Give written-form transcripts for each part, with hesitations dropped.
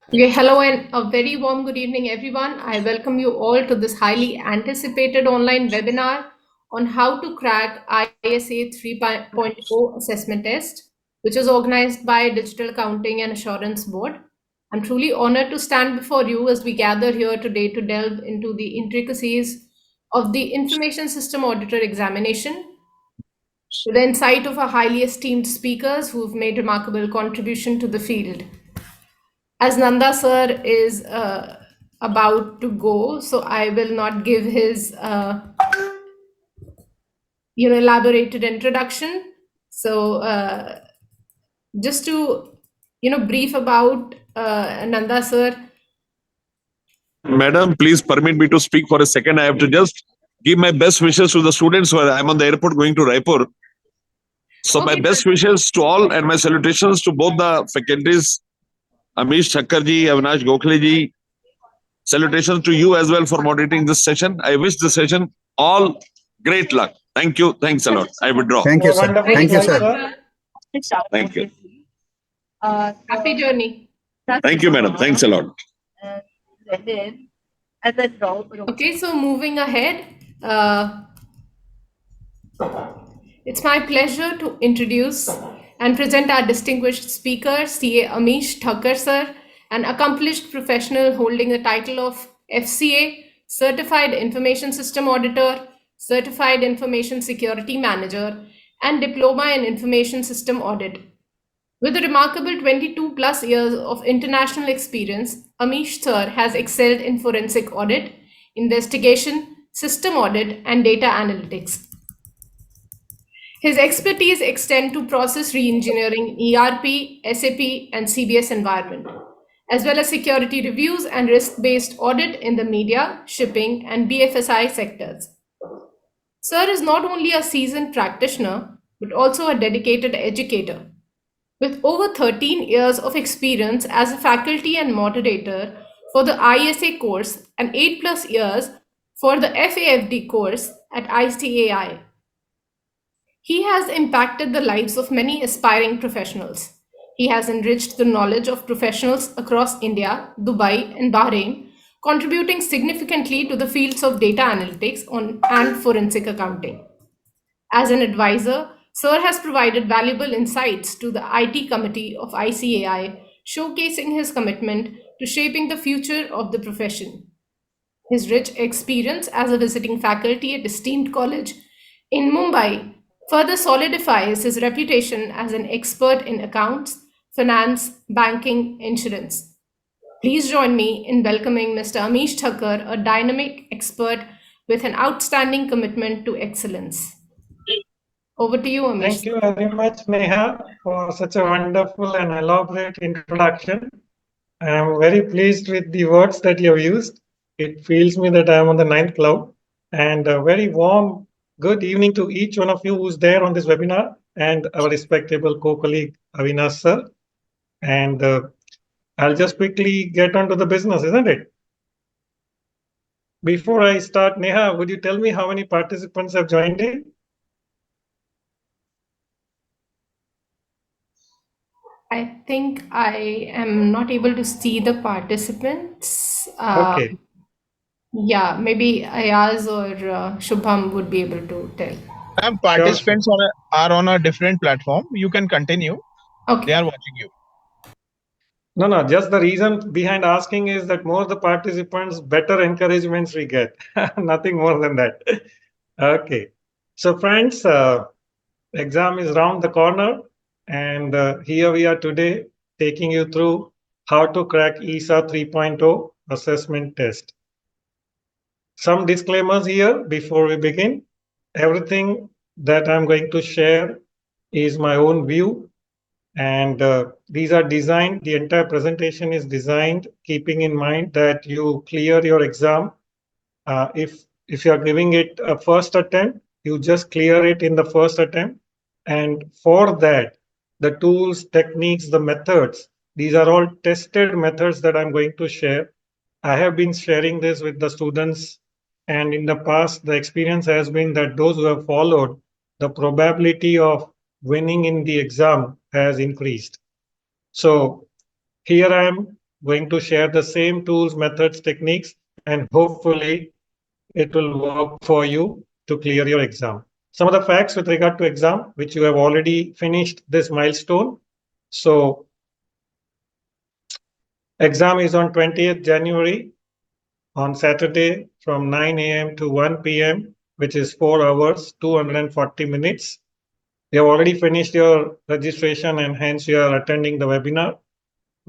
Yeah, hello and a very warm good evening, everyone. I welcome you all to this highly anticipated online webinar on how to crack ISA 3.0 assessment test, which is organized by Digital Accounting and Assurance Board. I'm truly honored to stand before you as we gather here today to delve into the intricacies of the Information System Auditor examination with the insight of our highly esteemed speakers who've made remarkable contribution to the field. As Nanda sir is about to go, so I will not give his elaborated introduction. So just to brief about Nanda sir. Madam, please permit me to speak for a second. I have to just give my best wishes to the students who I'm on the airport going to Raipur. So my Okay, best wishes to all and my salutations to both the faculties, Amish Thakkarji, Avinash Gokhaleji. Salutations to you as well for moderating this session. I wish the session all great luck. Thank you. Thanks a lot. I withdraw. Thank you, sir. Thank Thank you you, so sir. much, sir. Thank you. Happy journey. Thank you, madam. Thanks a lot. Okay, so moving ahead, it's my pleasure to introduce and present our distinguished speaker, CA Amish Thakkar sir, an accomplished professional holding the title of FCA, Certified Information System Auditor, Certified Information Security Manager, and Diploma in Information System Audit. With a remarkable 22 plus years of international experience, Amish sir has excelled in forensic audit, investigation, system audit, and data analytics. His expertise extend to process reengineering in ERP, SAP, and CBS environment, as well as security reviews and risk-based audit in the media, shipping, and BFSI sectors. Sir is not only a seasoned practitioner, but also a dedicated educator. With over 13 years of experience as a faculty and moderator for the ISA course and 8 plus years for the FAFD course at ICAI. He has impacted the lives of many aspiring professionals. He has enriched the knowledge of professionals across India, Dubai, and Bahrain, contributing significantly to the fields of data analytics and forensic accounting. As an advisor, Sir has provided valuable insights to the IT committee of ICAI, showcasing his commitment to shaping the future of the profession. His rich experience as a visiting faculty at esteemed college in Mumbai further solidifies his reputation as an expert in accounts, finance, banking, insurance. Please join me in welcoming Mr. Amish Thakkar, a dynamic expert with an outstanding commitment to excellence. Over to you, Amish. Thank you very much, Neha, for such a wonderful and elaborate introduction. I am very pleased with the words that you have used. It feels me that I am on the ninth cloud. And a very warm good evening to each one of you who's there on this webinar and our respectable co-colleague Avinash sir. And I'll just quickly get on to the business, isn't it? Before I start, Neha, would you tell me how many participants have joined in? I think I am not able to see the participants. Okay. Yeah, maybe Ayaz or Shubham would be able to tell. Participants are on a different platform. You can continue. Okay. They are watching you. No, just the reason behind asking is that more the participants, better encouragements we get. Nothing more than that. Okay. So friends, exam is round the corner. And here we are today taking you through how to crack ISA 3.0 assessment test. Some disclaimers here before we begin. Everything that I'm going to share is my own view. And these are designed, the entire presentation is designed keeping in mind that you clear your exam. If you are giving it a first attempt, you just clear it in the first attempt. And for that, the tools, techniques, the methods, these are all tested methods that I'm going to share. I have been sharing this with the students, and in the past, the experience has been that those who have followed, the probability of winning in the exam has increased. So here I am going to share the same tools, methods, techniques, and hopefully it will work for you to clear your exam. Some of the facts with regard to exam, which you have already finished this milestone. So exam is on 20th January on Saturday from 9 a.m. to 1 p.m., which is 4 hours, 240 minutes. You have already finished your registration and hence you are attending the webinar,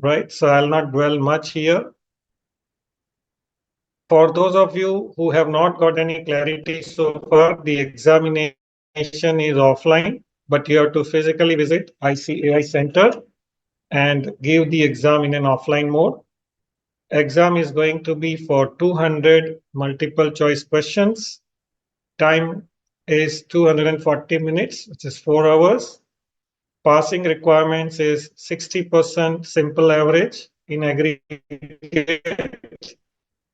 right? So I'll not dwell much here. For those of you who have not got any clarity so far, the examination is offline, but you have to physically visit ICAI Center and give the exam in an offline mode. Exam is going to be for 200 multiple choice questions. Time is 240 minutes, which is 4 hours. Passing requirements is 60% simple average in aggregate.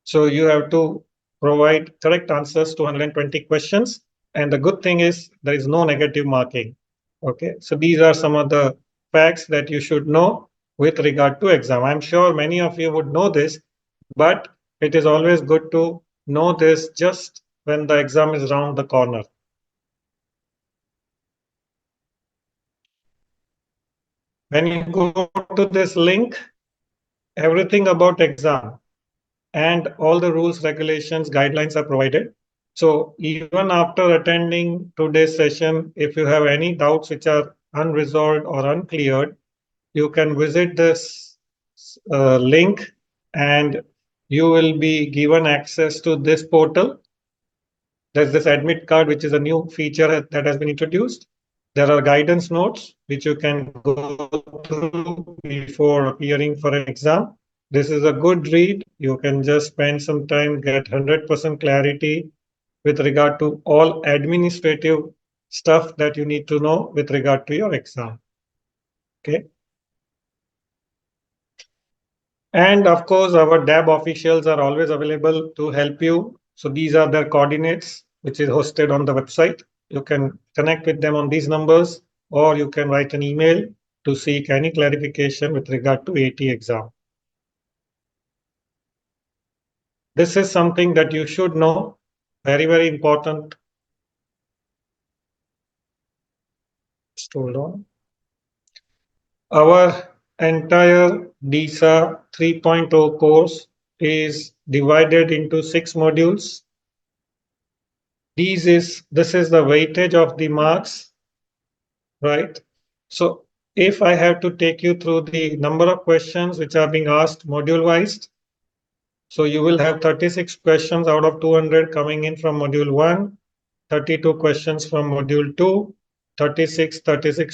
So you have to provide correct answers to 120 questions. And the good thing is there is no negative marking. Okay, so these are some of the facts that you should know with regard to exam. I'm sure many of you would know this, but it is always good to know this just when the exam is around the corner. When you go to this link, everything about exam and all the rules, regulations, guidelines are provided. So even after attending today's session, if you have any doubts which are unresolved or uncleared, you can visit this link and you will be given access to this portal. There's this admit card, which is a new feature that has been introduced. There are guidance notes which you can go through before appearing for an exam. This is a good read. You can just spend some time, get 100% clarity with regard to all administrative stuff that you need to know with regard to your exam. Okay. And of course, our DAB officials are always available to help you. So these are their coordinates, which is hosted on the website. You can connect with them on these numbers, or you can write an email to seek any clarification with regard to AT exam. This is something that you should know, very, very important. Just hold on. Our entire DISA 3.0 course is divided into 6 modules. This is the weightage of the marks, right? So if I have to take you through the number of questions which are being asked module wise, so you will have 36 questions out of 200 coming in from module 1, 32 questions from module 2, 36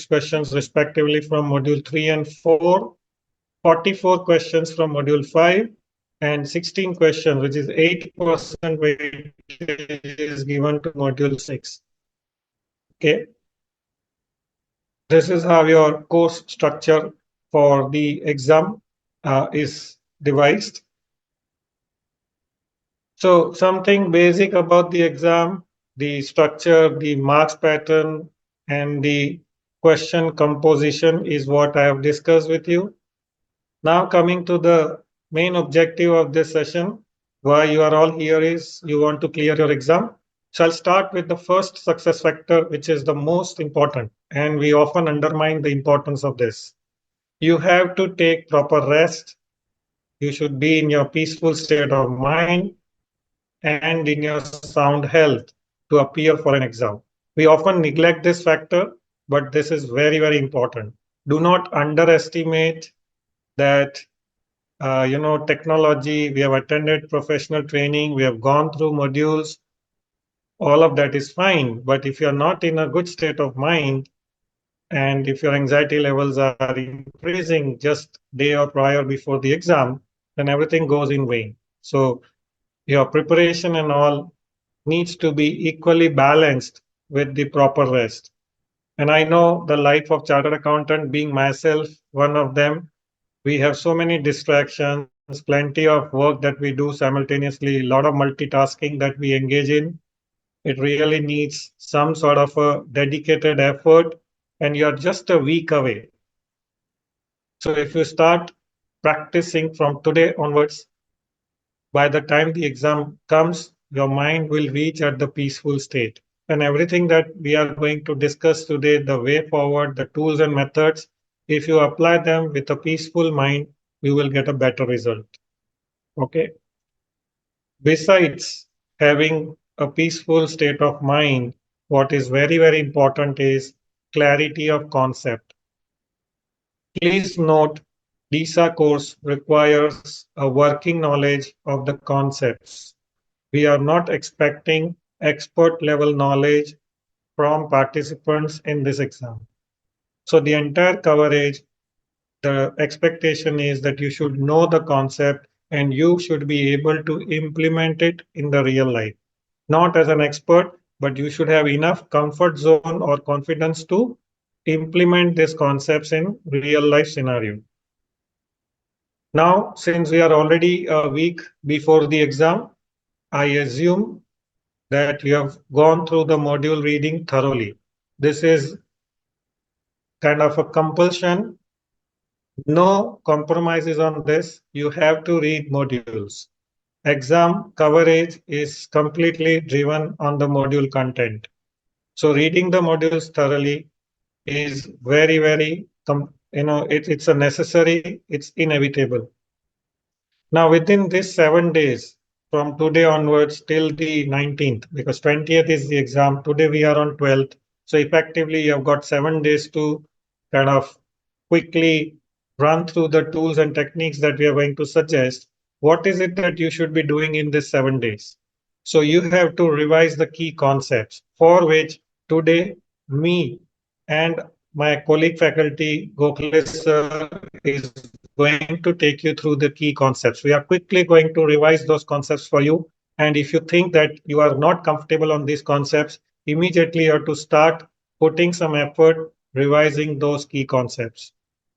questions respectively from module 3 and 4, 44 questions from module 5, and 16 questions, which is 8% weightage, is given to module 6. Okay. This is how your course structure for the exam is devised. So something basic about the exam, the structure, the marks pattern, and the question composition is what I have discussed with you. Now coming to the main objective of this session, why you are all here is you want to clear your exam. So I'll start with the first success factor, which is the most important, and we often undermine the importance of this. You have to take proper rest. You should be in your peaceful state of mind and in your sound health to appear for an exam. We often neglect this factor, but this is very, very important. Do not underestimate that technology. We have attended professional training, we have gone through modules, all of that is fine. But if you're not in a good state of mind, and if your anxiety levels are increasing just day or prior before the exam, then everything goes in vain. So your preparation and all needs to be equally balanced with the proper rest. And I know the life of chartered accountant, being myself one of them, we have so many distractions, plenty of work that we do simultaneously, a lot of multitasking that we engage in. It really needs some sort of a dedicated effort, and you're just a week away. So if you start practicing from today onwards. By the time the exam comes, your mind will reach at the peaceful state. And everything that we are going to discuss today, the way forward, the tools and methods, if you apply them with a peaceful mind, you will get a better result. Okay. Besides having a peaceful state of mind, what is very, very important is clarity of concept. Please note, DISA course requires a working knowledge of the concepts. We are not expecting expert level knowledge from participants in this exam. So the entire coverage, the expectation is that you should know the concept and you should be able to implement it in the real life. Not as an expert, but you should have enough comfort zone or confidence to implement these concepts in real life scenario. Now, since we are already a week before the exam, I assume that you have gone through the module reading thoroughly. This is kind of a compulsion. No compromises on this. You have to read modules. Exam coverage is completely driven on the module content. So reading the modules thoroughly is very, very, it's a necessary, it's inevitable. Now, within this 7 days, from today onwards till the 19th, because 20th is the exam, today we are on 12th. So effectively, you have got 7 days to kind of quickly run through the tools and techniques that we are going to suggest. What is it that you should be doing in this 7 days? So you have to revise the key concepts for which today me and my colleague faculty, Gokhale sir, is going to take you through the key concepts. We are quickly going to revise those concepts for you. And if you think that you are not comfortable on these concepts, immediately you have to start putting some effort revising those key concepts.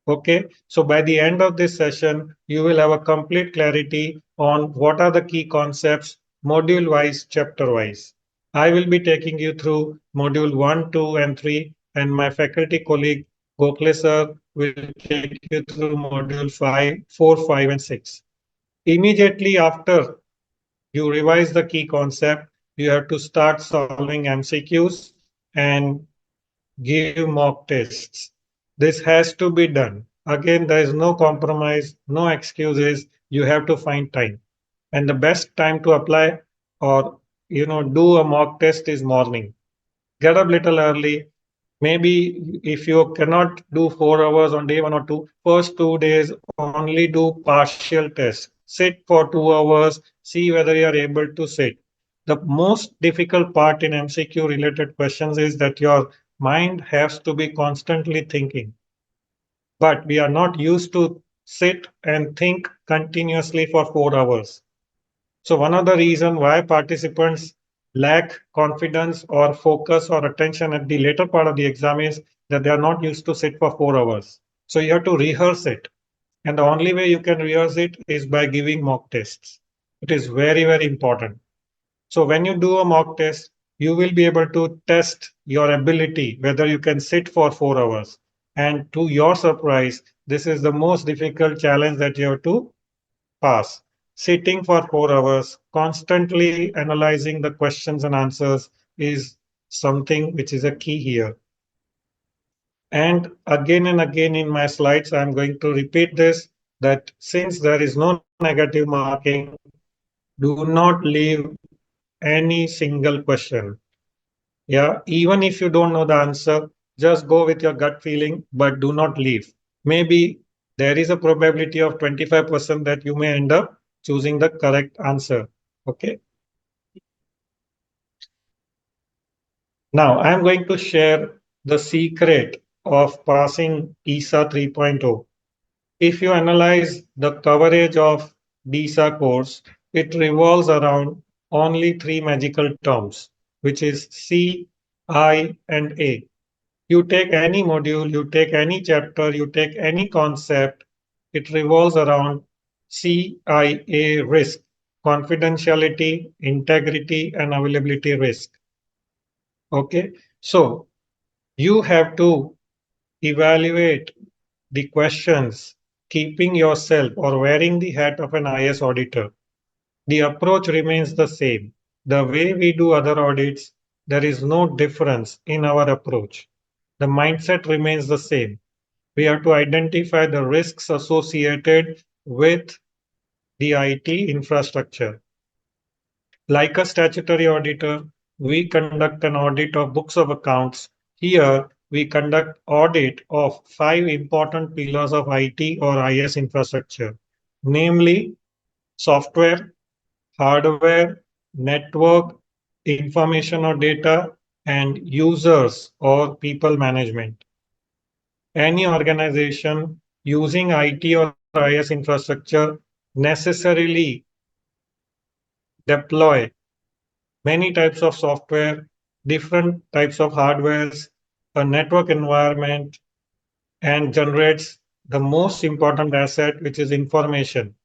Okay, so by the end of this session, you will have a complete clarity on what are the key concepts, module wise, chapter wise. I will be taking you through module 1, 2, and 3, and my faculty colleague Gokhale sir will take you through module 5, 4, 5, and 6. Immediately after you revise the key concept, you have to start solving MCQs and give mock tests. This has to be done. Again, there is no compromise, no excuses. You have to find time. And the best time to apply or do a mock test is morning. Get up little early. Maybe if you cannot do 4 hours on day 1 or 2, first 2 days only do partial test. Sit for 2 hours, see whether you are able to sit. The most difficult part in MCQ related questions is that your mind has to be constantly thinking. But we are not used to sit and think continuously for 4 hours. So one of the reasons why participants lack confidence or focus or attention at the later part of the exam is that they are not used to sit for 4 hours. So you have to rehearse it. And the only way you can rehearse it is by giving mock tests. It is very, very important. So when you do a mock test, you will be able to test your ability, whether you can sit for 4 hours. And to your surprise, this is the most difficult challenge that you have to pass. Sitting for 4 hours, constantly analyzing the questions and answers is something which is a key here. And again in my slides, I'm going to repeat this, that since there is no negative marking, do not leave any single question. Yeah, even if you don't know the answer, just go with your gut feeling, but do not leave. Maybe there is a probability of 25% that you may end up choosing the correct answer. Okay. Now I'm going to share the secret of passing ESA 3.0. If you analyze the coverage of DISA course, it revolves around only 3 magical terms, which is C, I, and A. You take any module, you take any chapter, you take any concept, it revolves around CIA risk, confidentiality, integrity, and availability risk. Okay, so you have to evaluate the questions keeping yourself or wearing the hat of an IS auditor. The approach remains the same. The way we do other audits, there is no difference in our approach. The mindset remains the same. We have to identify the risks associated with the IT infrastructure. Like a statutory auditor, we conduct an audit of books of accounts. Here, we conduct audit of 5 important pillars of IT or IS infrastructure, namely software, hardware, network, information or data, and users or people management. Any organization using IT or IS infrastructure necessarily deploy many types of software, different types of hardwares, a network environment, and generates the most important asset, which is information,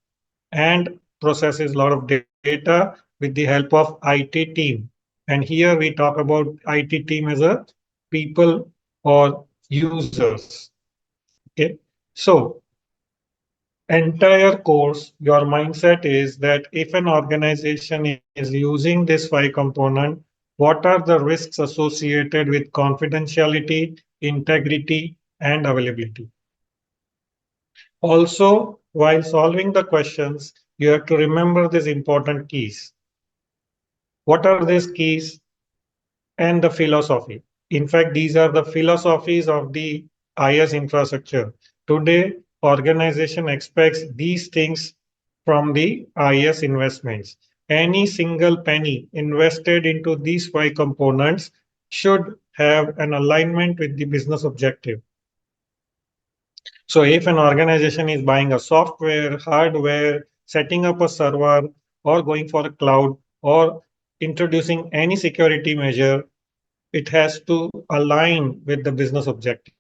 and processes a lot of data with the help of IT team. And here we talk about IT team as a people or users. Okay, so entire course, your mindset is that if an organization is using this 5 component, what are the risks associated with confidentiality, integrity, and availability? Also, while solving the questions, you have to remember these important keys. What are these keys and the philosophy? In fact, these are the philosophies of the IS infrastructure. Today, organization expects these things from the IS investments. Any single penny invested into these 5 components should have an alignment with the business objective. So if an organization is buying a software, hardware, setting up a server, or going for a cloud, or introducing any security measure, it has to align with the business objective.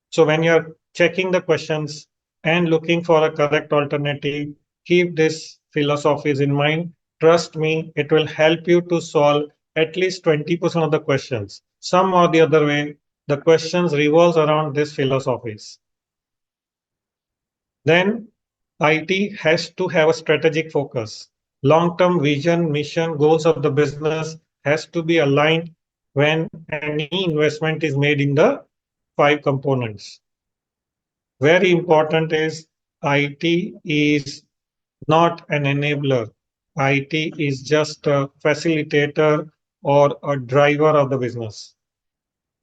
So when you're checking the questions and looking for a correct alternative, keep these philosophies in mind. Trust me, it will help you to solve at least 20% of the questions. Some or the other way, the questions revolves around these philosophies. Then IT has to have a strategic focus. Long-term vision, mission, goals of the business has to be aligned when any investment is made in the 5 components. Very important is IT is not an enabler. IT is just a facilitator or a driver of the business.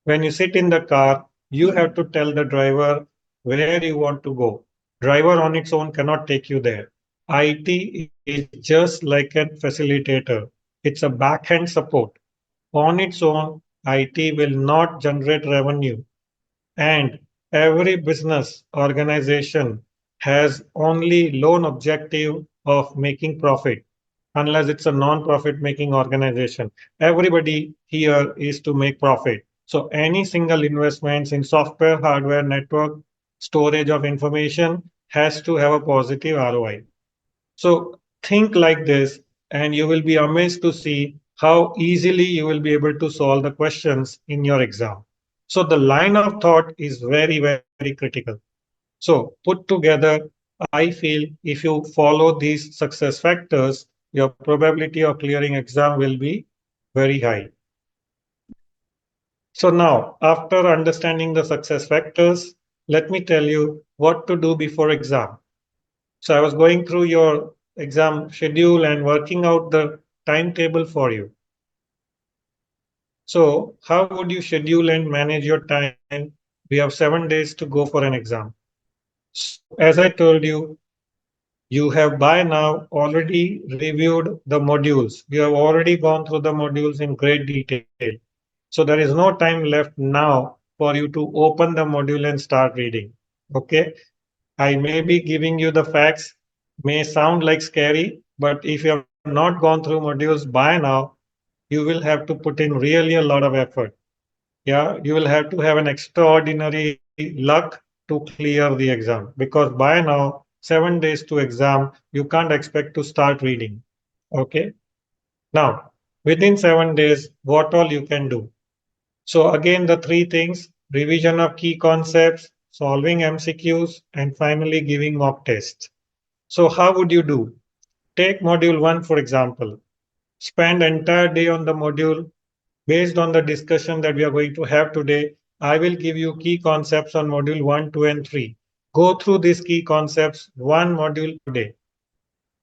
When you sit in the car, you have to tell the driver where you want to go. Driver on its own cannot take you there. IT is just like a facilitator. It's a back-end support. On its own, IT will not generate revenue. And every business organization has only lone objective of making profit, unless it's a non-profit making organization. Everybody here is to make profit. So any single investments in software, hardware, network, storage of information has to have a positive ROI. So think like this, and you will be amazed to see how easily you will be able to solve the questions in your exam. So the line of thought is very, very critical. So put together, I feel if you follow these success factors, your probability of clearing exam will be very high. So now, after understanding the success factors, let me tell you what to do before exam. So I was going through your exam schedule and working out the timetable for you. So how would you schedule and manage your time? We have 7 days to go for an exam. So as I told you, you have by now already reviewed the modules. You have already gone through the modules in great detail. So there is no time left now for you to open the module and start reading. Okay. I may be giving you the facts, may sound like scary, but if you have not gone through modules by now, you will have to put in really a lot of effort. Yeah, you will have to have an extraordinary luck to clear the exam, because by now, 7 days to exam, you can't expect to start reading. Okay. Now, within 7 days, what all you can do? So again, the 3 things: revision of key concepts, solving MCQs, and finally giving mock tests. So how would you do? Take module 1, for example. Spend entire day on the module. Based on the discussion that we are going to have today, I will give you key concepts on module 1, 2, and 3. Go through these key concepts, one module per day.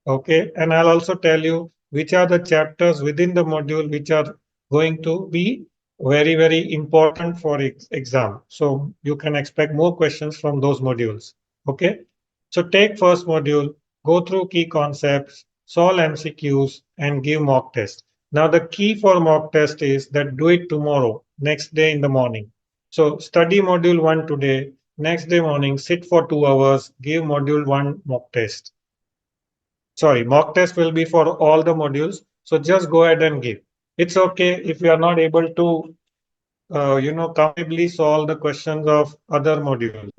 Okay, and I'll also tell you which are the chapters within the module which are going to be very, very important for exam. So you can expect more questions from those modules. Okay, so take first module, go through key concepts, solve MCQs, and give mock test. Now the key for mock test is that do it tomorrow, next day in the morning. So study module 1 today, next day morning, sit for 2 hours, give module 1 mock test. Sorry, mock test will be for all the modules. So just go ahead and give. It's okay if you are not able to, comfortably solve the questions of other modules.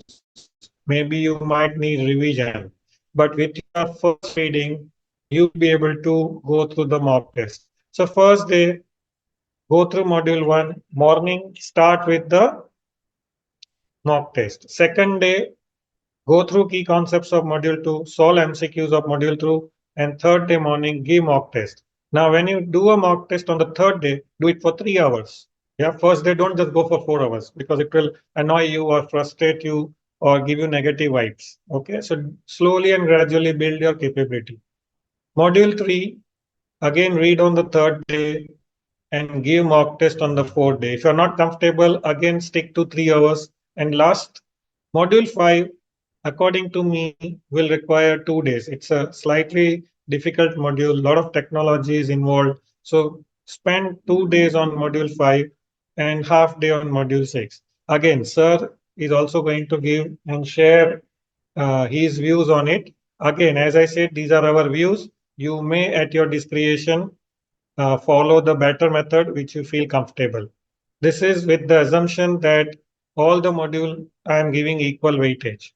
Maybe you might need revision, but with your first reading, you'll be able to go through the mock test. So first day, go through module 1, morning, start with the mock test. Second day, go through key concepts of module 2, solve MCQs of module 2, and third day morning, give mock test. Now, when you do a mock test on the third day, do it for 3 hours. Yeah, first day, don't just go for 4 hours because it will annoy you or frustrate you or give you negative vibes. Okay, so slowly and gradually build your capability. Module 3, again, read on the third day and give mock test on the fourth day. If you're not comfortable, again, stick to 3 hours. And last, module 5, according to me, will require 2 days. It's a slightly difficult module, a lot of technology is involved. So spend 2 days on module 5 and half day on module 6. Again, sir is also going to give and share his views on it. Again, as I said, these are our views. You may, at your discretion, follow the better method which you feel comfortable. This is with the assumption that all the module I am giving equal weightage.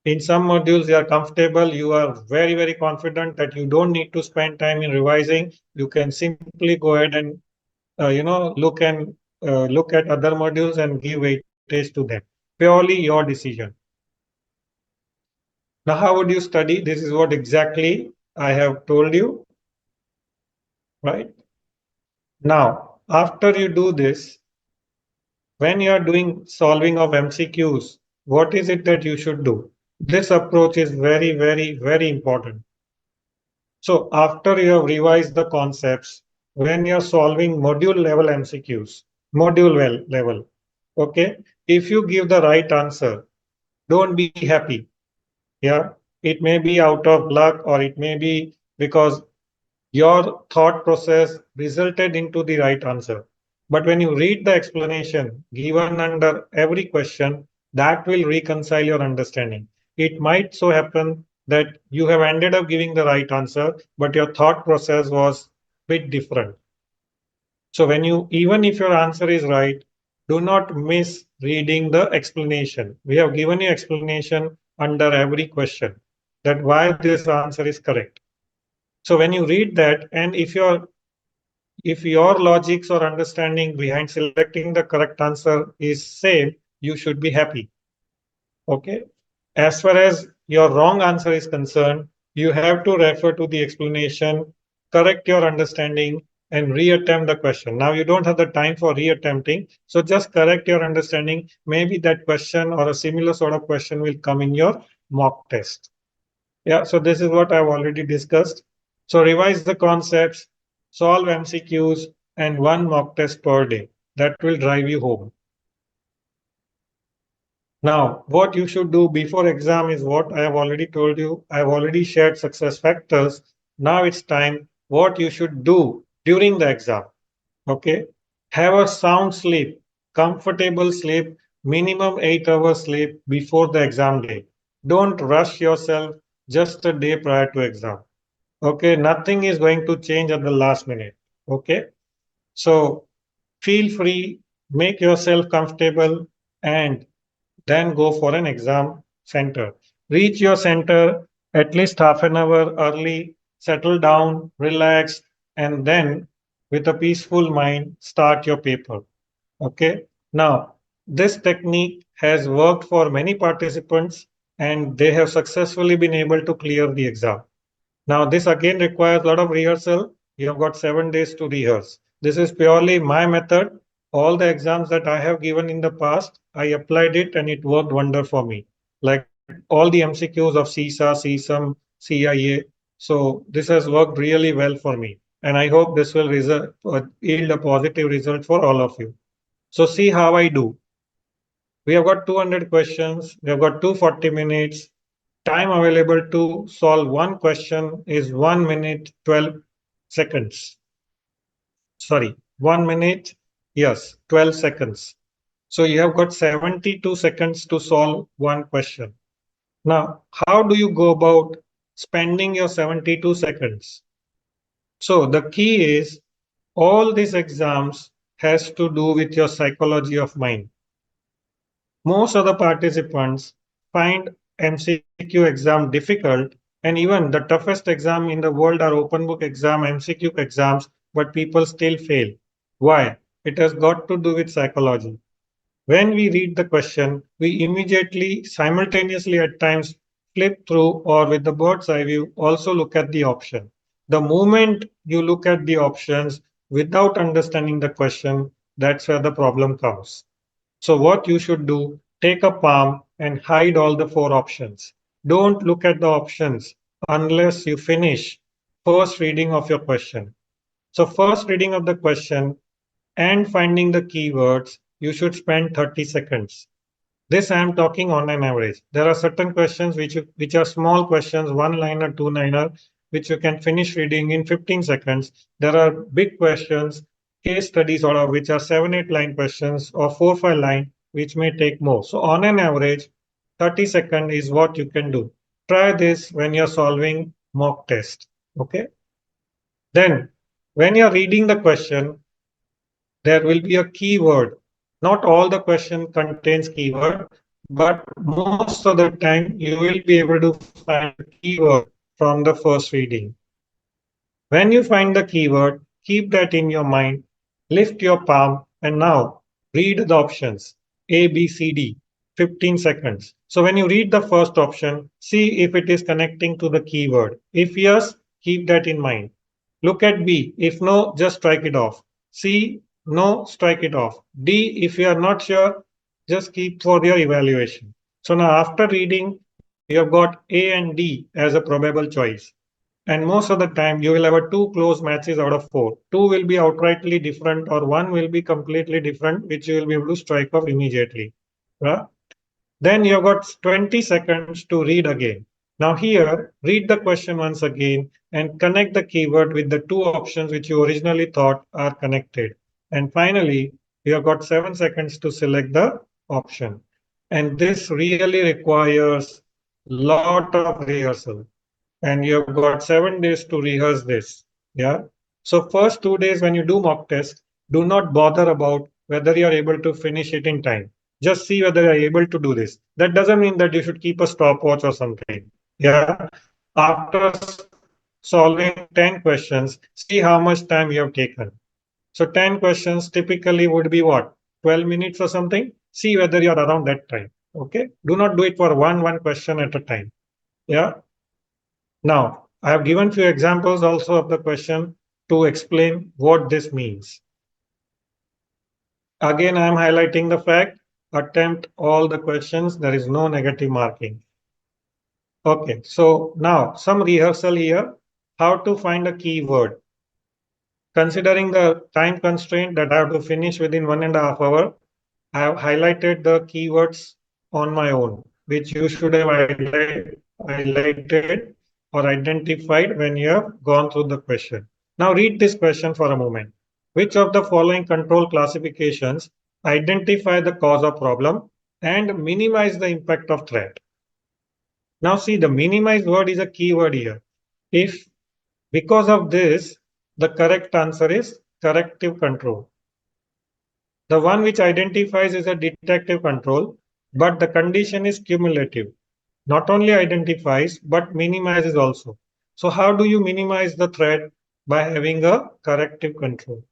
In some modules, you are comfortable, you are very, very confident that you don't need to spend time in revising. You can simply go ahead and look at other modules and give weightage to them. Purely your decision. Now, how would you study? This is what exactly I have told you, right? Now, after you do this, when you are doing solving of MCQs, what is it that you should do? This approach is very, very, very important. So after you have revised the concepts, when you're solving module level MCQs, level, okay, if you give the right answer, don't be happy. Yeah, it may be out of luck or it may be because your thought process resulted into the right answer. But when you read the explanation given under every question, that will reconcile your understanding. It might so happen that you have ended up giving the right answer, but your thought process was a bit different. So even if your answer is right, do not miss reading the explanation. We have given you explanation under every question that why this answer is correct. So when you read that, and if your logics or understanding behind selecting the correct answer is same, you should be happy. Okay. As far as your wrong answer is concerned, you have to refer to the explanation, correct your understanding, and reattempt the question. Now you don't have the time for reattempting, so just correct your understanding. Maybe that question or a similar sort of question will come in your mock test. Yeah, so this is what I've already discussed. So revise the concepts, solve MCQs, and one mock test per day. That will drive you home. Now, what you should do before exam is what I have already told you. I have already shared success factors. Now it's time what you should do during the exam. Okay, have a sound sleep, comfortable sleep, minimum 8 hours sleep before the exam day. Don't rush yourself just a day prior to exam. Okay, nothing is going to change at the last minute. Okay, so feel free, make yourself comfortable, and then go for an exam center. Reach your center at least half an hour early, settle down, relax, and then with a peaceful mind, start your paper. Okay, now this technique has worked for many participants and they have successfully been able to clear the exam. Now, this again requires a lot of rehearsal. You have got 7 days to rehearse. This is purely my method. All the exams that I have given in the past, I applied it and it worked wonder for me. Like all the MCQs of CISA, CSAM, CIA. So this has worked really well for me. And I hope this will yield a positive result for all of you. So see how I do. We have got 200 questions. We have got 240 minutes. Time available to solve one question is 1 minute 12 seconds. Sorry, 1 minute, yes, 12 seconds. So you have got 72 seconds to solve one question. Now, how do you go about spending your 72 seconds? So the key is all these exams has to do with your psychology of mind. Most of the participants find MCQ exam difficult, and even the toughest exam in the world are open book exam, MCQ exams, but people still fail. Why? It has got to do with psychology. When we read the question, we immediately, simultaneously at times, flip through or with the bird's eye view, also look at the option. The moment you look at the options without understanding the question, that's where the problem comes. So what you should do, take a palm and hide all the 4 options. Don't look at the options unless you finish first reading of your question. So first reading of the question and finding the keywords, you should spend 30 seconds. This I am talking on an average. There are certain questions which are small questions, 1-liner, 2-liner, which you can finish reading in 15 seconds. There are big questions, case studies, or which are 7-8 line questions or 4-5 line, which may take more. So on an average, 30 seconds is what you can do. Try this when you're solving mock test. Okay. Then when you're reading the question, there will be a keyword. Not all the question contains keyword, but most of the time you will be able to find a keyword from the first reading. When you find the keyword, keep that in your mind, lift your palm, and now read the options A, B, C, D, 15 seconds. So when you read the first option, see if it is connecting to the keyword. If yes, keep that in mind. Look at B. If no, just strike it off. C, no, strike it off. D, if you are not sure, just keep for your evaluation. So now after reading, you have got A and D as a probable choice. And most of the time, you will have a 2 close matches out of 4. 2 will be outrightly different or 1 will be completely different, which you will be able to strike off immediately. Right? Then you have got 20 seconds to read again. Now here, read the question once again and connect the keyword with the 2 options which you originally thought are connected. And finally, you have got 7 seconds to select the option. And this really requires lot of rehearsal. And you have got 7 days to rehearse this. Yeah. So first 2 days when you do mock test, do not bother about whether you are able to finish it in time. Just see whether you are able to do this. That doesn't mean that you should keep a stopwatch or something. Yeah. After solving 10 questions, see how much time you have taken. So 10 questions typically would be what? 12 minutes or something. See whether you are around that time. Okay. Do not do it for one question at a time. Yeah. Now, I have given few examples also of the question to explain what this means. Again, I am highlighting the fact, attempt all the questions, there is no negative marking. Okay, so now some rehearsal here, how to find a keyword. Considering the time constraint that I have to finish within 1.5 hours, I have highlighted the keywords on my own, which you should have highlighted or identified when you have gone through the question. Now read this question for a moment. Which of the following control classifications identify the cause of problem and minimize the impact of threat? Now see, the minimize word is a keyword here. If because of this, the correct answer is corrective control. The one which identifies is a detective control, but the condition is cumulative. Not only identifies, but minimizes also. So how do you minimize the threat? By having a corrective control.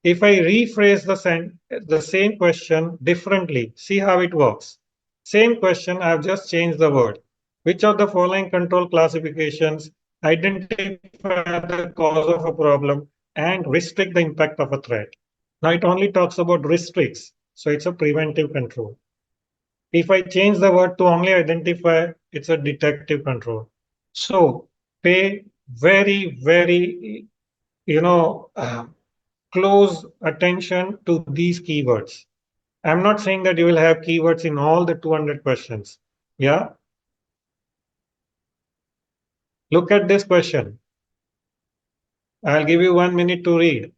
If I rephrase the same question differently, see how it works. Same question, I've just changed the word. Which of the following control classifications identify the cause of a problem and restrict the impact of a threat? Now it only talks about restricts, so it's a preventive control. If I change the word to only identify, it's a detective control. So pay very, very, close attention to these keywords. I'm not saying that you will have keywords in all the 200 questions. Yeah. Look at this question. I'll give you 1 minute to read.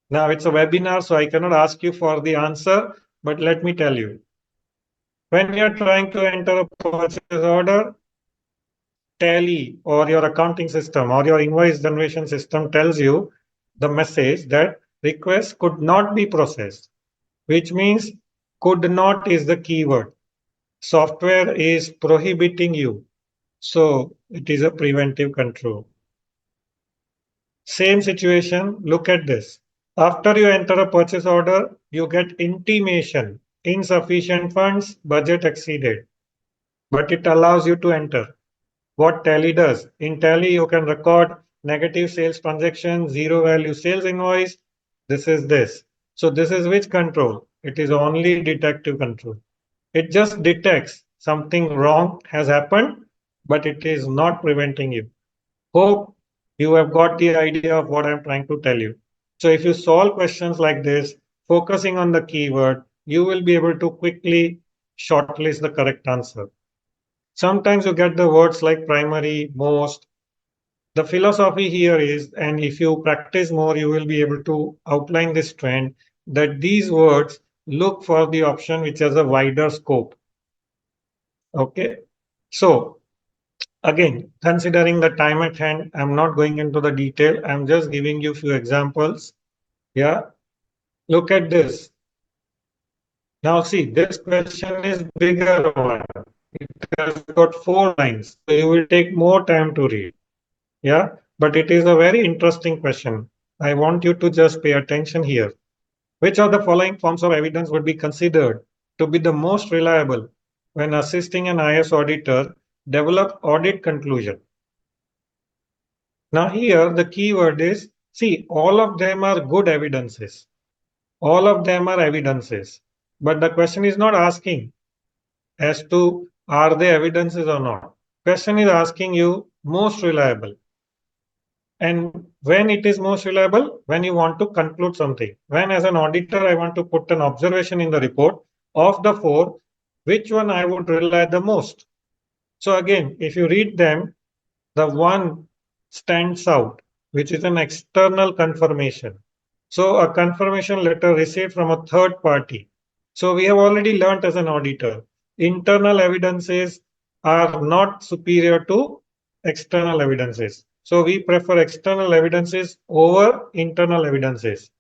Now it's a webinar, so I cannot ask you for the answer, but let me tell you. When you're trying to enter a purchase order, Tally or your accounting system or your invoice generation system tells you the message that request could not be processed, which means could not is the keyword. Software is prohibiting you. So it is a preventive control. Same situation, look at this. After you enter a purchase order, you get intimation, insufficient funds, budget exceeded, but it allows you to enter. What Tally does. In Tally, you can record negative sales transaction, zero value sales invoice. This is this. So this is which control? It is only detective control. It just detects something wrong has happened, but it is not preventing you. Hope you have got the idea of what I'm trying to tell you. So if you solve questions like this, focusing on the keyword, you will be able to quickly shortlist the correct answer. Sometimes you get the words like primary, most. The philosophy here is, and if you practice more, you will be able to outline this trend that these words look for the option which has a wider scope. Okay. So again, considering the time at hand, I'm not going into the detail. I'm just giving you a few examples. Yeah. Look at this. Now see, this question is bigger one. It has got 4 lines. So you will take more time to read. Yeah, but it is a very interesting question. I want you to just pay attention here. Which of the following forms of evidence would be considered to be the most reliable when assisting an IS auditor develop audit conclusion? Now here the keyword is, see, all of them are good evidences. All of them are evidences. But the question is not asking as to are they evidences or not. Question is asking you most reliable. And when it is most reliable, when you want to conclude something. When as an auditor, I want to put an observation in the report of the 4, which one I would rely the most. So again, if you read them, the one stands out, which is an external confirmation. So a confirmation letter received from a third party. So we have already learned as an auditor, internal evidences are not superior to external evidences. So we prefer external evidences over internal evidences.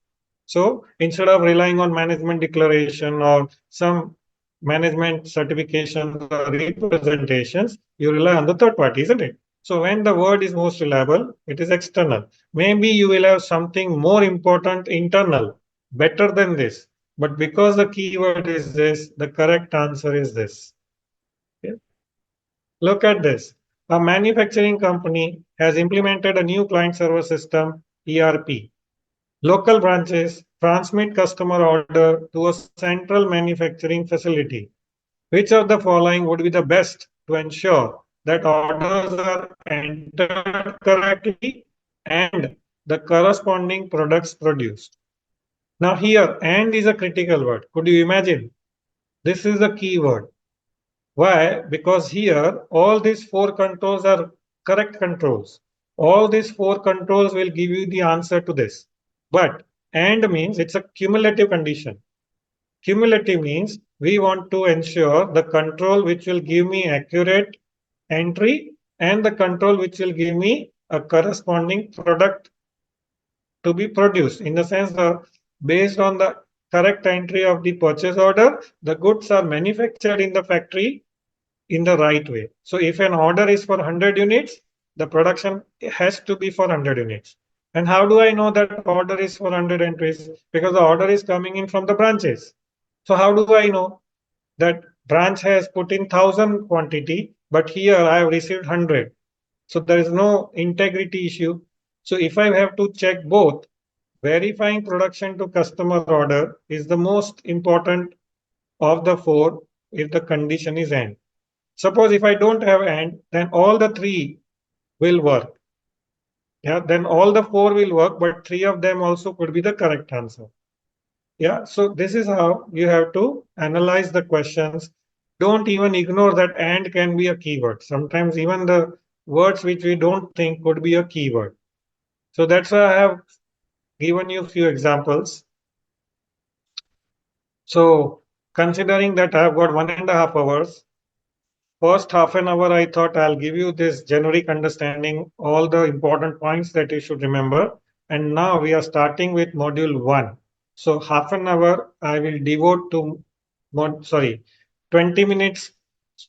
So instead of relying on management declaration or some management certifications or representations, you rely on the third party, isn't it? So when the word is most reliable, it is external. Maybe you will have something more important internal, better than this. But because the keyword is this, the correct answer is this. Okay. Look at this. A manufacturing company has implemented a new client server system, ERP. Local branches transmit customer order to a central manufacturing facility. Which of the following would be the best to ensure that orders are entered correctly and the corresponding products produced? Now here, and is a critical word. Could you imagine? This is the key word. Why? Because here, all these 4 controls are correct controls. All these 4 controls will give you the answer to this. But and means it's a cumulative condition. Cumulative means we want to ensure the control which will give me accurate entry and the control which will give me a corresponding product to be produced. In the sense that based on the correct entry of the purchase order, the goods are manufactured in the factory in the right way. So if an order is for 100 units, the production has to be for 100 units. And how do I know that order is for 100 entries? Because the order is coming in from the branches. So how do I know that branch has put in 1000 quantity, but here I have received 100? So there is no integrity issue. So if I have to check both, verifying production to customer order is the most important of the four if the condition is AND. Suppose if I don't have AND, then all the three will work. Yeah, then all the four will work, but three of them also could be the correct answer. Yeah, so this is how you have to analyze the questions. Don't even ignore that AND can be a keyword. Sometimes even the words which we don't think could be a keyword. So that's why I have given you a few examples. So considering that I have got 1.5 hours, first half an hour, I thought I'll give you this generic understanding, all the important points that you should remember. And now we are starting with module 1. So half an hour I will devote to 20 minutes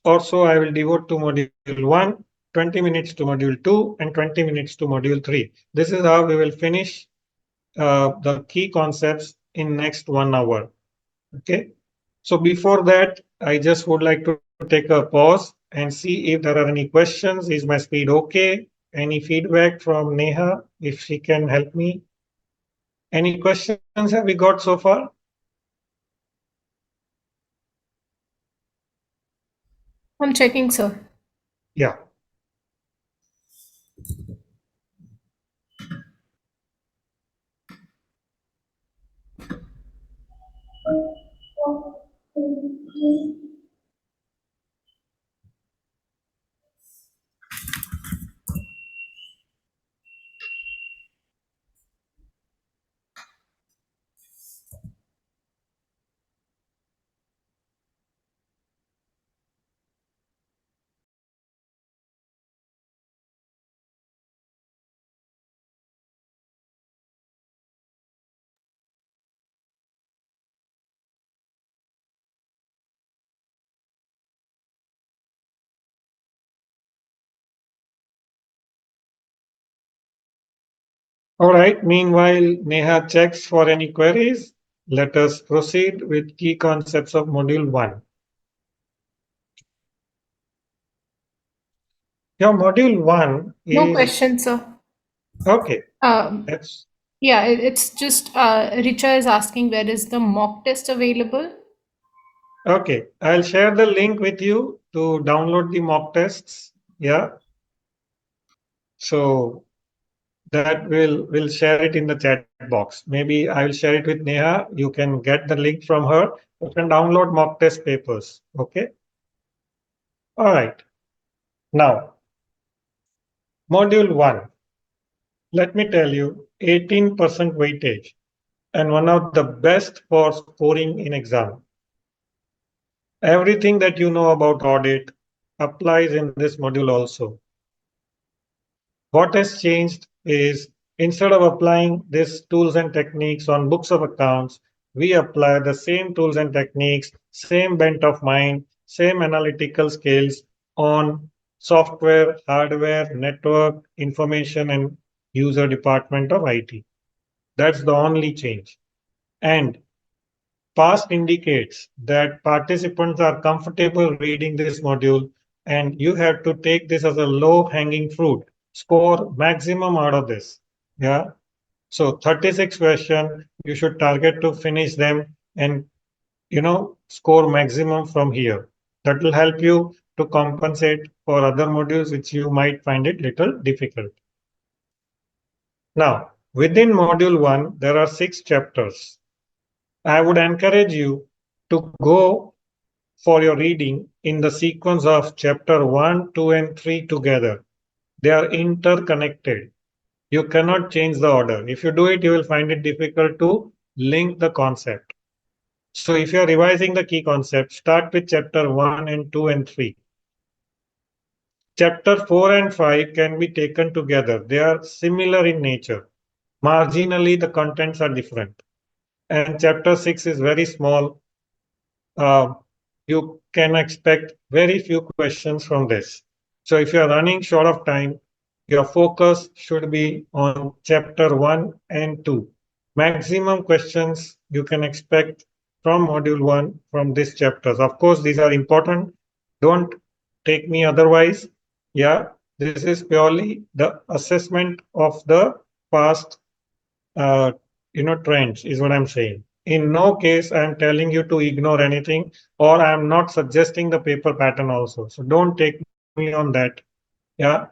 or so I will devote to module 1, 20 minutes to module 2, and 20 minutes to module 3. This is how we will finish the key concepts in next 1 hour. Okay. So before that, I just would like to take a pause and see if there are any questions. Is my speed okay? Any feedback from Neha, if she can help me? Any questions have we got so far? I'm checking, sir. Yeah. All right. Meanwhile, Neha checks for any queries. Let us proceed with key concepts of module 1. Your module 1 is... No question, sir. Okay. That's... Yeah, it's just Richa is asking where is the mock test available? Okay, I'll share the link with you to download the mock tests. Yeah. So that we'll share it in the chat box. Maybe I will share it with Neha. You can get the link from her. You can download mock test papers. Okay. All right. Now, module 1. Let me tell you, 18% weightage and one of the best for scoring in exam. Everything that you know about audit applies in this module also. What has changed is instead of applying these tools and techniques on books of accounts, we apply the same tools and techniques, same bent of mind, same analytical skills on software, hardware, network, information, and user department of IT. That's the only change. And past indicates that participants are comfortable reading this module, and you have to take this as a low-hanging fruit. Score maximum out of this. Yeah. So 36 questions, you should target to finish them and score maximum from here. That will help you to compensate for other modules which you might find it little difficult. Now, within module 1, there are 6 chapters. I would encourage you to go for your reading in the sequence of chapter 1, 2, and 3 together. They are interconnected. You cannot change the order. If you do it, you will find it difficult to link the concept. So if you are revising the key concept, start with chapter 1 and 2 and 3. Chapter 4 and 5 can be taken together. They are similar in nature. Marginally, the contents are different. And chapter 6 is very small. You can expect very few questions from this. So if you are running short of time, your focus should be on chapter 1 and 2. Maximum questions you can expect from module 1 from these chapters. Of course, these are important. Don't take me otherwise. Yeah, this is purely the assessment of the past trends is what I'm saying. In no case I'm telling you to ignore anything, or I'm not suggesting the paper pattern also. So don't take me on that. Yeah.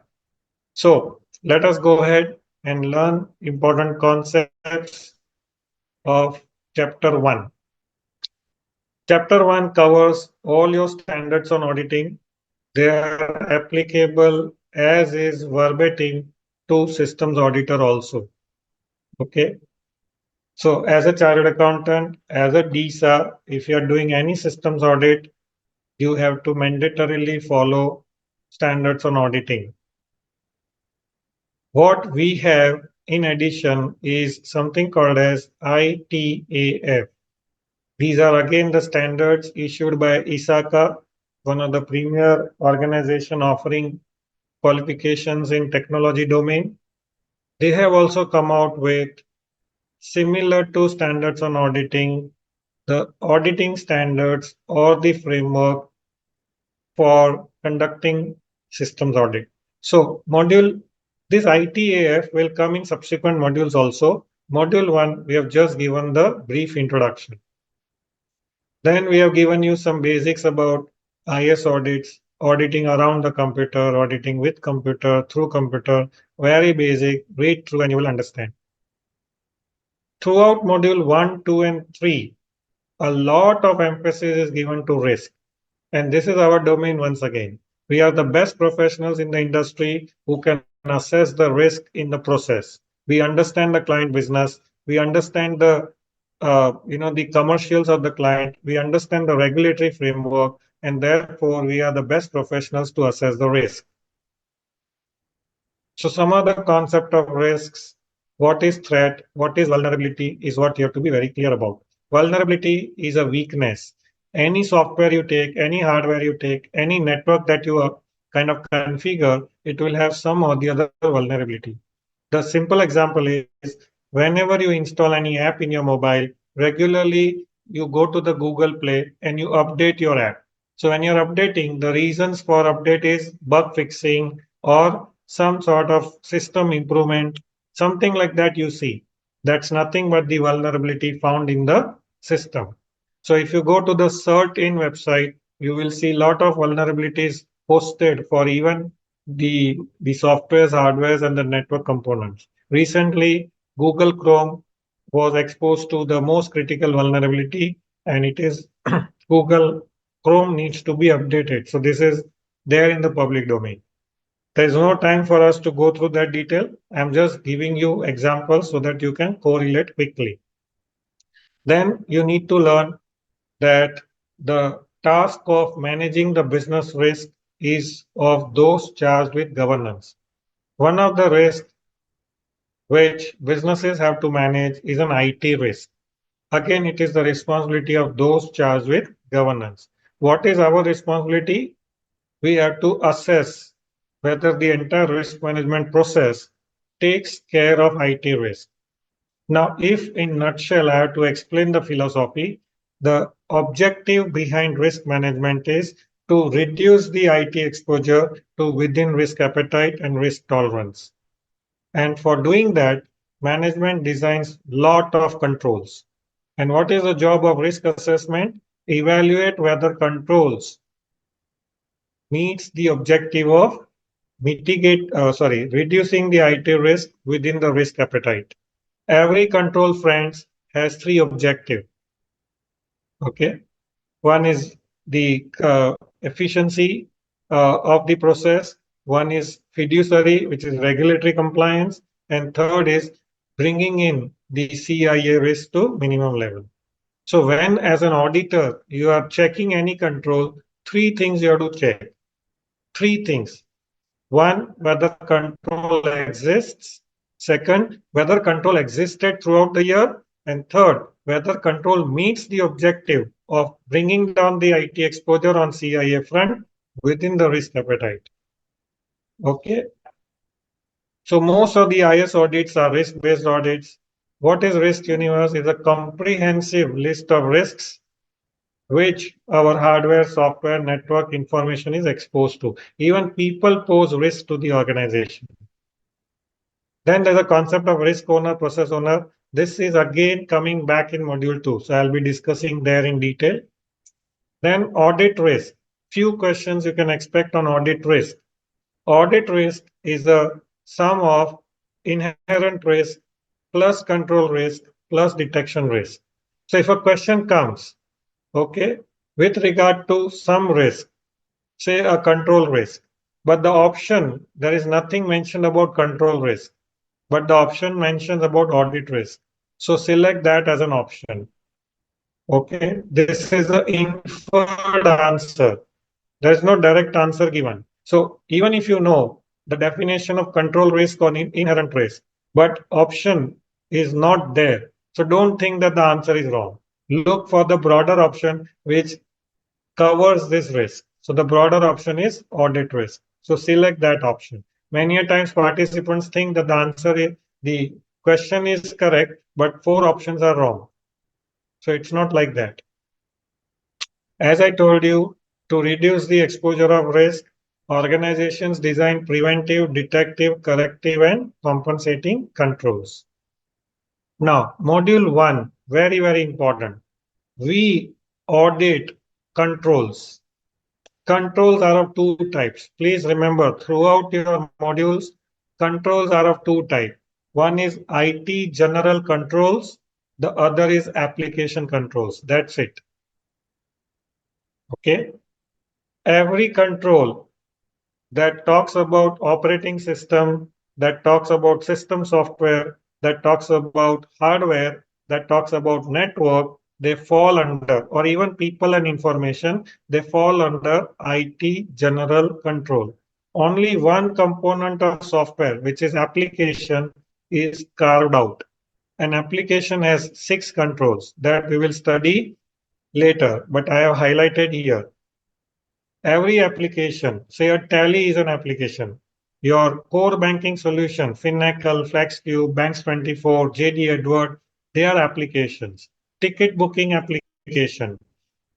So let us go ahead and learn important concepts of chapter 1. Chapter 1 covers all your standards on auditing. They are applicable as is verbatim to systems auditor also. Okay. So as a chartered accountant, as a DSA, if you are doing any systems audit, you have to mandatorily follow standards on auditing. What we have in addition is something called as ITAF. These are again the standards issued by ISACA, one of the premier organization offering qualifications in technology domain. They have also come out with similar to standards on auditing, the auditing standards or the framework for conducting systems audit. So this ITAF will come in subsequent modules also. Module 1, we have just given the brief introduction. Then we have given you some basics about IS audits, auditing around the computer, auditing with computer, through computer, very basic, read through and you will understand. Throughout module 1, 2, and 3, a lot of emphasis is given to risk. And this is our domain once again. We are the best professionals in the industry who can assess the risk in the process. We understand the client business. We understand the commercials of the client. We understand the regulatory framework, and therefore we are the best professionals to assess the risk. So some other concept of risks, what is threat, what is vulnerability is what you have to be very clear about. Vulnerability is a weakness. Any software you take, any hardware you take, any network that you kind of configure, it will have some or the other vulnerability. The simple example is whenever you install any app in your mobile, regularly you go to the Google Play and you update your app. So when you're updating, the reasons for update is bug fixing or some sort of system improvement, something like that you see. That's nothing but the vulnerability found in the system. So if you go to the CERT-in website, you will see a lot of vulnerabilities posted for even the softwares, hardwares, and the network components. Recently, Google Chrome was exposed to the most critical vulnerability, and it is Google Chrome needs to be updated. So this is there in the public domain. There's no time for us to go through that detail. I'm just giving you examples so that you can correlate quickly. Then you need to learn that the task of managing the business risk is of those charged with governance. One of the risks which businesses have to manage is an IT risk. Again, it is the responsibility of those charged with governance. What is our responsibility? We have to assess whether the entire risk management process takes care of IT risk. Now, if in nutshell I have to explain the philosophy, the objective behind risk management is to reduce the IT exposure to within risk appetite and risk tolerance. And for doing that, management designs lot of controls. And what is the job of risk assessment? Evaluate whether controls meets the objective of reducing the IT risk within the risk appetite. Every control, friends, has three objectives. Okay. One is the efficiency of the process. One is fiduciary, which is regulatory compliance. And third is bringing in the CIA risk to minimum level. So when as an auditor, you are checking any control, three things you have to check. Three things. One, whether control exists. Second, whether control existed throughout the year. And third, whether control meets the objective of bringing down the IT exposure on CIA front within the risk appetite. Okay. So most of the IS audits are risk-based audits. What is Risk Universe? Is a comprehensive list of risks which our hardware, software, network information is exposed to. Even people pose risk to the organization. Then there's a concept of risk owner, process owner. This is again coming back in module 2. So I'll be discussing there in detail. Then audit risk. Few questions you can expect on audit risk. Audit risk is a sum of inherent risk plus control risk plus detection risk. So if a question comes, okay, with regard to some risk, say a control risk, but the option, there is nothing mentioned about control risk, but the option mentions about audit risk. So select that as an option. Okay, this is the inferred answer. There is no direct answer given. So even if you know the definition of control risk or inherent risk, but option is not there. So don't think that the answer is wrong. Look for the broader option which covers this risk. So the broader option is audit risk. So select that option. Many a times participants think that the answer is, the question is correct, but 4 options are wrong. So it's not like that. As I told you, to reduce the exposure of risk, organizations design preventive, detective, corrective, and compensating controls. Now, module 1, very, very important. We audit controls. Controls are of 2 types. Please remember, throughout your modules, controls are of 2 types. One is IT general controls, the other is application controls. That's it. Okay. Every control that talks about operating system, that talks about system software, that talks about hardware, that talks about network, they fall under, or even people and information, they fall under IT general control. Only one component of software, which is application, is carved out. An application has 6 controls that we will study later, but I have highlighted here. Every application, say a Tally is an application. Your core banking solution, Finacle, FlexCube, Banks24, JD Edward, they are applications. Ticket booking application.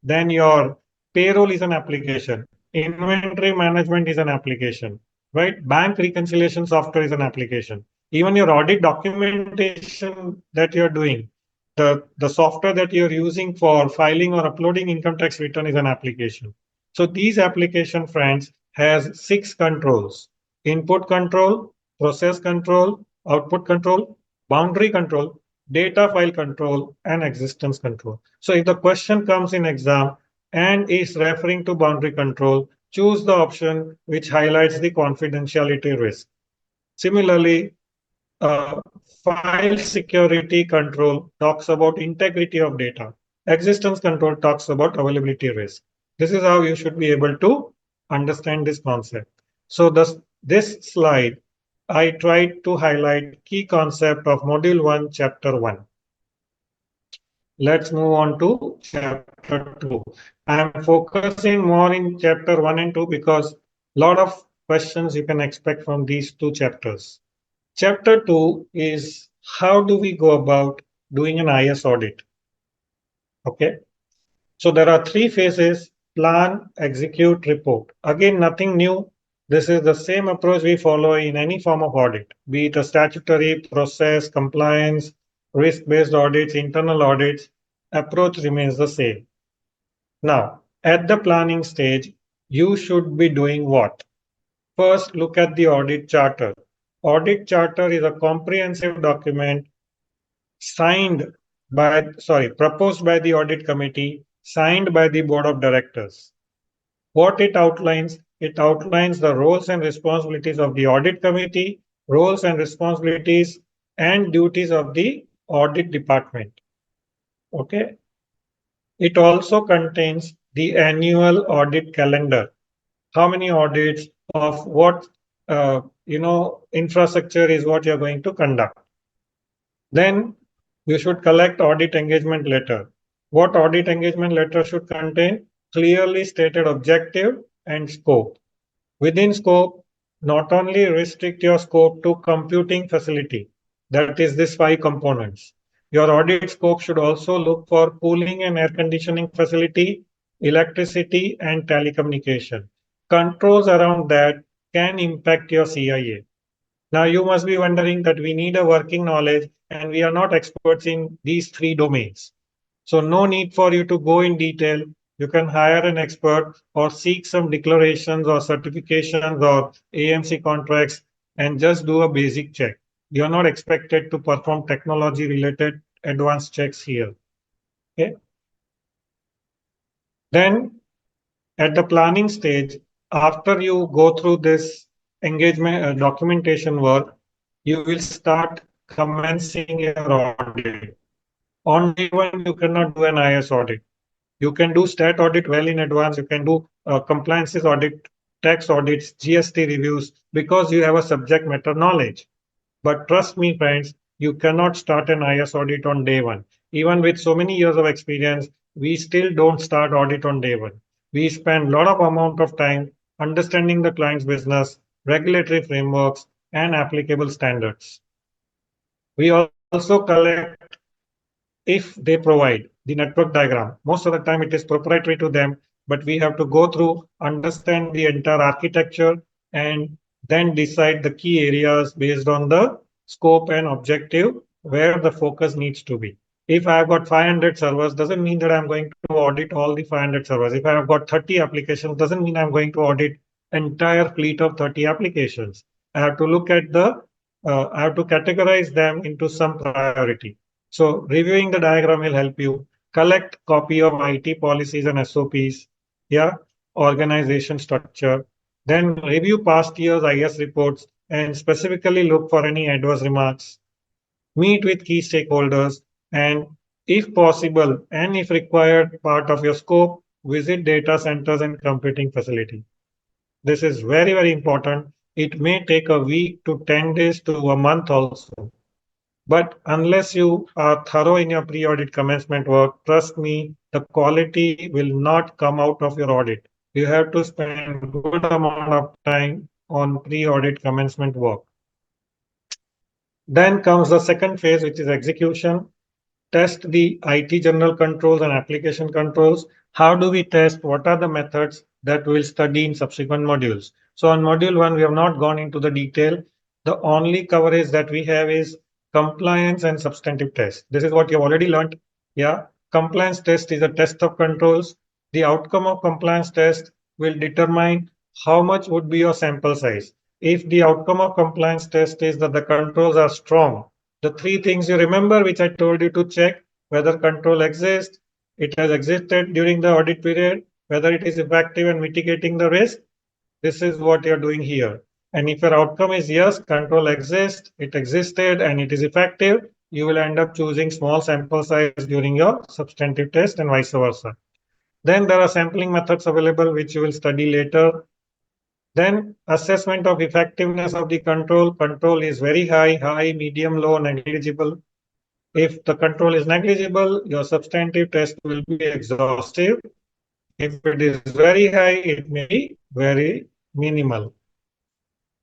Then your payroll is an application. Inventory management is an application, right? Bank reconciliation software is an application. Even your audit documentation that you're doing, the software that you're using for filing or uploading income tax return is an application. So these application, friends, has 6 controls: input control, process control, output control, boundary control, data file control, and existence control. So if the question comes in exam and is referring to boundary control, choose the option which highlights the confidentiality risk. Similarly, file security control talks about integrity of data. Existence control talks about availability risk. This is how you should be able to understand this concept. So this slide, I tried to highlight key concept of module 1, chapter 1. Let's move on to chapter 2. I am focusing more in chapter 1 and 2 because a lot of questions you can expect from these 2 chapters. Chapter 2 is how do we go about doing an IS audit? Okay. So there are 3 phases: plan, execute, report. Again, nothing new. This is the same approach we follow in any form of audit, be it a statutory, process, compliance, risk-based audits, internal audits. Approach remains the same. Now, at the planning stage, you should be doing what? First, look at the audit charter. Audit charter is a comprehensive document proposed by the audit committee, signed by the board of directors. What it outlines the roles and responsibilities of the audit committee, roles and responsibilities and duties of the audit department. Okay. It also contains the annual audit calendar. How many audits of what infrastructure is what you're going to conduct. Then you should collect audit engagement letter. What audit engagement letter should contain? Clearly stated objective and scope. Within scope, not only restrict your scope to computing facility, that is this 5 components. Your audit scope should also look for cooling and air conditioning facility, electricity, and telecommunication. Controls around that can impact your CIA. Now you must be wondering that we need a working knowledge and we are not experts in these 3 domains. So no need for you to go in detail. You can hire an expert or seek some declarations or certifications or AMC contracts and just do a basic check. You're not expected to perform technology related advanced checks here. Okay. Then at the planning stage, after you go through this engagement documentation work, you will start commencing your audit. On day one, you cannot do an IS audit. You can do stat audit well in advance. You can do compliances audit, tax audits, GST reviews, because you have a subject matter knowledge. But trust me, friends, you cannot start an IS audit on day one. Even with so many years of experience, we still don't start audit on day one. We spend a lot of amount of time understanding the client's business, regulatory frameworks, and applicable standards. We also collect, if they provide the network diagram. Most of the time it is proprietary to them, but we have to go through, understand the entire architecture, and then decide the key areas based on the scope and objective where the focus needs to be. If I have got 500 servers, doesn't mean that I'm going to audit all the 500 servers. If I have got 30 applications, doesn't mean I'm going to audit entire fleet of 30 applications. I have to look at I have to categorize them into some priority. So reviewing the diagram will help you collect copy of IT policies and SOPs, yeah, organization structure, then review past year's IS reports and specifically look for any adverse remarks, meet with key stakeholders, and if possible and if required part of your scope, visit data centers and computing facility. This is very, very important. It may take a week to 10 days to a month also. But unless you are thorough in your pre-audit commencement work, trust me, the quality will not come out of your audit. You have to spend a good amount of time on pre-audit commencement work. Then comes the second phase, which is execution. Test the IT general controls and application controls. How do we test? What are the methods that we'll study in subsequent modules? So on module 1, we have not gone into the detail. The only coverage that we have is compliance and substantive test. This is what you've already learned. Yeah, compliance test is a test of controls. The outcome of compliance test will determine how much would be your sample size. If the outcome of compliance test is that the controls are strong, the 3 things you remember, which I told you to check, whether control exists, it has existed during the audit period, whether it is effective and mitigating the risk. This is what you're doing here. And if your outcome is yes, control exists, it existed, and it is effective, you will end up choosing small sample size during your substantive test and vice versa. Then there are sampling methods available, which you will study later. Then assessment of effectiveness of the control. Control is very high, medium, low, negligible. If the control is negligible, your substantive test will be exhaustive. If it is very high, it may be very minimal.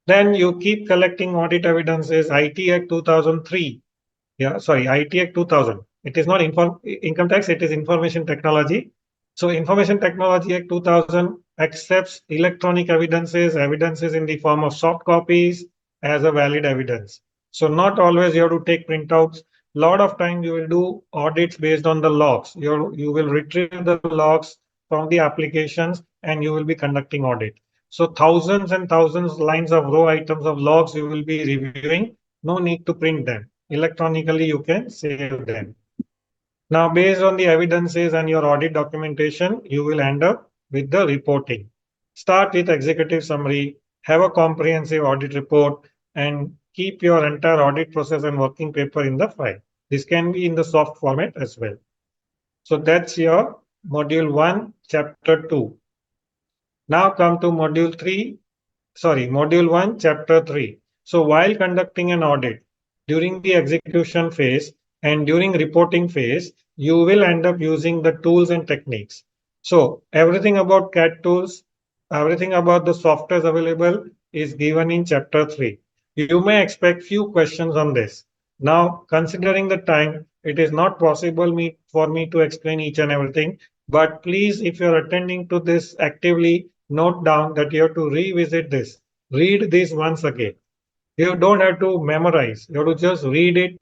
Then you keep collecting audit evidences. IT Act 2003. Yeah, sorry, IT Act 2000. It is not income tax, it is information technology. So Information Technology Act 2000 accepts electronic evidences in the form of soft copies as a valid evidence. So not always you have to take printouts. A lot of time you will do audits based on the logs. You will retrieve the logs from the applications and you will be conducting audit. So thousands and thousands lines of raw items of logs you will be reviewing. No need to print them. Electronically you can save them. Now, based on the evidences and your audit documentation, you will end up with the reporting. Start with executive summary, have a comprehensive audit report, and keep your entire audit process and working paper in the file. This can be in the soft format as well. So that's your module 1, chapter 2. Now come to module 1, chapter 3. So while conducting an audit, during the execution phase and during reporting phase, you will end up using the tools and techniques. So everything about CAD tools, everything about the softwares available, is given in chapter 3. You may expect few questions on this. Now, considering the time, it is not possible for me to explain each and everything. But please, if you're attending to this actively, note down that you have to revisit this. Read this once again. You don't have to memorize. You have to just read it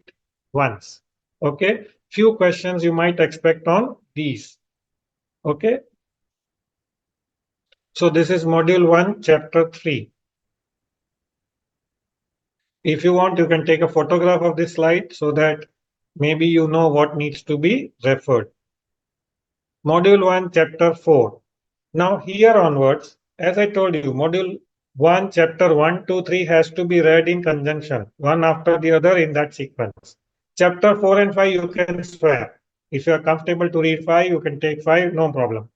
once. Okay. Few questions you might expect on these. Okay. So this is module 1, chapter 3. If you want, you can take a photograph of this slide so that maybe you know what needs to be referred. Module 1, chapter 4. Now here onwards, as I told you, module 1, chapter 1, 2, 3 has to be read in conjunction, one after the other in that sequence. Chapter 4 and 5 you can swap. If you are comfortable to read 5, you can take 5, no problem.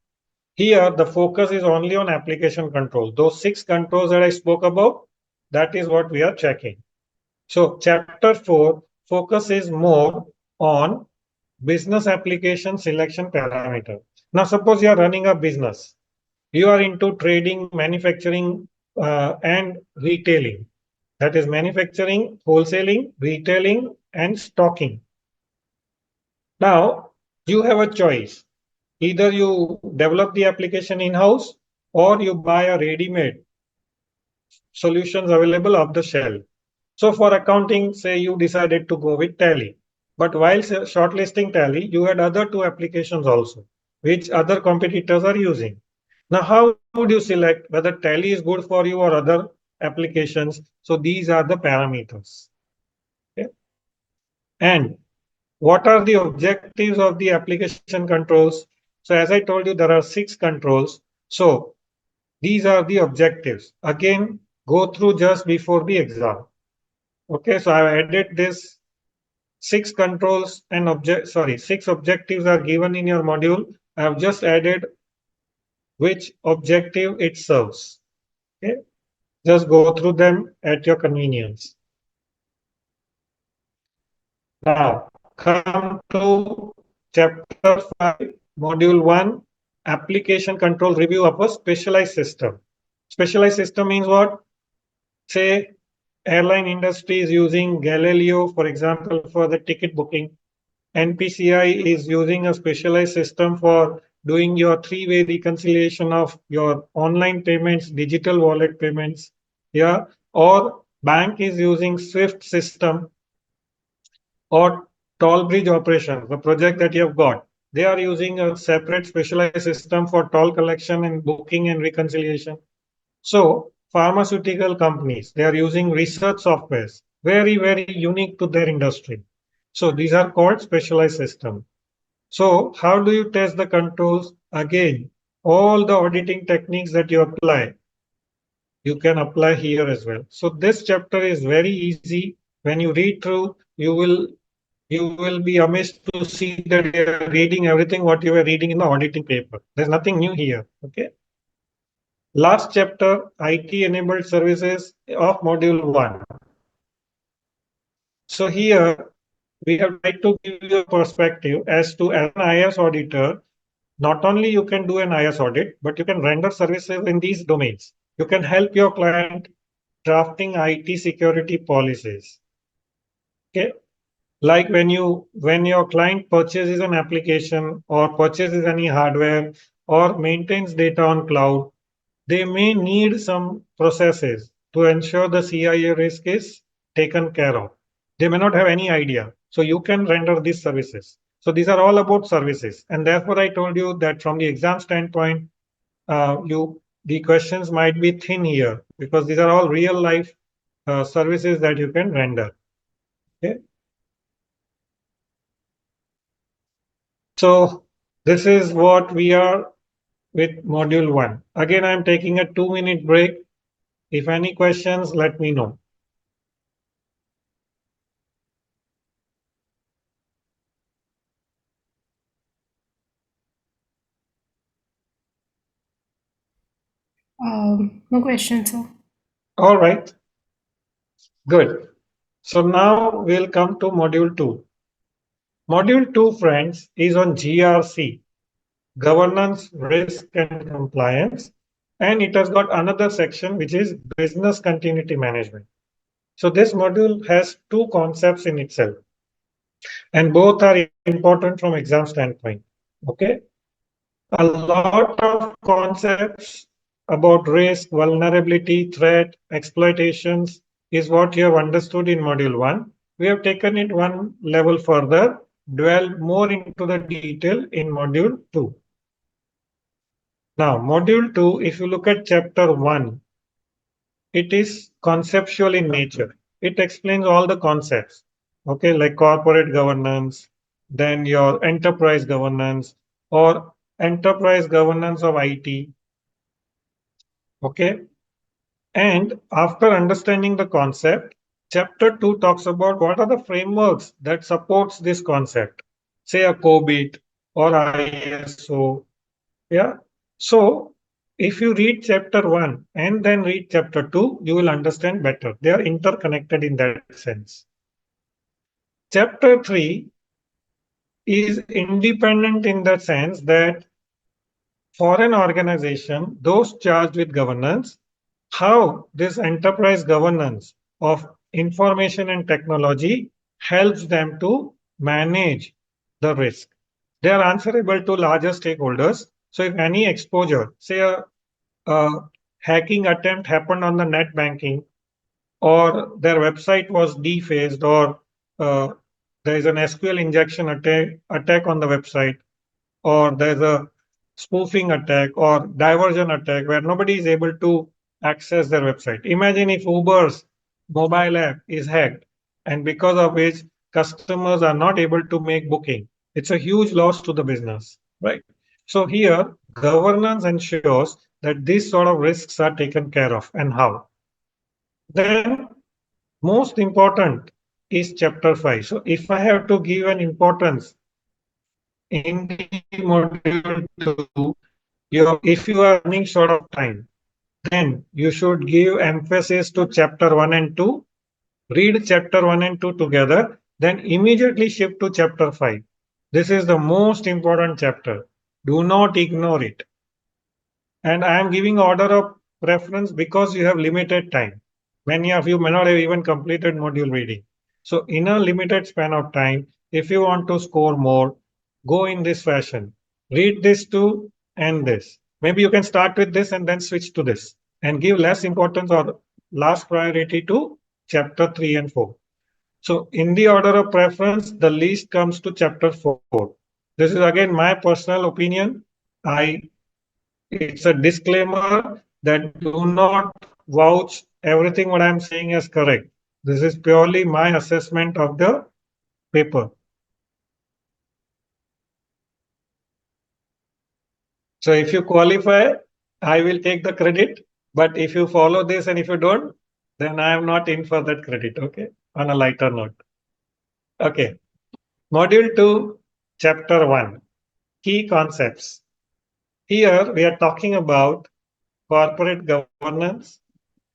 Here, the focus is only on application control. Those 6 controls that I spoke about, that is what we are checking. So chapter 4 focus is more on business application selection parameter. Now, suppose you are running a business. You are into trading, manufacturing, and retailing. That is manufacturing, wholesaling, retailing, and stocking. Now, you have a choice. Either you develop the application in-house or you buy a ready-made solutions available off the shelf. So for accounting, say you decided to go with Tally. But while shortlisting Tally, you had other 2 applications also, which other competitors are using. Now, how would you select whether Tally is good for you or other applications? So these are the parameters. Okay. And what are the objectives of the application controls? So as I told you, there are 6 controls. So these are the objectives. Again, go through just before the exam. Okay, so I've added this 6 controls and 6 objectives are given in your module. I have just added which objective it serves. Okay, just go through them at your convenience. Now, come to chapter 5, module 1, application control review of a specialized system. Specialized system means what? Say, airline industry is using Galileo, for example, for the ticket booking. NPCI is using a specialized system for doing your 3-way reconciliation of your online payments, digital wallet payments. Yeah, or bank is using SWIFT system, or toll bridge operation, the project that you have got. They are using a separate specialized system for toll collection and booking and reconciliation. So pharmaceutical companies, they are using research softwares, very, very unique to their industry. So these are called specialized systems. So how do you test the controls? Again, all the auditing techniques that you apply, you can apply here as well. So this chapter is very easy. When you read through, you will be amazed to see that you are reading everything what you were reading in the auditing paper. There's nothing new here. Okay. Last chapter, IT-enabled services of module 1. So here we have tried to give you a perspective as to, as an IS auditor, not only you can do an IS audit, but you can render services in these domains. You can help your client drafting IT security policies. Okay. Like when your client purchases an application or purchases any hardware or maintains data on cloud, they may need some processes to ensure the CIA risk is taken care of. They may not have any idea. So you can render these services. So these are all about services. And therefore, I told you that from the exam standpoint, the questions might be thin here because these are all real life services that you can render. Okay. So this is what we are with module 1. Again, I'm taking a 2-minute break. If any questions, let me know. No questions, sir. All right. Good. So now we'll come to module 2. Module 2, friends, is on GRC, governance, risk, and compliance. and it has got another section which is business continuity management. So this module has two concepts in itself, and both are important from exam standpoint. Okay, a lot of concepts about risk, vulnerability, threat, exploitations is what you have understood in module 1. We have taken it one level further, dwell more into the detail in module 2. Now, module 2, if you look at chapter 1, it is conceptual in nature. It explains all the concepts, okay, like corporate governance, then your enterprise governance or enterprise governance of IT, okay. And after understanding the concept, chapter 2 talks about what are the frameworks that supports this concept, say a COBIT or ISO, yeah. So if you read chapter 1 and then read chapter 2, you will understand better. They are interconnected in that sense. Chapter 3 is independent in the sense that for an organization, those charged with governance, how this enterprise governance of information and technology helps them to manage the risk. They are answerable to larger stakeholders. So if any exposure, say a hacking attempt happened on the net banking, or their website was defaced, or there is an SQL injection attack on the website, or there's a spoofing attack or diversion attack where nobody is able to access their website. Imagine if Uber's mobile app is hacked, and because of which customers are not able to make booking. It's a huge loss to the business, right? So here, governance ensures that these sort of risks are taken care of, and how. Then, most important is chapter 5. So if I have to give an importance in the module 2, if you are running short of time, then you should give emphasis to chapter 1 and 2, read chapter 1 and 2 together, then immediately shift to chapter 5. This is the most important chapter. Do not ignore it. And I am giving order of preference because you have limited time. Many of you may not have even completed module reading. So in a limited span of time, if you want to score more, go in this fashion. Read this too and this. Maybe you can start with this and then switch to this and give less importance or last priority to chapter 3 and 4. So in the order of preference, the least comes to chapter 4. This is again my personal opinion. It's a disclaimer that do not vouch everything what I'm saying as correct. This is purely my assessment of the paper. So if you qualify, I will take the credit. But if you follow this and if you don't, then I am not in for that credit. Okay. On a lighter note. Okay. Module 2, chapter 1, key concepts. Here we are talking about corporate governance.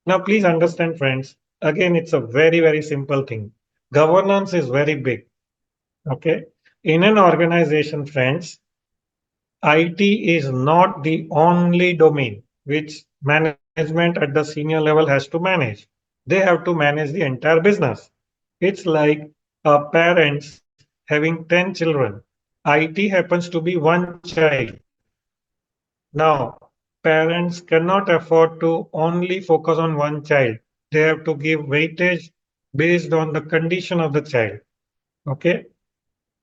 Now, please understand, friends, again, it's a very, very simple thing. Governance is very big. Okay. In an organization, friends, IT is not the only domain which management at the senior level has to manage. They have to manage the entire business. It's like parents having 10 children. IT happens to be one child. Now, parents cannot afford to only focus on one child. They have to give weightage based on the condition of the child. Okay.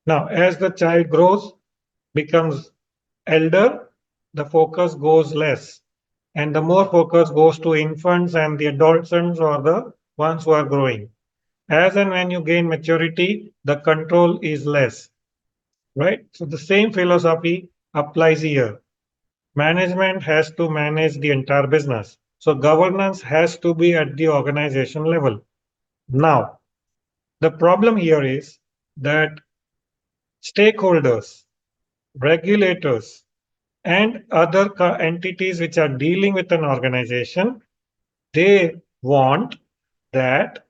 Now, as the child grows, becomes elder, the focus goes less. And the more focus goes to infants and the adolescents or the ones who are growing. As and when you gain maturity, the control is less. Right? So the same philosophy applies here. Management has to manage the entire business. So governance has to be at the organization level. Now, the problem here is that stakeholders, regulators, and other entities which are dealing with an organization, they want that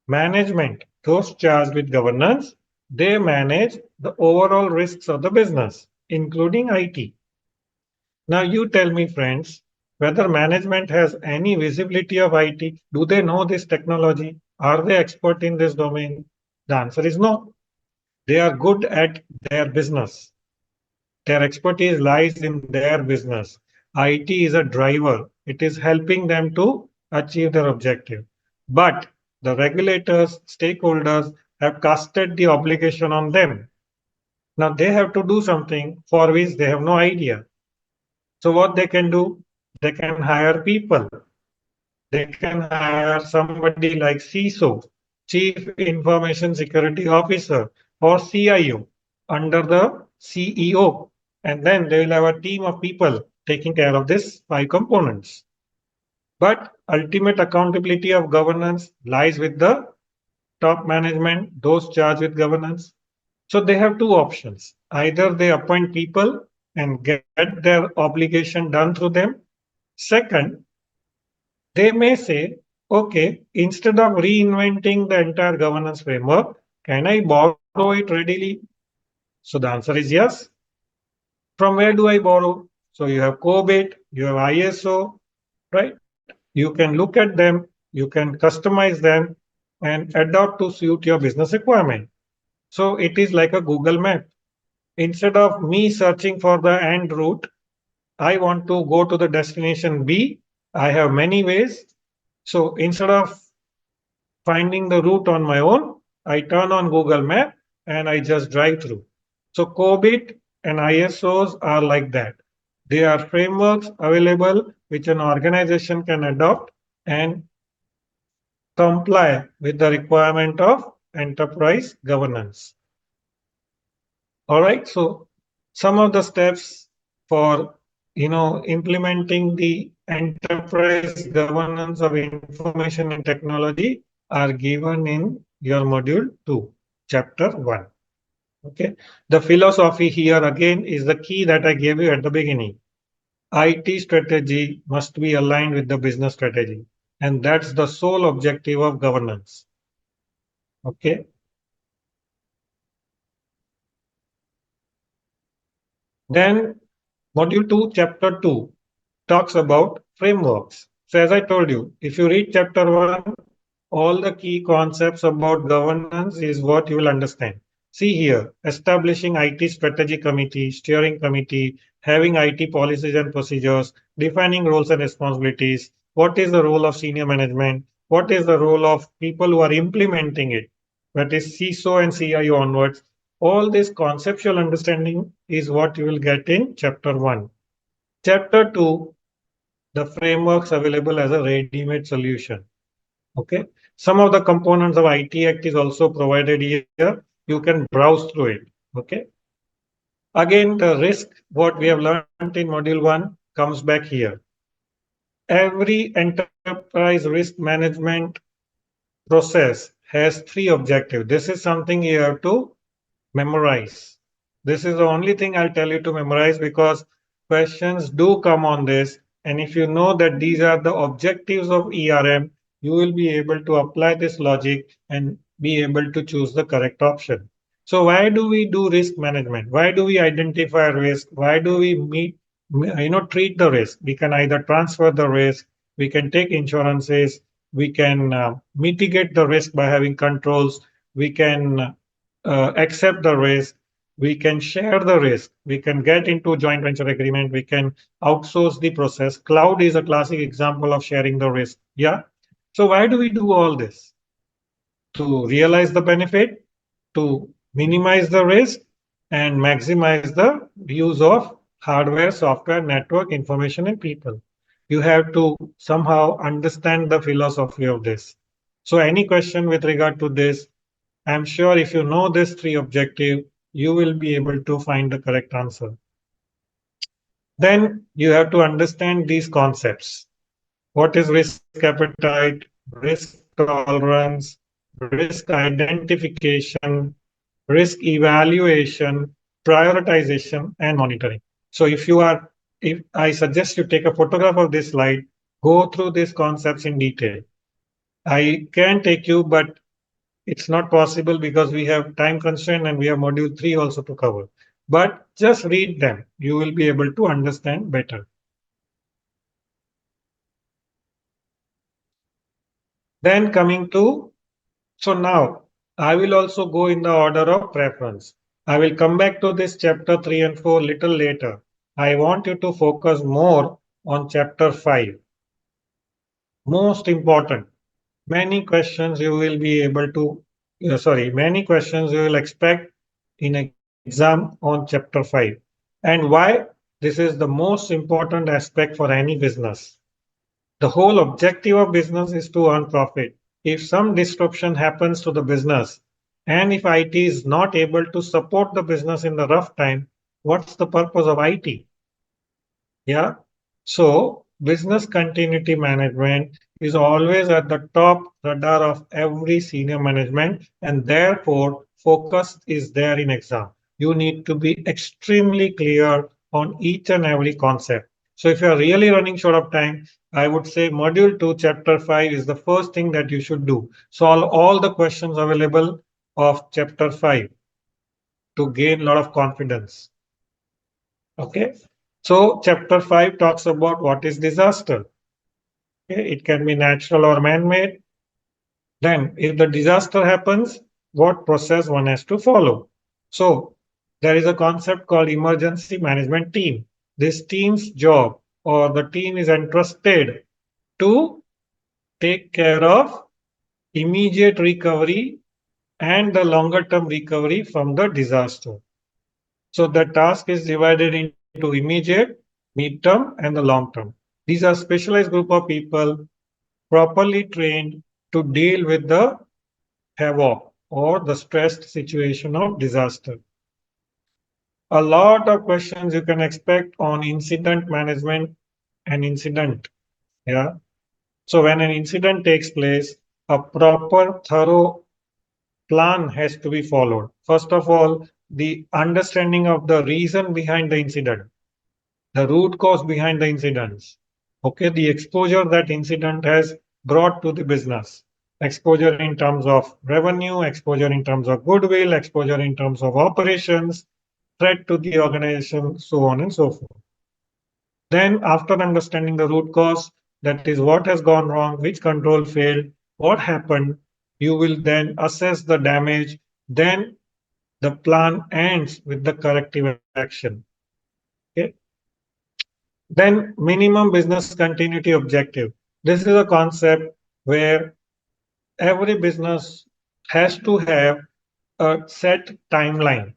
management, those charged with governance, they manage the overall risks of the business, including IT. Now you tell me, friends, whether management has any visibility of IT. Do they know this technology? Are they expert in this domain? The answer is no. They are good at their business. Their expertise lies in their business. IT is a driver. It is helping them to achieve their objective. But the regulators, stakeholders have casted the obligation on them. Now they have to do something for which they have no idea. So what they can do? They can hire people. They can hire somebody like CISO, Chief Information Security Officer, or CIO under the CEO. And then they will have a team of people taking care of these 5 components. But ultimate accountability of governance lies with the top management, those charged with governance. So they have two options. Either they appoint people and get their obligation done through them. Second, they may say, okay, instead of reinventing the entire governance framework, can I borrow it readily? So the answer is yes. From where do I borrow? So you have COBIT, you have ISO, right? You can look at them, you can customize them and adopt to suit your business requirement. So it is like a Google map. Instead of me searching for the end route, I want to go to the destination B. I have many ways. So instead of finding the route on my own, I turn on Google Map and I just drive through. So COBIT and ISOs are like that. They are frameworks available which an organization can adopt and comply with the requirement of enterprise governance. All right, so some of the steps for implementing the enterprise governance of information and technology are given in your module 2, chapter 1. Okay, the philosophy here again is the key that I gave you at the beginning. IT strategy must be aligned with the business strategy, and that's the sole objective of governance. Okay. Then module 2, chapter 2 talks about frameworks. So as I told you, if you read chapter 1, all the key concepts about governance is what you will understand. See here, establishing IT strategy committee, steering committee, having IT policies and procedures, defining roles and responsibilities, what is the role of senior management, what is the role of people who are implementing it, that is CISO and CIO onwards. All this conceptual understanding is what you will get in chapter 1. Chapter 2, the frameworks available as a ready-made solution. Okay. Some of the components of IT Act is also provided here. You can browse through it. Okay. Again, the risk, what we have learned in module 1 comes back here. Every enterprise risk management process has 3 objectives. This is something you have to memorize. This is the only thing I'll tell you to memorize because questions do come on this. And if you know that these are the objectives of ERM, you will be able to apply this logic and be able to choose the correct option. So why do we do risk management? Why do we identify risk? Why do we treat the risk? We can either transfer the risk, we can take insurances, we can mitigate the risk by having controls, we can accept the risk, we can share the risk, we can get into joint venture agreement, we can outsource the process. Cloud is a classic example of sharing the risk. Yeah. So why do we do all this? To realize the benefit, to minimize the risk, and maximize the use of hardware, software, network, information, and people. You have to somehow understand the philosophy of this. So any question with regard to this, I'm sure if you know this 3 objective, you will be able to find the correct answer. Then you have to understand these concepts. What is risk appetite, risk tolerance, risk identification, risk evaluation, prioritization, and monitoring. So if I suggest you take a photograph of this slide, go through these concepts in detail. I can take you, but it's not possible because we have time constraint and we have module 3 also to cover. but just read them. You will be able to understand better. Then coming to, so now I will also go in the order of preference. I will come back to this chapter 3 and 4 little later. I want you to focus more on chapter 5. Most important, many questions you will be able to, many questions you will expect in exam on chapter 5. And why? This is the most important aspect for any business. The whole objective of business is to earn profit. If some disruption happens to the business, and if IT is not able to support the business in the rough time, what's the purpose of IT? Yeah. So business continuity management is always at the top radar of every senior management, and therefore focus is there in exam. You need to be extremely clear on each and every concept. So if you are really running short of time, I would say module 2, chapter 5 is the first thing that you should do. Solve all the questions available of chapter 5 to gain a lot of confidence. Okay. So chapter 5 talks about what is disaster. Okay. It can be natural or man-made. Then if the disaster happens, what process one has to follow? So there is a concept called emergency management team. This team's job or the team is entrusted to take care of immediate recovery and the longer term recovery from the disaster. So the task is divided into immediate, mid-term, and the long-term. These are specialized group of people properly trained to deal with the havoc or the stressed situation of disaster. A lot of questions you can expect on incident management and incident. Yeah. So when an incident takes place, a proper, thorough plan has to be followed. First of all, the understanding of the reason behind the incident, the root cause behind the incidents. Okay, the exposure that incident has brought to the business. Exposure in terms of revenue, exposure in terms of goodwill, exposure in terms of operations, threat to the organization, so on and so forth. Then after understanding the root cause, that is what has gone wrong, which control failed, what happened, you will then assess the damage. Then the plan ends with the corrective action. Okay. Then minimum business continuity objective. This is a concept where every business has to have a set timeline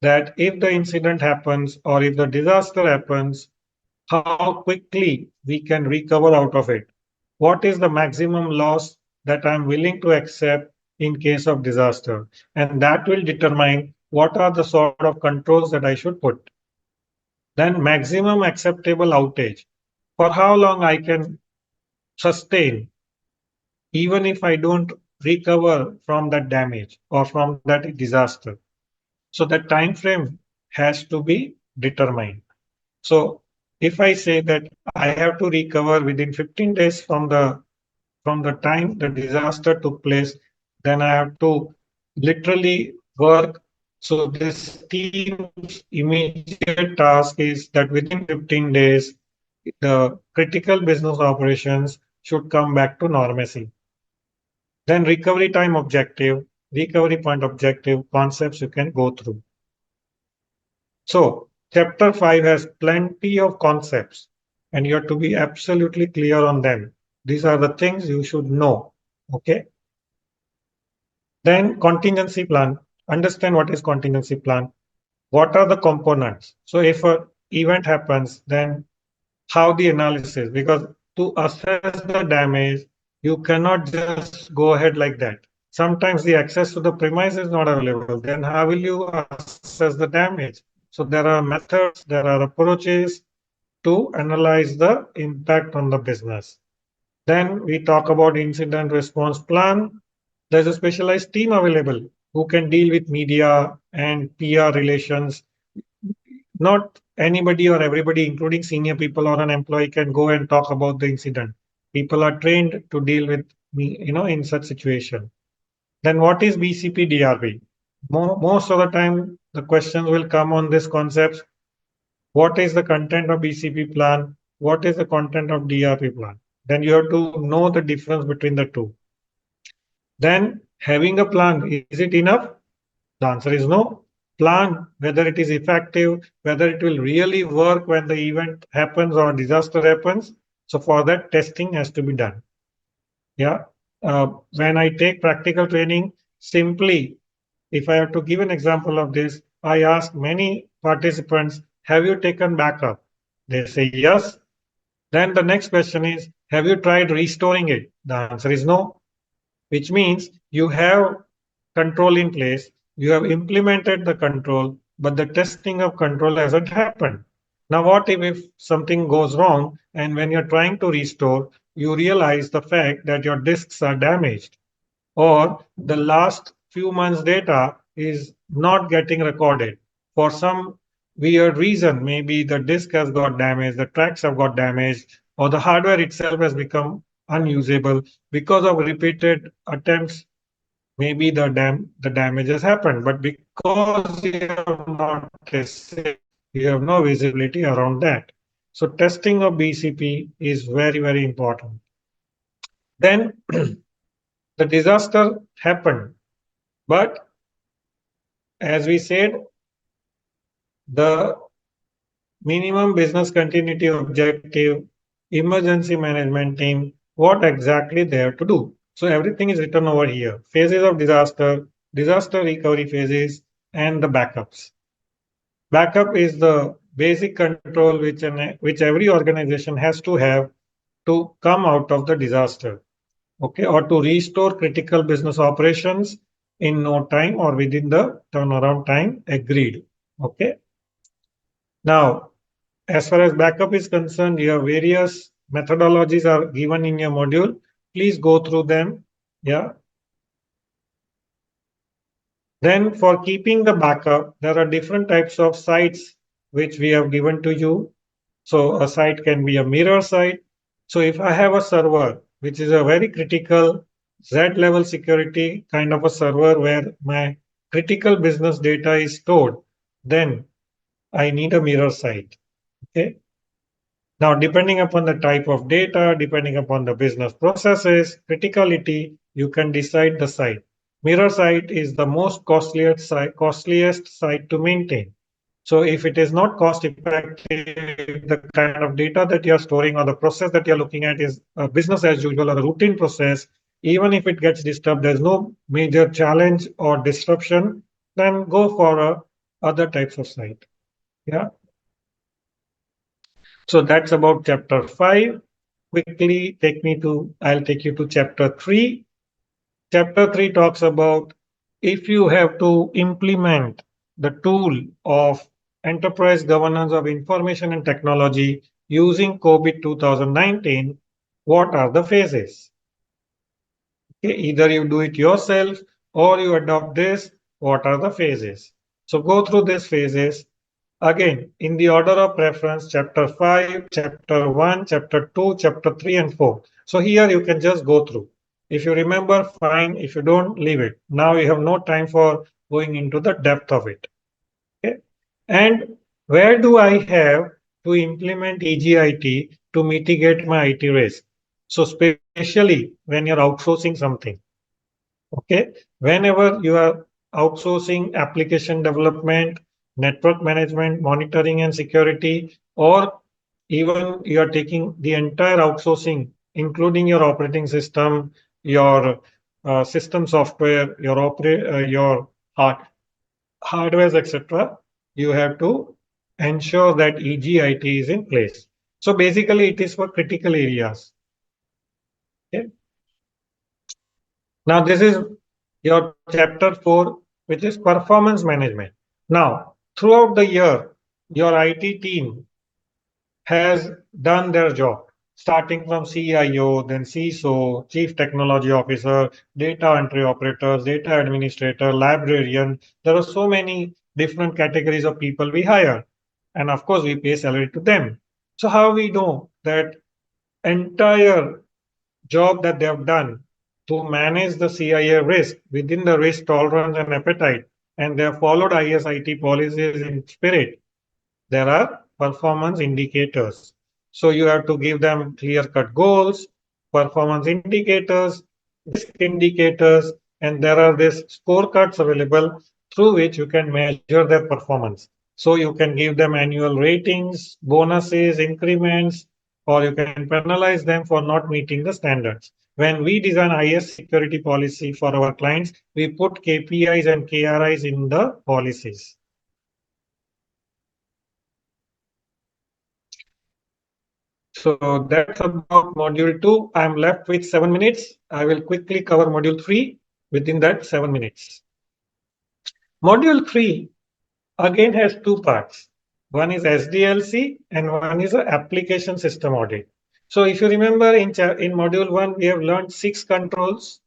that if the incident happens or if the disaster happens, how quickly we can recover out of it. What is the maximum loss that I'm willing to accept in case of disaster? And that will determine what are the sort of controls that I should put. Then maximum acceptable outage. For how long I can sustain, even if I don't recover from that damage or from that disaster. So that time frame has to be determined. So if I say that I have to recover within 15 days from the time the disaster took place, then I have to literally work. So this team's immediate task is that within 15 days, the critical business operations should come back to normalcy. Then recovery time objective, recovery point objective concepts you can go through. So chapter 5 has plenty of concepts and you have to be absolutely clear on them. These are the things you should know. Okay. Then contingency plan. Understand what is contingency plan. What are the components? So if an event happens, then how the analysis? Because to assess the damage, you cannot just go ahead like that. Sometimes the access to the premise is not available. Then how will you assess the damage? So there are methods, there are approaches to analyze the impact on the business. Then we talk about incident response plan. There's a specialized team available who can deal with media and PR relations. Not anybody or everybody, including senior people or an employee, can go and talk about the incident. People are trained to deal with me, in such situation. Then what is BCP DRB? Most of the time, the questions will come on this concept. What is the content of BCP plan? What is the content of DRP plan? Then you have to know the difference between the two. Then having a plan, is it enough? The answer is no. Plan whether it is effective, whether it will really work when the event happens or disaster happens. So for that, testing has to be done. Yeah. When I take practical training, simply, if I have to give an example of this, I ask many participants, have you taken backup? They say yes. Then the next question is, have you tried restoring it? The answer is no, which means you have control in place, you have implemented the control, but the testing of control hasn't happened. Now, what if something goes wrong and when you're trying to restore, you realize the fact that your disks are damaged or the last few months' data is not getting recorded for some weird reason? Maybe the disk has got damaged, the tracks have got damaged, or the hardware itself has become unusable because of repeated attempts. Maybe the damage has happened, but because you have not tested, you have no visibility around that. So testing of BCP is very, very important. Then the disaster happened, but as we said, the minimum business continuity objective, emergency management team, what exactly they have to do. So everything is written over here. Phases of disaster, disaster recovery phases, and the backups. Backup is the basic control which every organization has to have to come out of the disaster, okay, or to restore critical business operations in no time or within the turnaround time agreed. Okay. Now, as far as backup is concerned, your various methodologies are given in your module. Please go through them. Yeah. Then for keeping the backup, there are different types of sites which we have given to you. So a site can be a mirror site. So if I have a server, which is a very critical Z level security kind of a server where my critical business data is stored, then I need a mirror site. Okay. Now, depending upon the type of data, depending upon the business processes, criticality, you can decide the site. Mirror site is the most costliest site to maintain. So if it is not cost effective, the kind of data that you're storing or the process that you're looking at is a business as usual or a routine process, even if it gets disturbed, there's no major challenge or disruption, then go for other types of site. Yeah. So that's about chapter 5. Quickly I'll take you to chapter 3. Chapter 3 talks about if you have to implement the tool of enterprise governance of information and technology using COBIT 2019, what are the phases? Okay, either you do it yourself or you adopt this, what are the phases? So go through these phases. Again, in the order of preference, chapter 5, chapter 1, chapter 2, chapter 3, and 4. So here you can just go through. If you remember, fine. If you don't, leave it. Now you have no time for going into the depth of it. Okay. And where do I have to implement EGIT to mitigate my IT risk? So especially when you're outsourcing something. Okay. Whenever you are outsourcing application development, network management, monitoring and security, or even you are taking the entire outsourcing, including your operating system, your system software, your hardware, etc., you have to ensure that EGIT is in place. So basically, it is for critical areas. Okay. Now, this is your chapter 4, which is performance management. Now, throughout the year, your IT team has done their job, starting from CIO, then CISO, Chief Technology Officer, data entry operators, data administrator, librarian. There are so many different categories of people we hire. And of course, we pay salary to them. So how we know that entire job that they have done to manage the CIA risk within the risk tolerance and appetite and they have followed ISIT policies in spirit, there are performance indicators. So you have to give them clear-cut goals, performance indicators, risk indicators, and there are these scorecards available through which you can measure their performance. So you can give them annual ratings, bonuses, increments, or you can penalize them for not meeting the standards. When we design IS security policy for our clients, we put KPIs and KRIs in the policies. So that's about module 2. I'm left with 7 minutes. I will quickly cover module 3 within that 7 minutes. Module 3 again has two parts. One is SDLC and one is an application system audit. So if you remember in module 1, we have learned 6 controls: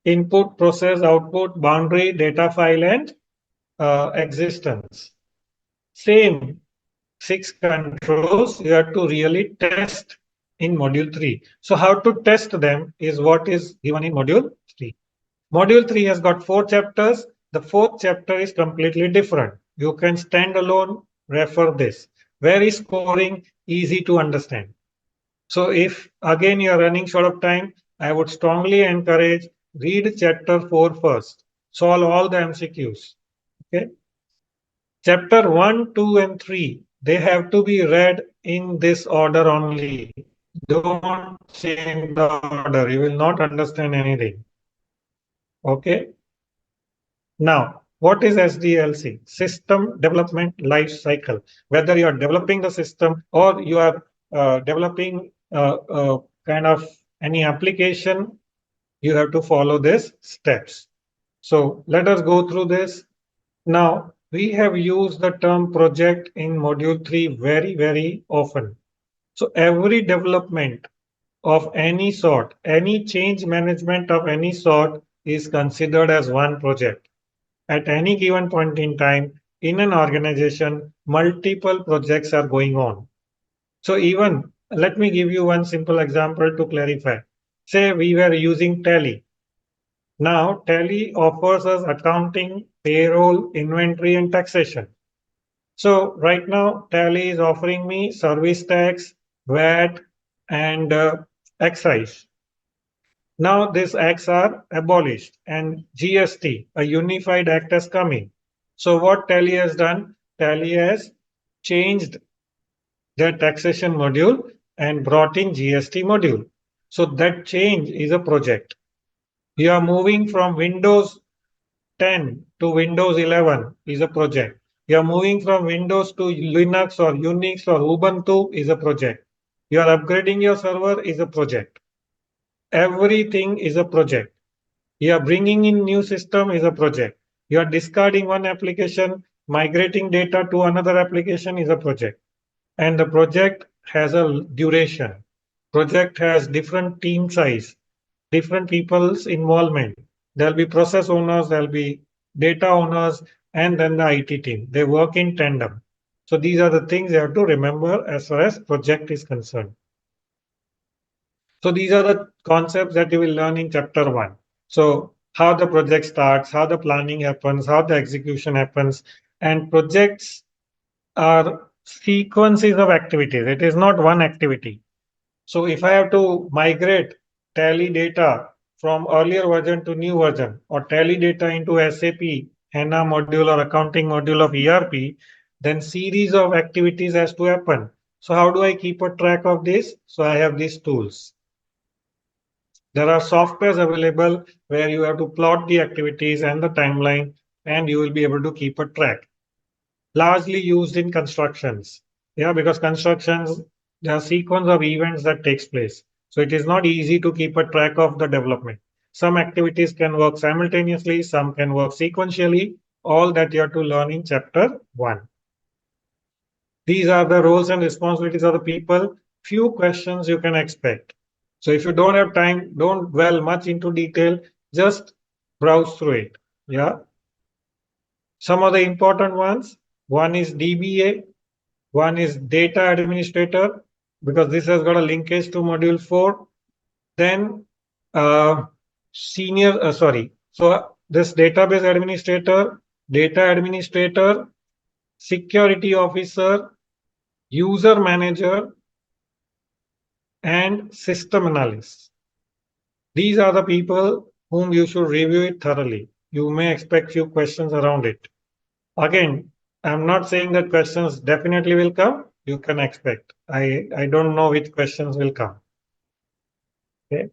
input, process, output, boundary, data file, and existence. Same 6 controls you have to really test in module 3. So how to test them is what is given in module 3. Module 3 has got 4 chapters. The 4th chapter is completely different. You can stand alone, refer this. Very scoring, easy to understand. So if again you are running short of time, I would strongly encourage read chapter 4 first. Solve all the MCQs. Okay. Chapter 1, 2, and 3, they have to be read in this order only. Don't change the order. You will not understand anything. Okay. Now, what is SDLC? System Development Life Cycle. Whether you are developing the system or you are developing kind of any application, you have to follow these steps. So let us go through this. Now, we have used the term project in module 3 very, very often. So every development of any sort, any change management of any sort is considered as one project. At any given point in time, in an organization, multiple projects are going on. So even, let me give you one simple example to clarify. Say we were using Tally. Now, Tally offers us accounting, payroll, inventory, and taxation. So right now, Tally is offering me service tax, VAT, and excise. Now these acts are abolished and GST, a unified act, has come in. So what Tally has done? Tally has changed their taxation module and brought in GST module. So that change is a project. You are moving from Windows 10 to Windows 11 is a project. You are moving from Windows to Linux or Unix or Ubuntu is a project. You are upgrading your server is a project. Everything is a project. You are bringing in new system is a project. You are discarding one application, migrating data to another application is a project. And the project has a duration. Project has different team size, different people's involvement. There'll be process owners, there'll be data owners, and then the IT team. They work in tandem. So these are the things you have to remember as far as project is concerned. So these are the concepts that you will learn in chapter 1. So how the project starts, how the planning happens, how the execution happens, and projects are sequences of activities. It is not one activity. So if I have to migrate Tally data from earlier version to new version, or Tally data into SAP HANA module or accounting module of ERP, then series of activities has to happen. So how do I keep a track of this? So I have these tools. There are softwares available where you have to plot the activities and the timeline, and you will be able to keep a track. Largely used in constructions. Yeah, because constructions, there are sequence of events that takes place. So it is not easy to keep a track of the development. Some activities can work simultaneously, some can work sequentially. All that you have to learn in chapter 1. These are the roles and responsibilities of the people. Few questions you can expect. So if you don't have time, don't dwell much into detail, just browse through it. Yeah. Some of the important ones, one is DBA, one is data administrator, because this has got a linkage to module 4. Then So this database administrator, data administrator, security officer, user manager, and system analyst. These are the people whom you should review it thoroughly. You may expect few questions around it. Again, I'm not saying that questions definitely will come. You can expect. I don't know which questions will come. Okay.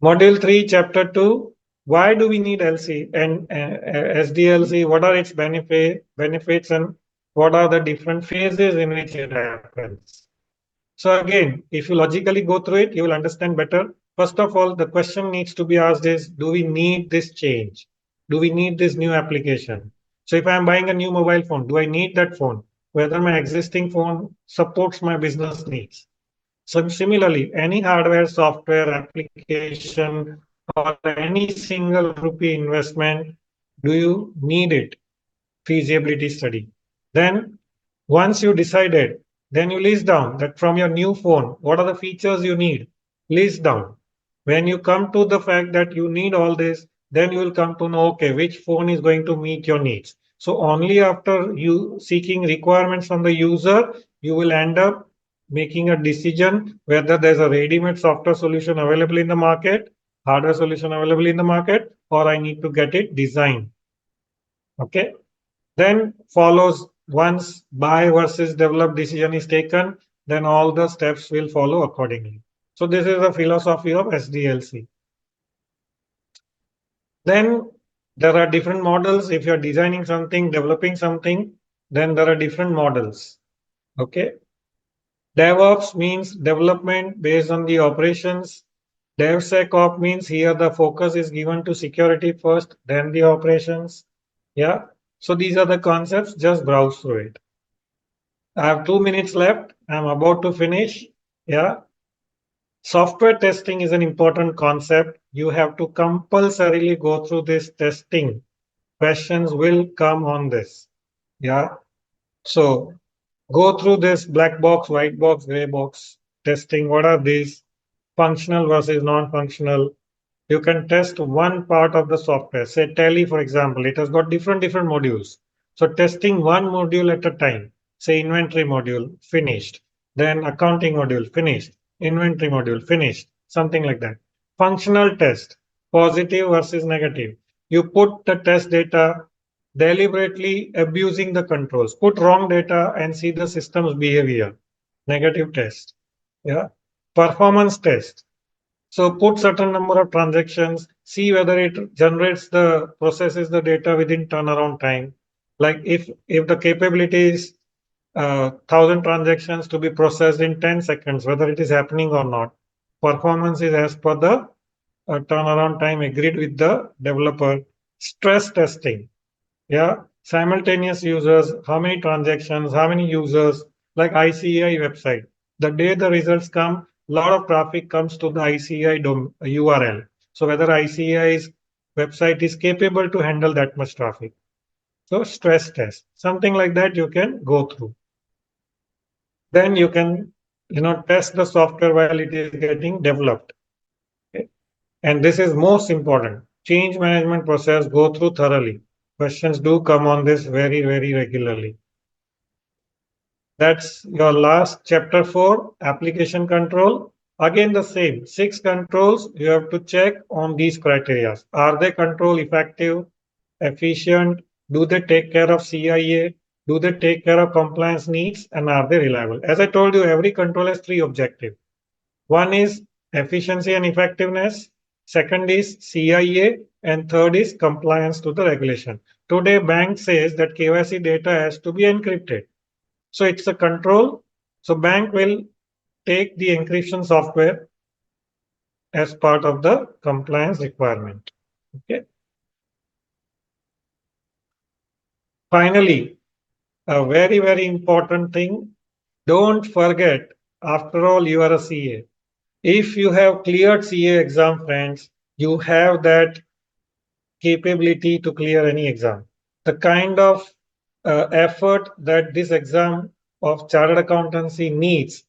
Module 3, Chapter 2. Why do we need LC and SDLC? What are its benefits and what are the different phases in which it happens? So again, if you logically go through it, you will understand better. First of all, the question needs to be asked is, do we need this change? Do we need this new application? So if I'm buying a new mobile phone, do I need that phone? Whether my existing phone supports my business needs. So similarly, any hardware, software, application, or any single rupee investment, do you need it? Feasibility study. Then once you decided, then you list down that from your new phone, what are the features you need? List down. When you come to the fact that you need all this, then you will come to know, okay, which phone is going to meet your needs. So only after you seeking requirements from the user, you will end up making a decision whether there's a ready-made software solution available in the market, hardware solution available in the market, or I need to get it designed. Okay. Then follows once buy versus develop decision is taken, then all the steps will follow accordingly. So this is the philosophy of SDLC. Then there are different models. If you're designing something, developing something, then there are different models. Okay. DevOps means development based on the operations. DevSecOps means here the focus is given to security first, then the operations. Yeah. So these are the concepts, just browse through it. I have 2 minutes left. I'm about to finish. Yeah. Software testing is an important concept. You have to compulsorily go through this testing. Questions will come on this. Yeah. So go through this black box, white box, gray box testing. What are these? Functional versus non-functional. You can test one part of the software, say Tally, for example, it has got different modules. So testing one module at a time, say inventory module, finished, then accounting module, finished, inventory module, finished, something like that. Functional test, positive versus negative. You put the test data, deliberately abusing the controls, put wrong data and see the system's behavior, negative test. Yeah. Performance test. So put certain number of transactions, see whether it generates processes the data within turnaround time. Like if the capability is 1,000 transactions to be processed in 10 seconds, whether it is happening or not. Performance is as per the turnaround time agreed with the developer. Stress testing. Yeah. Simultaneous users, how many transactions, how many users, like ICAI website. The day the results come, a lot of traffic comes to the ICAI URL. So whether ICAI's website is capable to handle that much traffic. So stress test, something like that you can go through. Then you can, test the software while it is getting developed. Okay. And this is most important. Change management process, go through thoroughly. Questions do come on this very, very regularly. That's your last chapter 4, application control. Again, the same 6 controls. You have to check on these criteria. Are they control effective, efficient? Do they take care of CIA? Do they take care of compliance needs? And are they reliable? As I told you, every control has 3 objectives. One is efficiency and effectiveness. Second is CIA. And third is compliance to the regulation. Today, bank says that KYC data has to be encrypted. So it's a control. So bank will take the encryption software as part of the compliance requirement. Okay. Finally, a very, very important thing. Don't forget, after all, you are a CA. If you have cleared CA exam, friends, you have that capability to clear any exam. The kind of effort that this exam of chartered accountancy needs.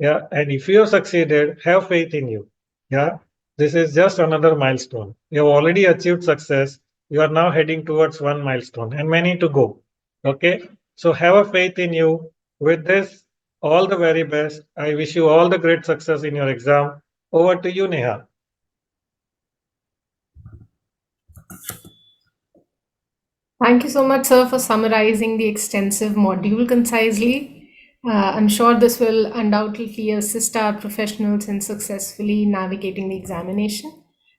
Yeah. And if you have succeeded, have faith in you. Yeah. This is just another milestone. You have already achieved success. You are now heading towards one milestone and many to go. Okay. So have a faith in you. With this, all the very best. I wish you all the great success in your exam. Over to you, Neha. Thank you so much, sir, for summarizing the extensive module concisely. I'm sure this will undoubtedly assist our professionals in successfully navigating the examination.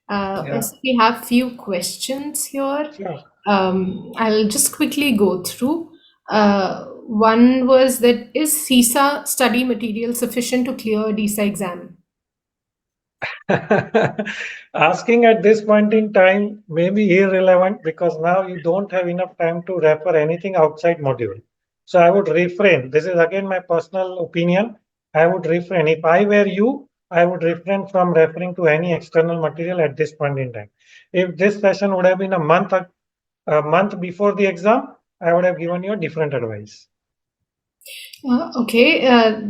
Also, we have few questions here. Sure. I'll just quickly go through. One was that is CISA study material sufficient to clear DISA exam? Asking at this point in time may be irrelevant because now you don't have enough time to refer anything outside module. So I would refrain. This is again my personal opinion. I would refrain. If I were you, I would refrain from referring to any external material at this point in time. If this session would have been a month before the exam, I would have given you a different advice. Okay.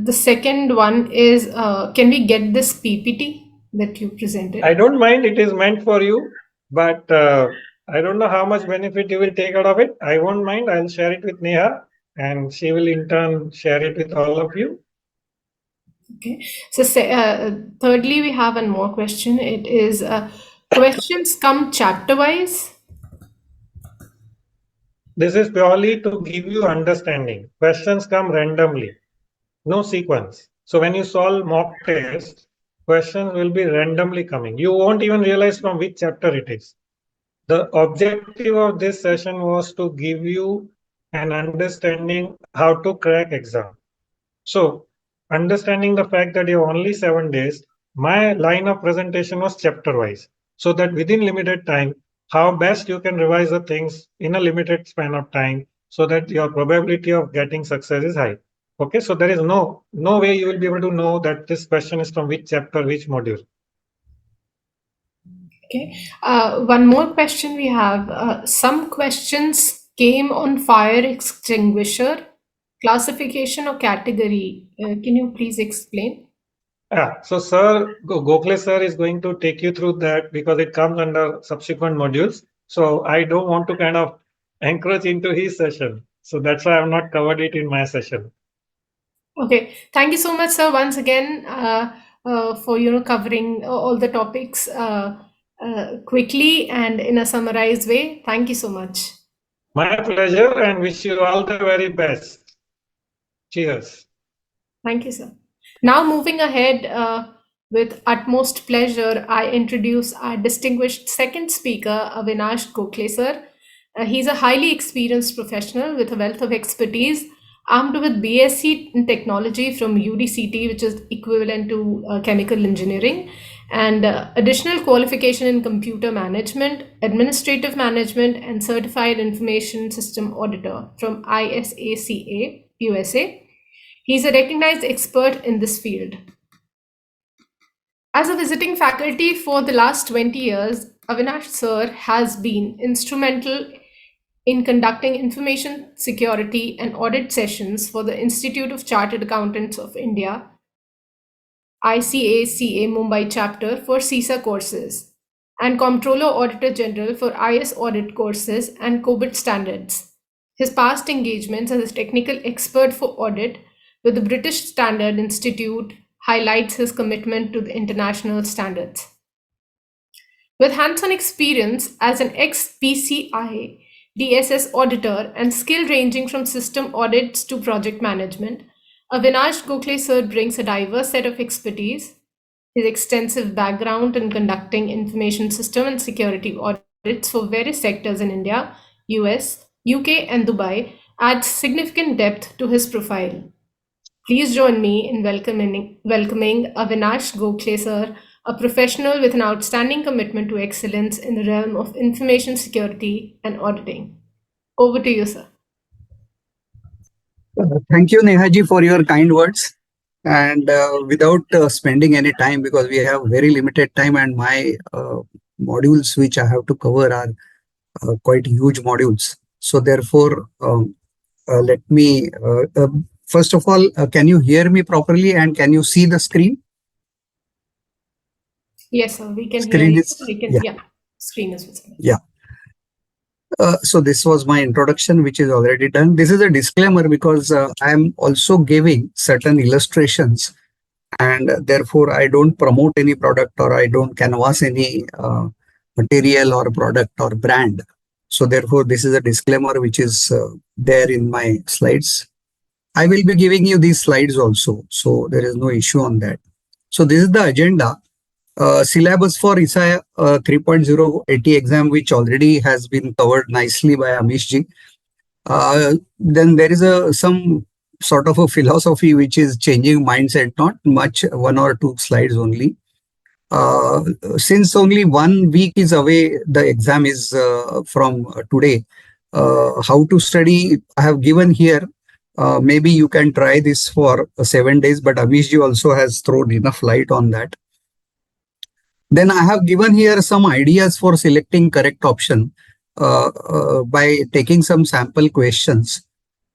The second one is, can we get this PPT that you presented? I don't mind. It is meant for you, but I don't know how much benefit you will take out of it. I won't mind. I'll share it with Neha, and she will in turn share it with all of you. Okay. So, thirdly, we have one more question. It is, questions come chapter-wise? This is purely to give you understanding. Questions come randomly, no sequence. So when you solve mock tests, questions will be randomly coming. You won't even realize from which chapter it is. The objective of this session was to give you an understanding how to crack exam. So understanding the fact that you have only 7 days, my line of presentation was chapter wise, so that within limited time, how best you can revise the things in a limited span of time so that your probability of getting success is high. Okay, so there is no way you will be able to know that this question is from which chapter, which module. Okay. One more question we have. Some questions came on fire extinguisher, classification or category. Can you please explain? So Sir Gokhale sir is going to take you through that because it comes under subsequent modules. So I don't want to kind of encroach into his session. So that's why I've not covered it in my session. Okay. Thank you so much, sir, once again for covering all the topics quickly and in a summarized way. Thank you so much. My pleasure, and wish you all the very best. Cheers. Thank you, sir. Now moving ahead, with utmost pleasure, I introduce our distinguished second speaker, Avinash Gokhale sir. He's a highly experienced professional with a wealth of expertise, armed with BSc in technology from UDCT, which is equivalent to chemical engineering, and additional qualification in computer management, administrative management, and certified information system auditor from ISACA, USA. He's a recognized expert in this field. As a visiting faculty for the last 20 years, Avinash sir has been instrumental in conducting information security and audit sessions for the Institute of Chartered Accountants of India, ICACA Mumbai chapter for CISA courses, and Comptroller Auditor General for IS audit courses and COBIT standards. His past engagements as a technical expert for audit with the British Standard Institute highlights his commitment to the international standards. With hands-on experience as an ex-PCI DSS auditor and skill ranging from system audits to project management, Avinash Gokhale sir brings a diverse set of expertise. His extensive background in conducting information system and security audits for various sectors in India, US, UK, and Dubai adds significant depth to his profile. Please join me in welcoming Avinash Gokhale sir, a professional with an outstanding commitment to excellence in the realm of information security and auditing. Over to you, sir. Thank you, Nehaji, for your kind words. And without spending any time, because we have very limited time and my modules which I have to cover are quite huge modules. So therefore, let me, first of all, can you hear me properly and can you see the screen? Yes, sir, we can Screen hear is, you. We can, yeah. yeah, screen is visible. Yeah. So this was my introduction, which is already done. This is a disclaimer because I am also giving certain illustrations, and therefore I don't promote any product or I don't canvas any material or product or brand. So therefore, this is a disclaimer which is there in my slides. I will be giving you these slides also, so there is no issue on that. So this is the agenda. Syllabus for ISA 3.0 AT exam, which already has been covered nicely by Amish ji. Then there is some sort of a philosophy which is changing mindset, not much, 1 or 2 slides only. Since only 1 week is away, the exam is from today. How to study, I have given here. Maybe you can try this for 7 days, but Amish ji also has thrown enough light on that. Then I have given here some ideas for selecting correct option by taking some sample questions.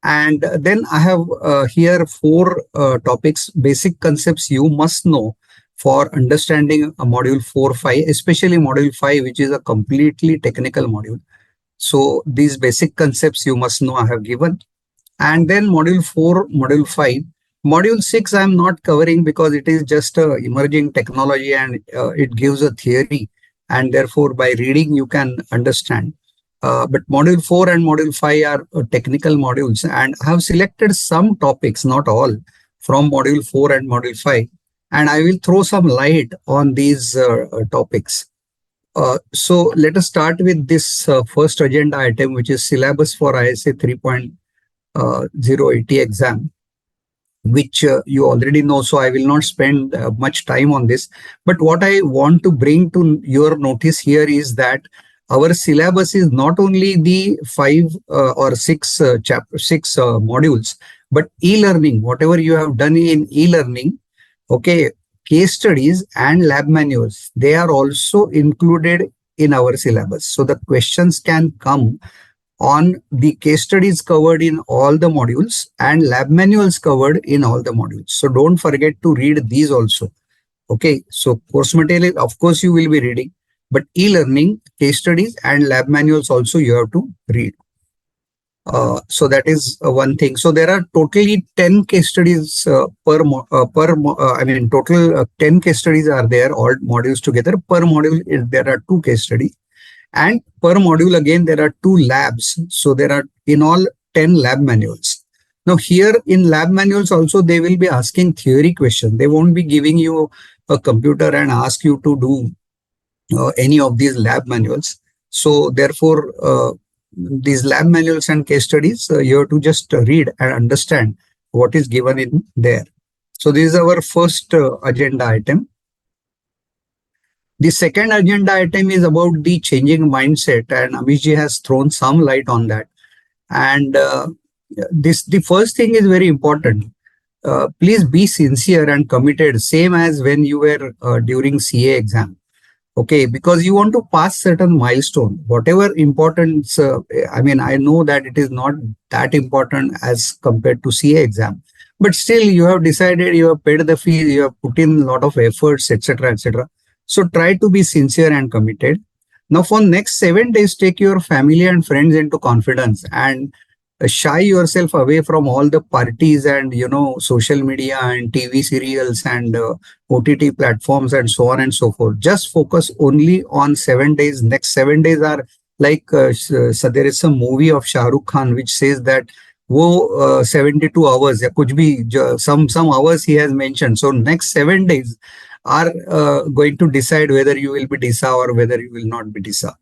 And then I have here 4 topics, basic concepts you must know for understanding a module 4-5, especially module 5, which is a completely technical module. So these basic concepts you must know I have given. And then module 4, module 5. Module 6 I am not covering because it is just a emerging technology and it gives a theory, and therefore by reading you can understand. But module 4 and module 5 are technical modules, and I have selected some topics, not all, from module 4 and module 5, and I will throw some light on these topics. So let us start with this first agenda item, which is syllabus for ISA 3.0 AT exam, which you already know, so I will not spend much time on this. But what I want to bring to your notice here is that our syllabus is not only the 5 or 6 modules, but e-learning, whatever you have done in e-learning, okay, case studies and lab manuals, they are also included in our syllabus. So the questions can come on the case studies covered in all the modules and lab manuals covered in all the modules. So don't forget to read these also. Okay, so course material, of course, you will be reading, but e-learning, case studies and lab manuals also you have to read. So that is one thing. So there are totally 10 case studies total 10 case studies are there, all modules together. Per module, there are 2 case studies. And per module, again, there are 2 labs. So there are in all 10 lab manuals. Now here in lab manuals also, they will be asking theory questions. They won't be giving you a computer and ask you to do any of these lab manuals. So therefore, these lab manuals and case studies, you have to just read and understand what is given in there. So this is our first agenda item. The second agenda item is about the changing mindset, and Amish ji has thrown some light on that. And the first thing is very important. Please be sincere and committed, same as when you were during CA exam. Okay, because you want to pass certain milestone, whatever importance. I know that it is not that important as compared to CA exam, but still you have decided, you have paid the fee, you have put in a lot of efforts, etc., etc. So try to be sincere and committed. Now for next 7 days, take your family and friends into confidence and shy yourself away from all the parties and, social media and TV serials and OTT platforms and so on and so forth. Just focus only on 7 days. Next 7 days are like, so there is some movie of Shah Rukh Khan which says that 72 hours, some hours he has mentioned. So next 7 days are going to decide whether you will be DISA or whether you will not be DISA.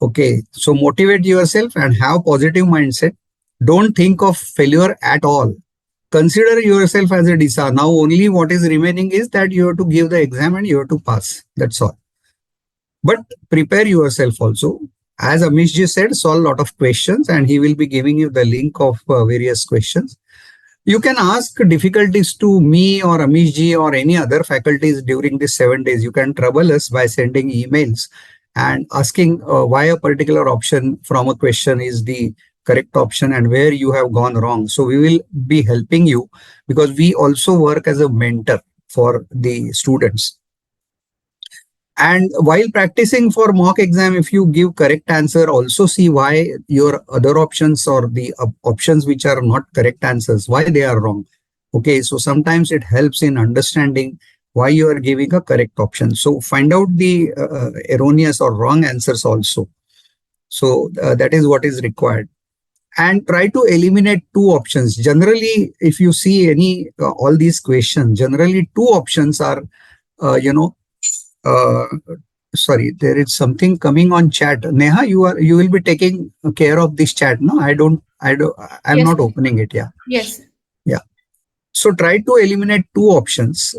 Okay, so motivate yourself and have positive mindset. Don't think of failure at all. Consider yourself as a DISA. Now only what is remaining is that you have to give the exam and you have to pass. That's all. But prepare yourself also. As Amish ji said, solve a lot of questions and he will be giving you the link of various questions. You can ask difficulties to me or Amish ji or any other faculties during these 7 days. You can trouble us by sending emails and asking why a particular option from a question is the correct option and where you have gone wrong. So we will be helping you because we also work as a mentor for the students. And while practicing for mock exam, if you give correct answer, also see why your other options or the options which are not correct answers, why they are wrong. Okay, so sometimes it helps in understanding why you are giving a correct option. So find out the erroneous or wrong answers also. So that is what is required. And try to eliminate two options. Generally, if you see any all these questions, generally two options are, uh, sorry, there is something coming on chat. Neha, you will be taking care of this chat, no? I'm Yes, not opening it. Yeah. yes. Yeah. So try to eliminate two options.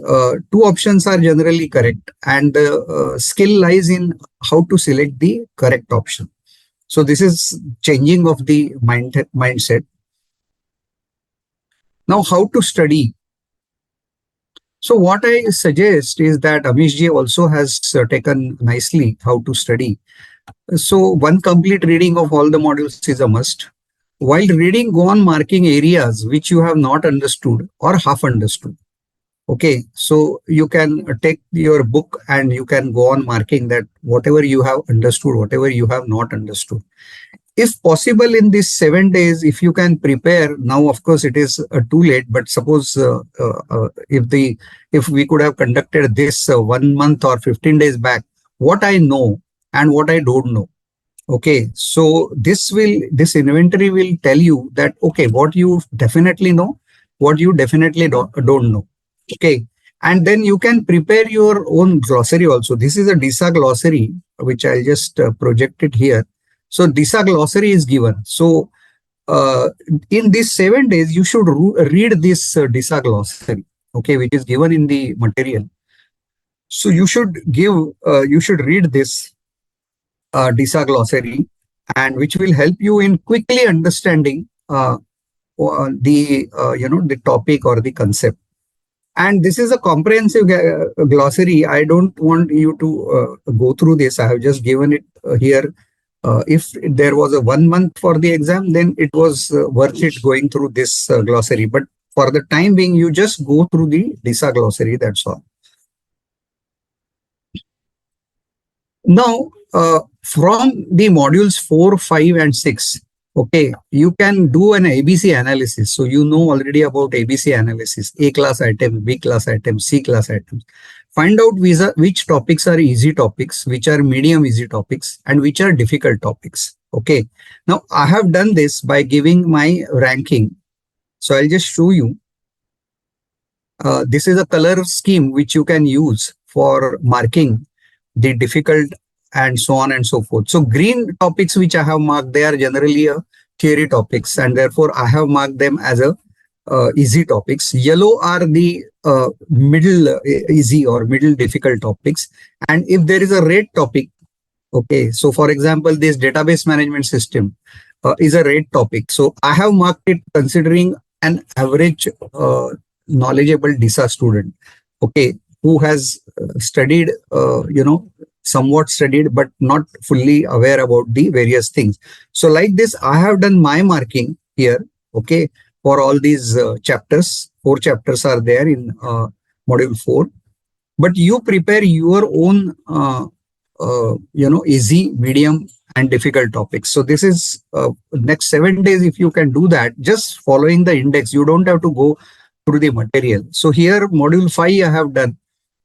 Two options are generally correct, and the skill lies in how to select the correct option. So this is changing of the mindset. Now, how to study? So what I suggest is that Amishji also has taken nicely how to study. So one complete reading of all the modules is a must. While reading, go on marking areas which you have not understood or half understood. Okay, so you can take your book and you can go on marking that whatever you have understood, whatever you have not understood. If possible, in these 7 days, if you can prepare now, of course it is too late, but suppose if we could have conducted this 1 month or 15 days back, what I know and what I don't know. Okay, so this inventory will tell you that, okay, what you definitely know, what you definitely don't know. Okay, and then you can prepare your own glossary also. This is a DISA glossary, which I'll just project it here. So DISA glossary is given. So in these 7 days, you should read this DISA glossary, okay, which is given in the material. So you should read this DISA glossary, and which will help you in quickly understanding the topic or the concept. And this is a comprehensive glossary. I don't want you to go through this. I have just given it here. If there was a 1 month for the exam, then it was worth it going through this glossary. But for the time being, you just go through the DISA glossary. That's all. Now, from the modules 4, 5, and 6, okay, you can do an ABC analysis. So you know already about ABC analysis, A class item, B class item, C class items. Find out which topics are easy topics, which are medium easy topics, and which are difficult topics. Okay. Now, I have done this by giving my ranking. So I'll just show you. This is a color scheme which you can use for marking the difficult and so on and so forth. So green topics which I have marked, they are generally theory topics, and therefore I have marked them as a easy topics. Yellow are the middle easy or middle difficult topics. And if there is a red topic, okay, so for example, this database management system is a red topic. So I have marked it considering an average knowledgeable DISA student, okay, who has studied, somewhat studied, but not fully aware about the various things. So like this, I have done my marking here, okay, for all these chapters. 4 chapters are there in module 4. But you prepare your own, easy, medium, and difficult topics. So this is next 7 days. If you can do that, just following the index, you don't have to go through the material. So here, module 5, I have done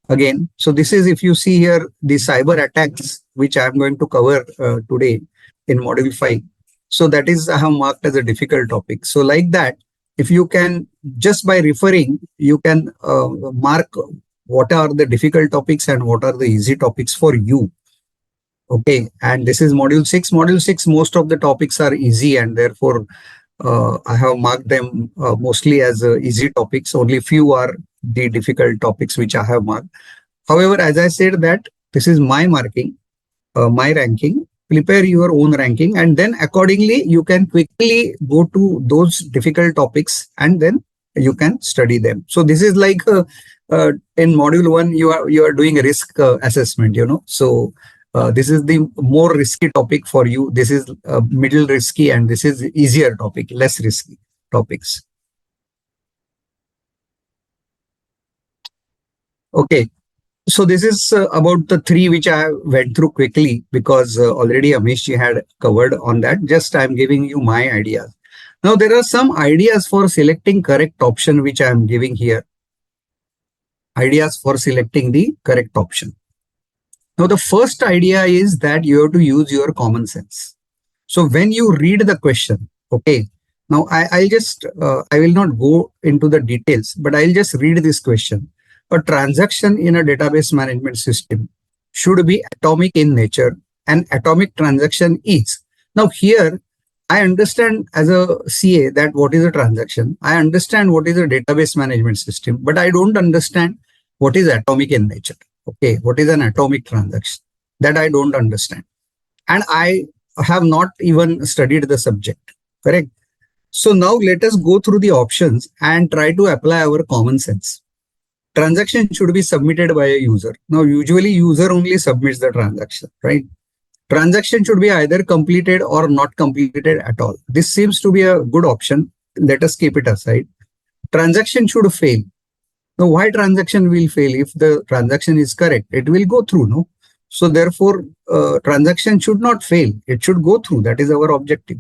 again. So this is, if you see here, the cyber attacks, which I am going to cover today in module 5. So that is, I have marked as a difficult topic. So like that, if you can, just by referring, you can mark what are the difficult topics and what are the easy topics for you. Okay, and this is module 6. Module 6, most of the topics are easy, and therefore I have marked them mostly as easy topics. Only few are the difficult topics which I have marked. However, as I said that this is my marking, my ranking. Prepare your own ranking, and then accordingly you can quickly go to those difficult topics and then you can study them. So this is like in module 1 you are doing a risk assessment, so this is the more risky topic for you. This is middle risky, and this is easier topic, less risky topics. Okay, So this is about the three which I went through quickly because already Amishji had covered on that. Just I'm giving you my ideas. Now there are some ideas for selecting correct option which I am giving here. Ideas for selecting the correct option. Now the first idea is that you have to use your common sense. So when you read the question, okay, now I'll just, I will not go into the details, but I'll just read this question. A transaction in a database management system should be atomic in nature. An atomic transaction is. Now here, I understand as a CA that what is a transaction. I understand what is a database management system, but I don't understand what is atomic in nature. Okay, what is an atomic transaction? That I don't understand. And I have not even studied the subject, correct? So now let us go through the options and try to apply our common sense. Transaction should be submitted by a user. Now, usually user only submits the transaction, right? Transaction should be either completed or not completed at all. This seems to be a good option. Let us keep it aside. Transaction should fail. Now, why transaction will fail? If the transaction is correct, it will go through, no? So therefore, transaction should not fail. It should go through. That is our objective.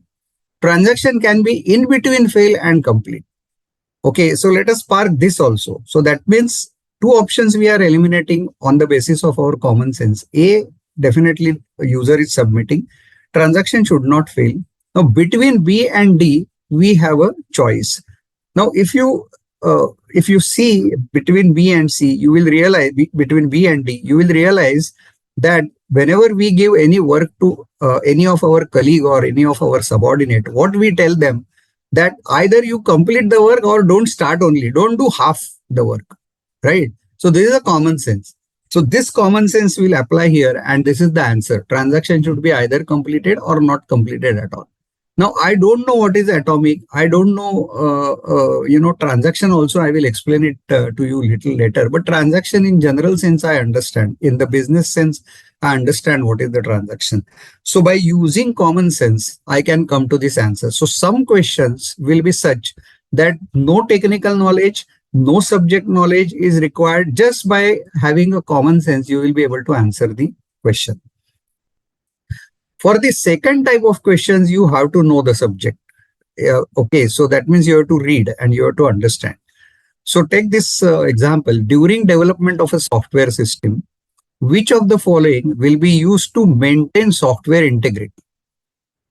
Transaction can be in between fail and complete. Okay, so let us park this also. So that means two options we are eliminating on the basis of our common sense. A, definitely a user is submitting. Transaction should not fail. Now between B and D, we have a choice. Now if you see between B and C, you will realize between B and D, you will realize that whenever we give any work to any of our colleague or any of our subordinate, what we tell them that either you complete the work or don't start only, don't do half the work, right? So this is a common sense. So this common sense will apply here, and this is the answer. Transaction should be either completed or not completed at all. Now, I don't know what is atomic. I don't know, transaction also, I will explain it to you little later. But transaction in general sense, I understand. In the business sense, I understand what is the transaction. So by using common sense, I can come to this answer. So some questions will be such that no technical knowledge, no subject knowledge is required. Just by having a common sense, you will be able to answer the question. For the second type of questions, you have to know the subject. Okay, so that means you have to read and you have to understand. So take this example. During development of a software system, which of the following will be used to maintain software integrity?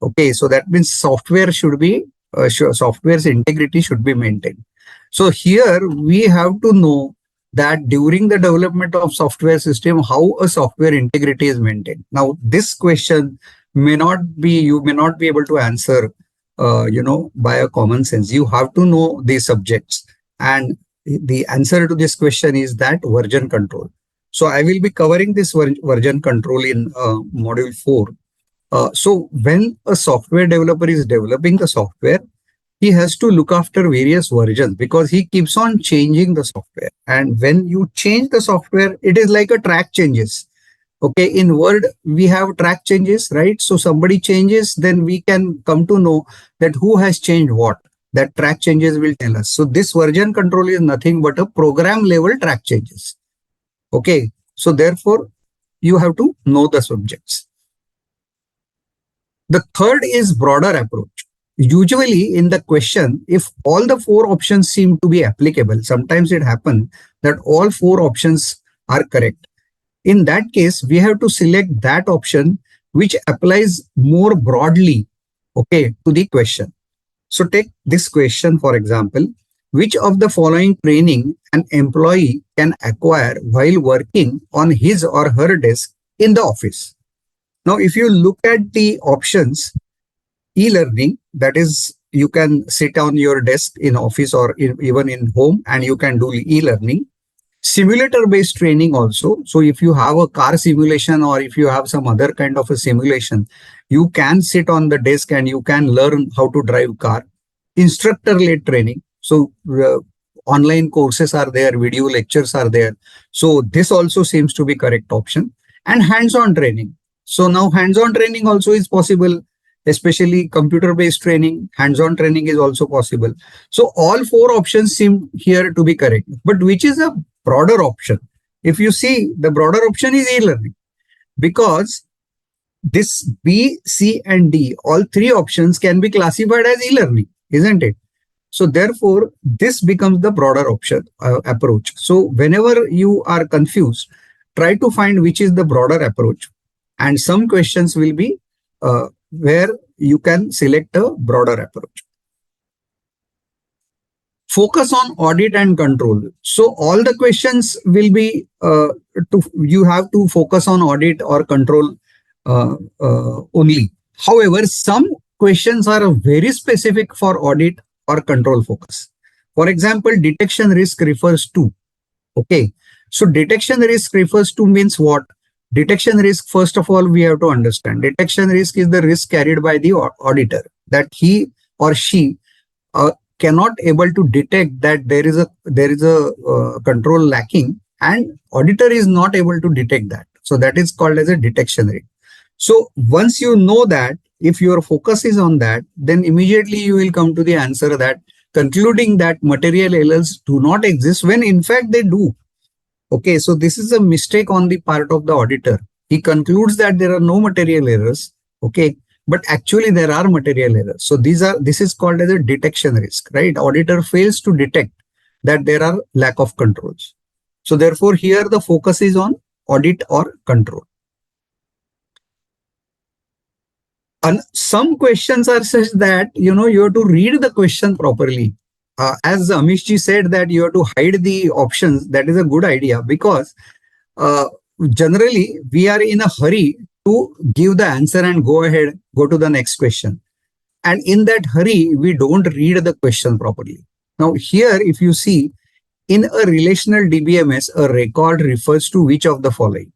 Okay, so that means software should be, software's integrity should be maintained. So here we have to know that during the development of software system, how a software integrity is maintained. Now, this question may not be, you may not be able to answer, by a common sense. You have to know these subjects. And the answer to this question is that version control. So I will be covering this version control in module 4. So when a software developer is developing the software, he has to look after various versions because he keeps on changing the software. And when you change the software, it is like a track changes. Okay, in Word, we have track changes, right? So somebody changes, then we can come to know that who has changed what. That track changes will tell us. So this version control is nothing but a program level track changes. Okay, so therefore, you have to know the subjects. The third is broader approach. Usually in the question, if all the 4 options seem to be applicable, sometimes it happens that all 4 options are correct. In that case, we have to select that option which applies more broadly, okay, to the question. So take this question, for example, which of the following training an employee can acquire while working on his or her desk in the office? Now, if you look at the options, e-learning, that is, you can sit on your desk in office or even in home and you can do e-learning. Simulator based training also. So if you have a car simulation or if you have some other kind of a simulation, you can sit on the desk and you can learn how to drive car. Instructor led training. So online courses are there, video lectures are there. So this also seems to be correct option. And hands-on training. So now hands-on training also is possible, especially computer-based training. Hands-on training is also possible. So all 4 options seem here to be correct. But which is a broader option? if you see, the broader option is e-learning, because this B, C, and D, all three options can be classified as e-learning, isn't it? So therefore, this becomes the broader option approach. So whenever you are confused, try to find which is the broader approach. And some questions will be where you can select a broader approach. Focus on audit and control. So all the questions will be you have to focus on audit or control only. However, some questions are very specific for audit or control focus. For example, detection risk refers to. Okay, so detection risk refers to means what? Detection risk, first of all, we have to understand. Detection risk is the risk carried by the auditor, that he or she cannot able to detect that there is a control lacking, and auditor is not able to detect that. So that is called as a detection risk. So once you know that, if your focus is on that, then immediately you will come to the answer that concluding that material errors do not exist when in fact they do. Okay, so this is a mistake on the part of the auditor. He concludes that there are no material errors. Okay, but actually there are material errors. So this is called as a detection risk, right? Auditor fails to detect that there are lack of controls. So therefore here the focus is on audit or control. And some questions are such that, you have to read the question properly. As Amish ji said that you have to hide the options. That is a good idea, because generally we are in a hurry to give the answer and go ahead, go to the next question. And in that hurry, we don't read the question properly. Now here, if you see, in a relational DBMS, a record refers to which of the following?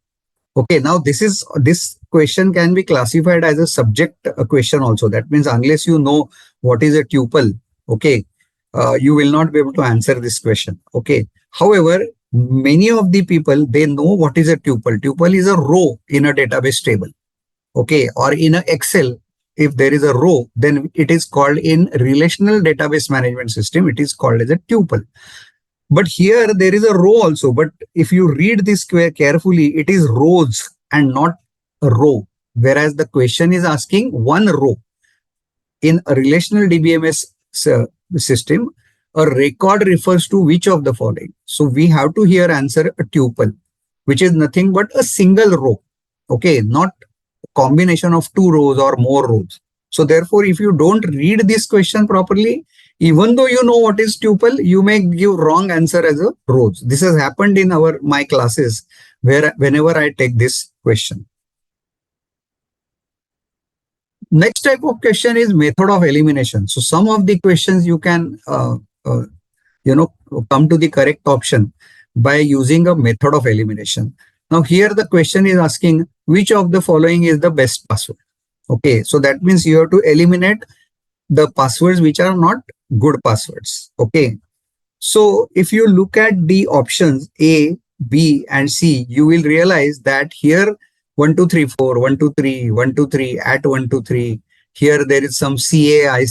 Okay, now this question can be classified as a subject question also. That means unless you know what is a tuple, okay, you will not be able to answer this question. Okay. However, many of the people, they know what is a tuple. Tuple is a row in a database table. Okay. Or in a Excel, if there is a row, then it is called, in relational database management system, it is called as a tuple. But here there is a row also. But if you read this carefully, it is rows and not a row. Whereas the question is asking one row. In a relational DBMS system, a record refers to which of the following? So we have to here answer a tuple, which is nothing but a single row. Okay, not a combination of two rows or more rows. So therefore, if you don't read this question properly, even though you know what is tuple, you may give wrong answer as a rows. This has happened in my classes whenever I take this question. Next type of question is method of elimination. So some of the questions you can, come to the correct option by using a method of elimination. Now here the question is asking which of the following is the best password. Okay, so that means you have to eliminate the passwords which are not good passwords. Okay, so if you look at the options A, B, and C, you will realize that here 1, 2, 3, 4, 1, 2, 3, 1, 2, 3, at 1, 2, 3. Here there is some CAI.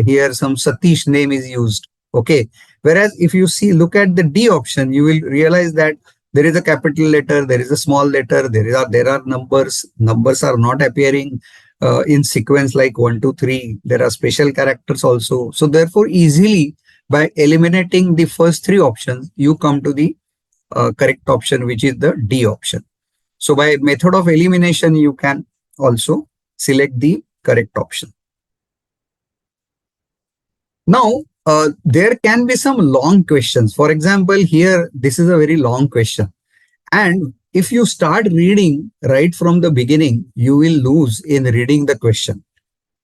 Here some Satish name is used. Okay. Whereas if you look at the D option, you will realize that there is a capital letter, there is a small letter, there are numbers. Numbers are not appearing in sequence like 1, 2, 3. There are special characters also. So therefore, easily by eliminating the first three options, you come to the correct option, which is the D option. So by method of elimination, you can also select the correct option. Now, there can be some long questions. For example, here, this is a very long question. And if you start reading right from the beginning, you will lose in reading the question.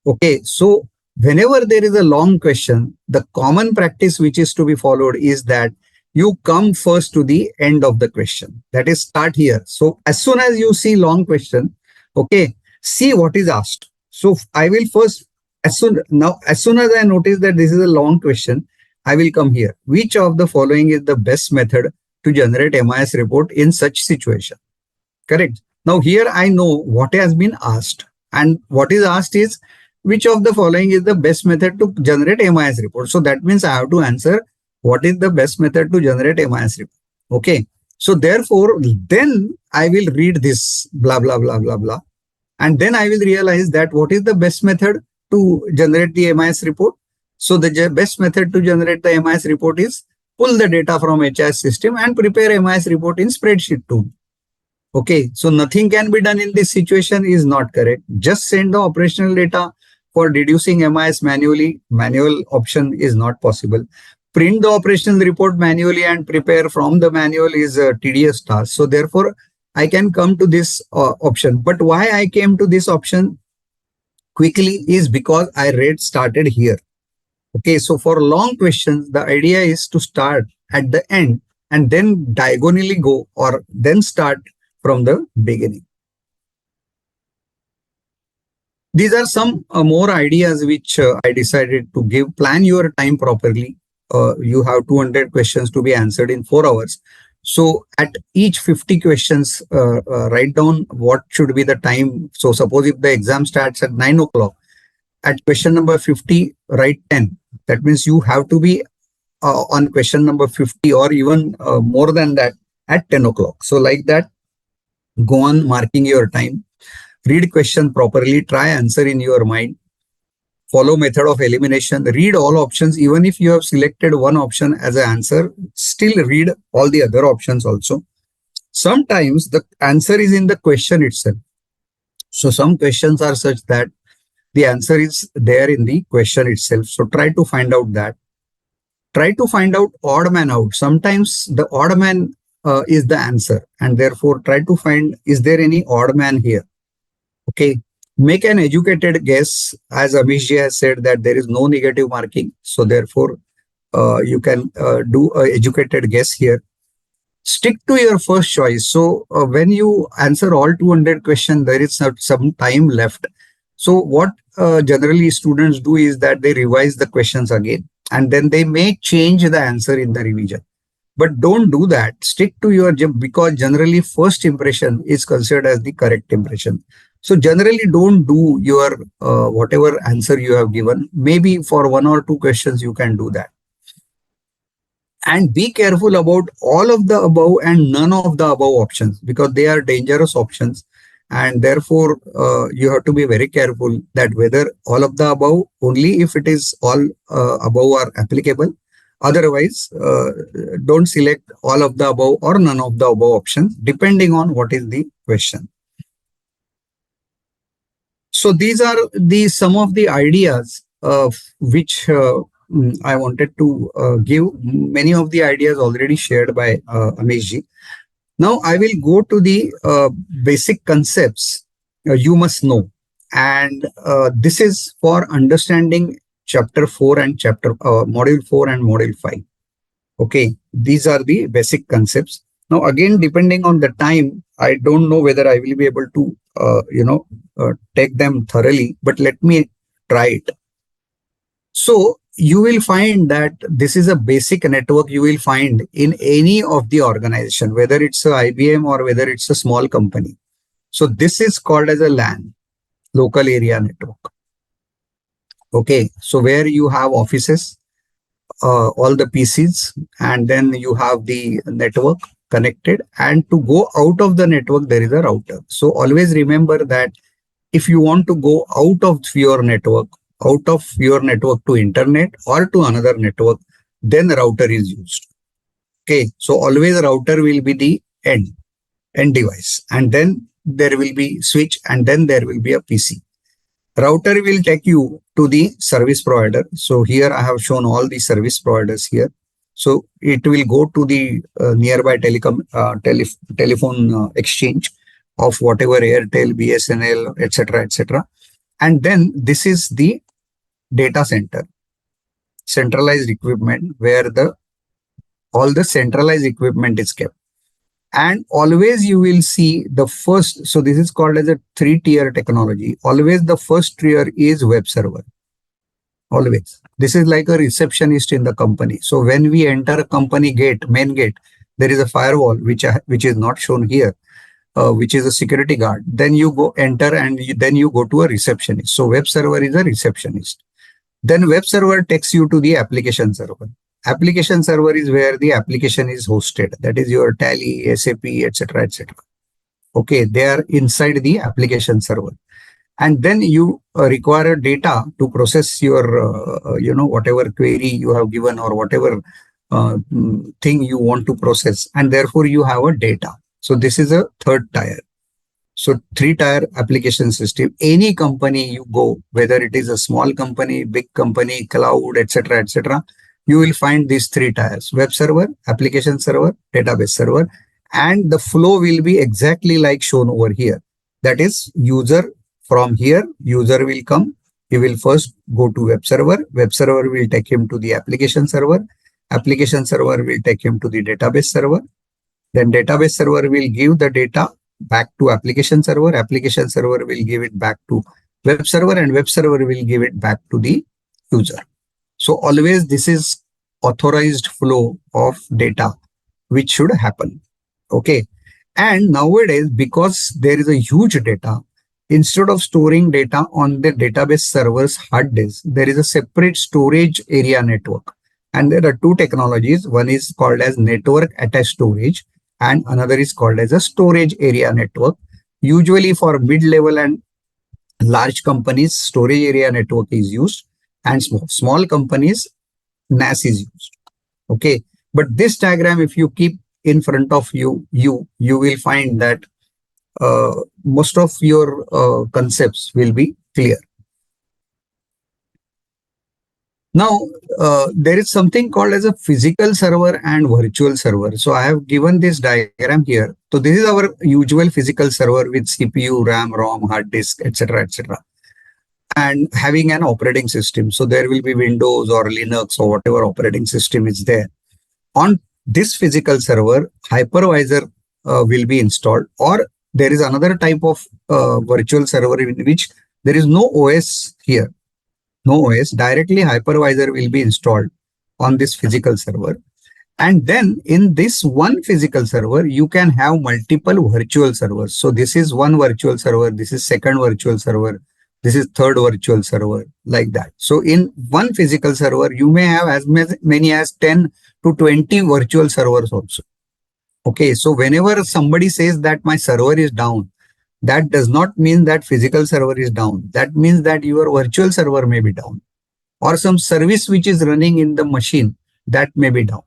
Okay, so whenever there is a long question, the common practice which is to be followed is that you come first to the end of the question. That is, start here. So as soon as you see long question, okay, see what is asked. So I will first, as soon as I notice that this is a long question, I will come here. Which of the following is the best method to generate MIS report in such situation? Correct. Now here I know what has been asked, and what is asked is which of the following is the best method to generate MIS report. So that means I have to answer what is the best method to generate MIS report. Okay. So therefore, then I will read this blah, blah, blah, blah, blah. And then I will realize that what is the best method to generate the MIS report. So the best method to generate the MIS report is pull the data from HIS system and prepare MIS report in spreadsheet tool. Okay, so nothing can be done in this situation is not correct. Just send the operational data for deducing MIS manually. Manual option is not possible. Print the operational report manually and prepare from the manual is a tedious task. So therefore, I can come to this option. But why I came to this option quickly is because I started here. Okay, so for long questions, the idea is to start at the end and then diagonally go or then start from the beginning. These are some more ideas which I decided to give. Plan your time properly. You have 200 questions to be answered in 4 hours. So at each 50 questions, write down what should be the time. So suppose if the exam starts at 9 o'clock, at question number 50, write 10. That means you have to be on question number 50 or even more than that at 10 o'clock. So like that, go on marking your time. Read question properly, try answer in your mind. Follow method of elimination, read all options. Even if you have selected one option as an answer, still read all the other options also. Sometimes the answer is in the question itself. So some questions are such that the answer is there in the question itself. So try to find out that. Try to find out odd man out. Sometimes the odd man is the answer, and therefore try to find, is there any odd man here? Okay. Make an educated guess. As Amish ji has said that there is no negative marking. So therefore, you can do an educated guess here. Stick to your first choice. So when you answer all 200 questions, there is some time left. So what generally students do is that they revise the questions again, and then they may change the answer in the revision. But don't do that. Stick to your, because generally first impression is considered as the correct impression. So generally don't do your whatever answer you have given. Maybe for 1 or 2 questions you can do that. And be careful about all of the above and none of the above options, because they are dangerous options. And therefore you have to be very careful that whether all of the above, only if it is all above are applicable. Otherwise, don't select all of the above or none of the above options, depending on what is the question. So these are some of the ideas which I wanted to give. Many of the ideas already shared by Amish ji. Now I will go to the basic concepts you must know. And this is for understanding chapter 4 and module 4 and module 5. Okay, these are the basic concepts. Now again, depending on the time, I don't know whether I will be able to take them thoroughly, but let me try it. So you will find that this is a basic network you will find in any of the organization, whether it's a IBM or whether it's a small company. So this is called as a LAN, local area network. Okay, so where you have offices, all the PCs, and then you have the network connected, and to go out of the network, there is a router. So always remember that if you want to go out of your network to internet or to another network, then the router is used. Okay, so always router will be the end device, and then there will be switch, and then there will be a PC. Router will take you to the service provider. So here I have shown all the service providers here. So it will go to the nearby telephone exchange of whatever Airtel, BSNL, etc., etc. And then this is the data center, centralized equipment, where all the centralized equipment is kept. And always you will see the first, so this is called as a 3-tier technology. Always the first tier is web server. Always. This is like a receptionist in the company. So when we enter a company gate, main gate, there is a firewall which is not shown here, which is a security guard. Then you go enter, and then you go to a receptionist. So web server is a receptionist. Then web server takes you to the application server. Application server is where the application is hosted. That is your Tally, SAP, etc., etc. Okay, they are inside the application server. And then you require data to process your, whatever query you have given or whatever thing you want to process. And therefore you have a data. So this is a third tier. So 3-tier application system. Any company you go, whether it is a small company, big company, cloud, etc., etc., you will find these 3 tiers: web server, application server, database server, and the flow will be exactly like shown over here. That is, user from here, user will come. He will first go to web server. Web server will take him to the application server. Application server will take him to the database server. Then database server will give the data back to application server. Application server will give it back to web server, and web server will give it back to the user. So always this is authorized flow of data which should happen. Okay. And nowadays, because there is a huge data, instead of storing data on the database server's hard disk, there is a separate storage area network. And there are 2 technologies. One is called as network attached storage, and another is called as a storage area network. Usually for mid-level and large companies, storage area network is used, and small companies, NAS is used. Okay. But this diagram, if you keep in front of you will find that most of your concepts will be clear. Now, there is something called as a physical server and virtual server. So I have given this diagram here. So this is our usual physical server with CPU, RAM, ROM, hard disk, etc., etc., and having an operating system. So there will be Windows or Linux or whatever operating system is there. On this physical server, hypervisor will be installed, or there is another type of virtual server in which there is no OS here. No OS, directly hypervisor will be installed on this physical server. And then in this one physical server, you can have multiple virtual servers. So this is one virtual server, this is second virtual server, this is third virtual server, like that. So in one physical server, you may have as many as 10 to 20 virtual servers also. Okay, so whenever somebody says that my server is down, that does not mean that physical server is down. That means that your virtual server may be down, or some service which is running in the machine, that may be down.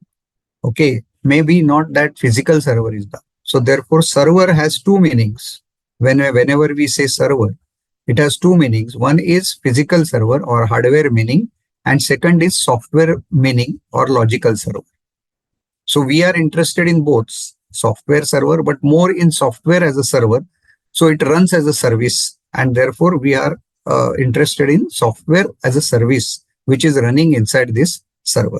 Okay, maybe not that physical server is down. So therefore, server has 2 meanings. Whenever we say server, it has 2 meanings. One is physical server or hardware meaning, and second is software meaning or logical server. So we are interested in both software server, but more in software as a server. So it runs as a service, and therefore we are interested in software as a service, which is running inside this server.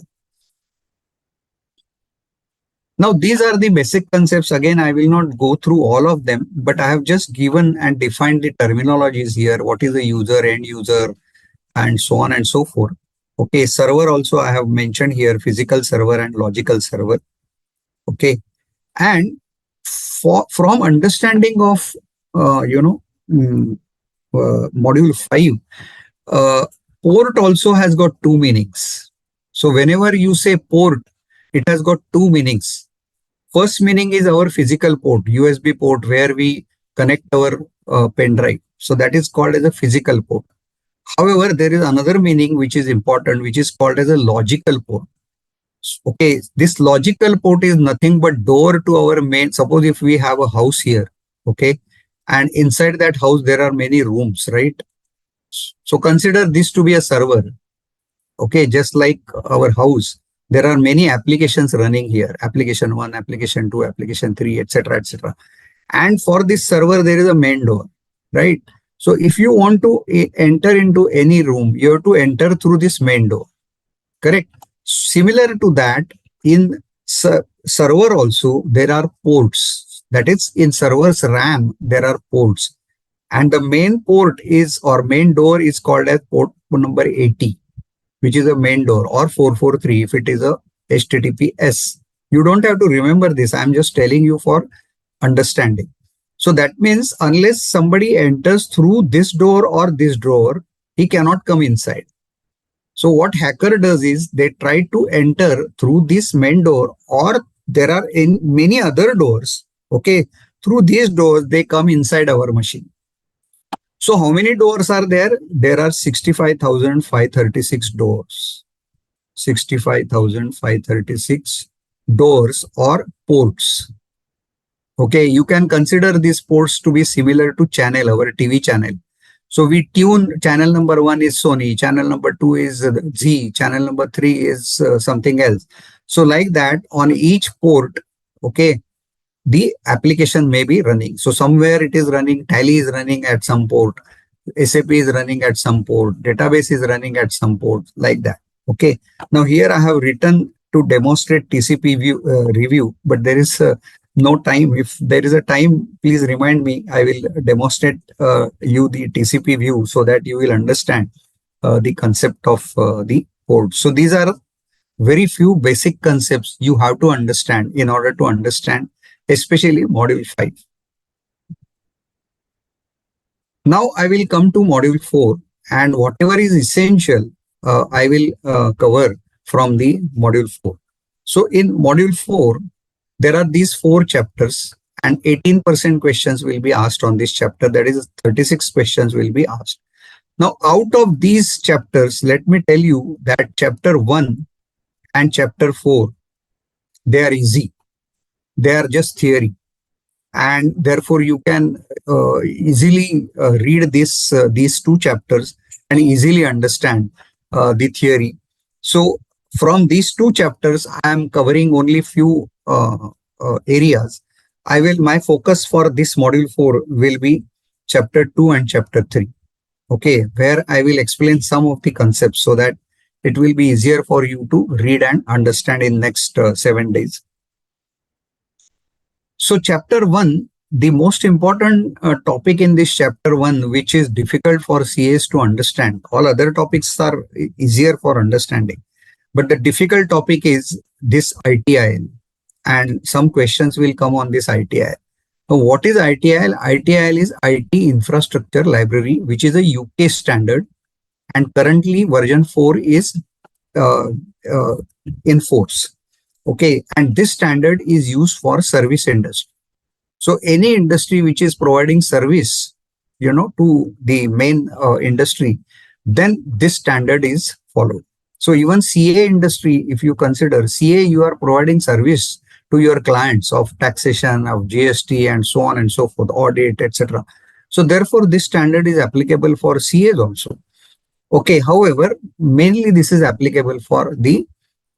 Now, these are the basic concepts. Again, I will not go through all of them, but I have just given and defined the terminologies here. What is the user, end user, and so on and so forth. Okay, server also I have mentioned here, physical server and logical server. Okay, and from understanding of module 5, port also has got 2 meanings. So whenever you say port, it has got 2 meanings. First meaning is our physical port, USB port, where we connect our pen drive. So that is called as a physical port. However, there is another meaning which is important, which is called as a logical port. Okay, this logical port is nothing but door to our main. Suppose if we have a house here, okay, and inside that house there are many rooms, right? So consider this to be a server. Okay, just like our house, there are many applications running here. Application 1, application 2, application 3, etc., etc. And for this server, there is a main door, right? So if you want to enter into any room, you have to enter through this main door, correct? Similar to that, in server also, there are ports. That is, in server's RAM, there are ports. And the main port is, or main door is called as port number 80, which is a main door, or 443 if it is a HTTPS. You don't have to remember this. I'm just telling you for understanding. So that means unless somebody enters through this door or this door, he cannot come inside. So what hacker does is they try to enter through this main door, or there are in many other doors. Okay. Through these doors, they come inside our machine. So how many doors are there? There are 65,536 doors. 65,536 doors or ports. Okay, you can consider these ports to be similar to channel, our TV channel. So we tune channel number 1 is Sony, channel number 2 is Z, channel number 3 is something else. So like that, on each port, okay, the application may be running. So somewhere it is running, Tally is running at some port, SAP is running at some port, database is running at some port, like that. Okay. Now here I have written to demonstrate TCP view, review, but there is no time. If there is a time, please remind me. I will demonstrate you the TCP view so that you will understand the concept of the port. So these are very few basic concepts you have to understand in order to understand, especially module 5. Now I will come to module 4, and whatever is essential, I will cover from the module 4. So in module 4, there are these 4 chapters, and 18% questions will be asked on this chapter. That is 36 questions will be asked. Now, out of these chapters, let me tell you that chapter 1 and chapter 4, they are easy. They are just theory. And therefore, you can easily read these 2 chapters and easily understand the theory. So from these 2 chapters, I am covering only few areas. My focus for this module 4 will be chapter 2 and chapter 3. Okay, where I will explain some of the concepts so that it will be easier for you to read and understand in next 7 days. So chapter 1, the most important topic in this chapter 1, which is difficult for CAs to understand. All other topics are easier for understanding. But the difficult topic is this ITIL, and some questions will come on this ITIL. Now, what is ITIL? ITIL is IT Infrastructure Library, which is a UK standard, and currently version 4 is in force. Okay, and this standard is used for service industry. So any industry which is providing service, to the main industry, then this standard is followed. So even CA industry, if you consider CA, you are providing service to your clients of taxation, of GST, and so on and so forth, audit, etc. So therefore, this standard is applicable for CAs also. Okay, however, mainly this is applicable for the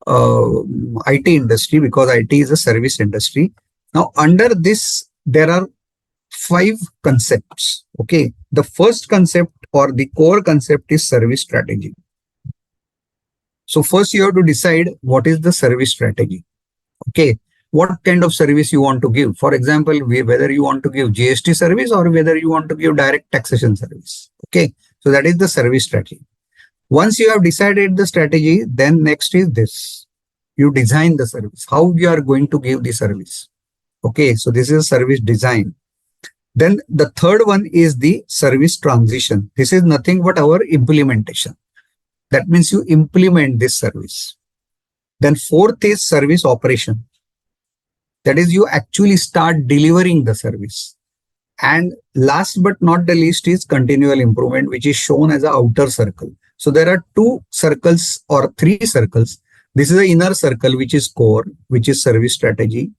IT industry, because IT is a service industry. Now, under this, there are 5 concepts. Okay, the first concept or the core concept is service strategy. So first you have to decide what is the service strategy. Okay, what kind of service you want to give. For example, whether you want to give GST service or whether you want to give direct taxation service. Okay, so that is the service strategy. Once you have decided the strategy, then next is this. You design the service, how you are going to give the service. Okay, so this is service design. Then the third one is the service transition. This is nothing but our implementation. That means you implement this service. Then fourth is service operation. That is, you actually start delivering the service. And last but not the least is continual improvement, which is shown as an outer circle. So there are 2 circles or 3 circles. This is the inner circle, which is core, which is service strategy.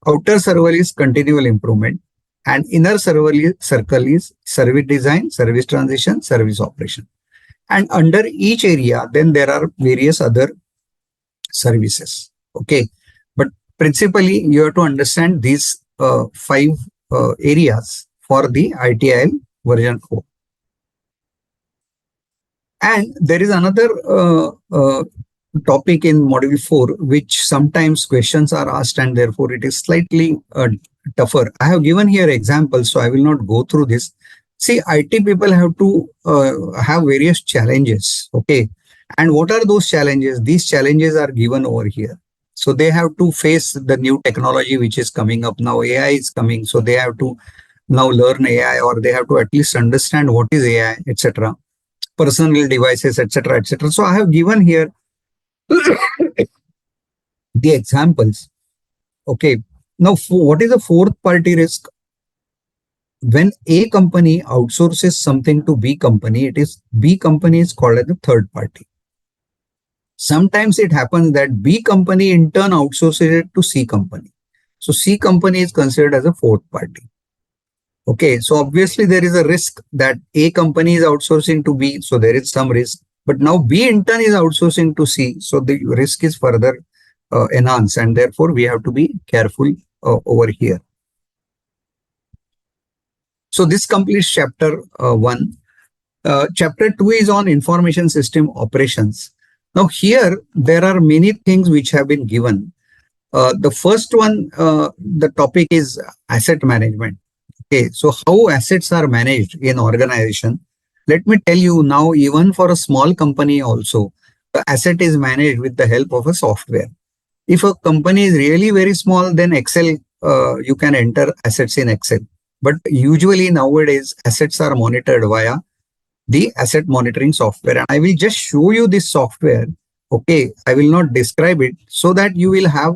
Outer circle is continual improvement. And inner circle is service design, service transition, service operation. And under each area, then there are various other services. Okay. But principally, you have to understand these 5 areas for the ITIL version 4. And there is another topic in module 4, which sometimes questions are asked, and therefore it is slightly tougher. I have given here examples, so I will not go through this. See, IT people have to have various challenges. Okay. And what are those challenges? These challenges are given over here. So they have to face the new technology which is coming up now. AI is coming. So they have to now learn AI, or they have to at least understand what is AI, etc. personal devices, etc., etc. So I have given here the examples. Okay. Now, what is the fourth party risk? When A company outsources something to B company, B company is called as the third party. Sometimes it happens that B company in turn outsources it to C company. So C company is considered as a fourth party. Okay, so obviously there is a risk that A company is outsourcing to B, so there is some risk. But now B in turn is outsourcing to C, so the risk is further enhanced, and therefore we have to be careful over here. So this completes chapter 1. Chapter 2 is on information system operations. Now here there are many things which have been given. The first one, the topic is asset management. Okay, so how assets are managed in organization. Let me tell you now, even for a small company also, the asset is managed with the help of a software. If a company is really very small, then Excel, you can enter assets in Excel. But usually nowadays, assets are monitored via the asset monitoring software. And I will just show you this software. Okay, I will not describe it so that you will have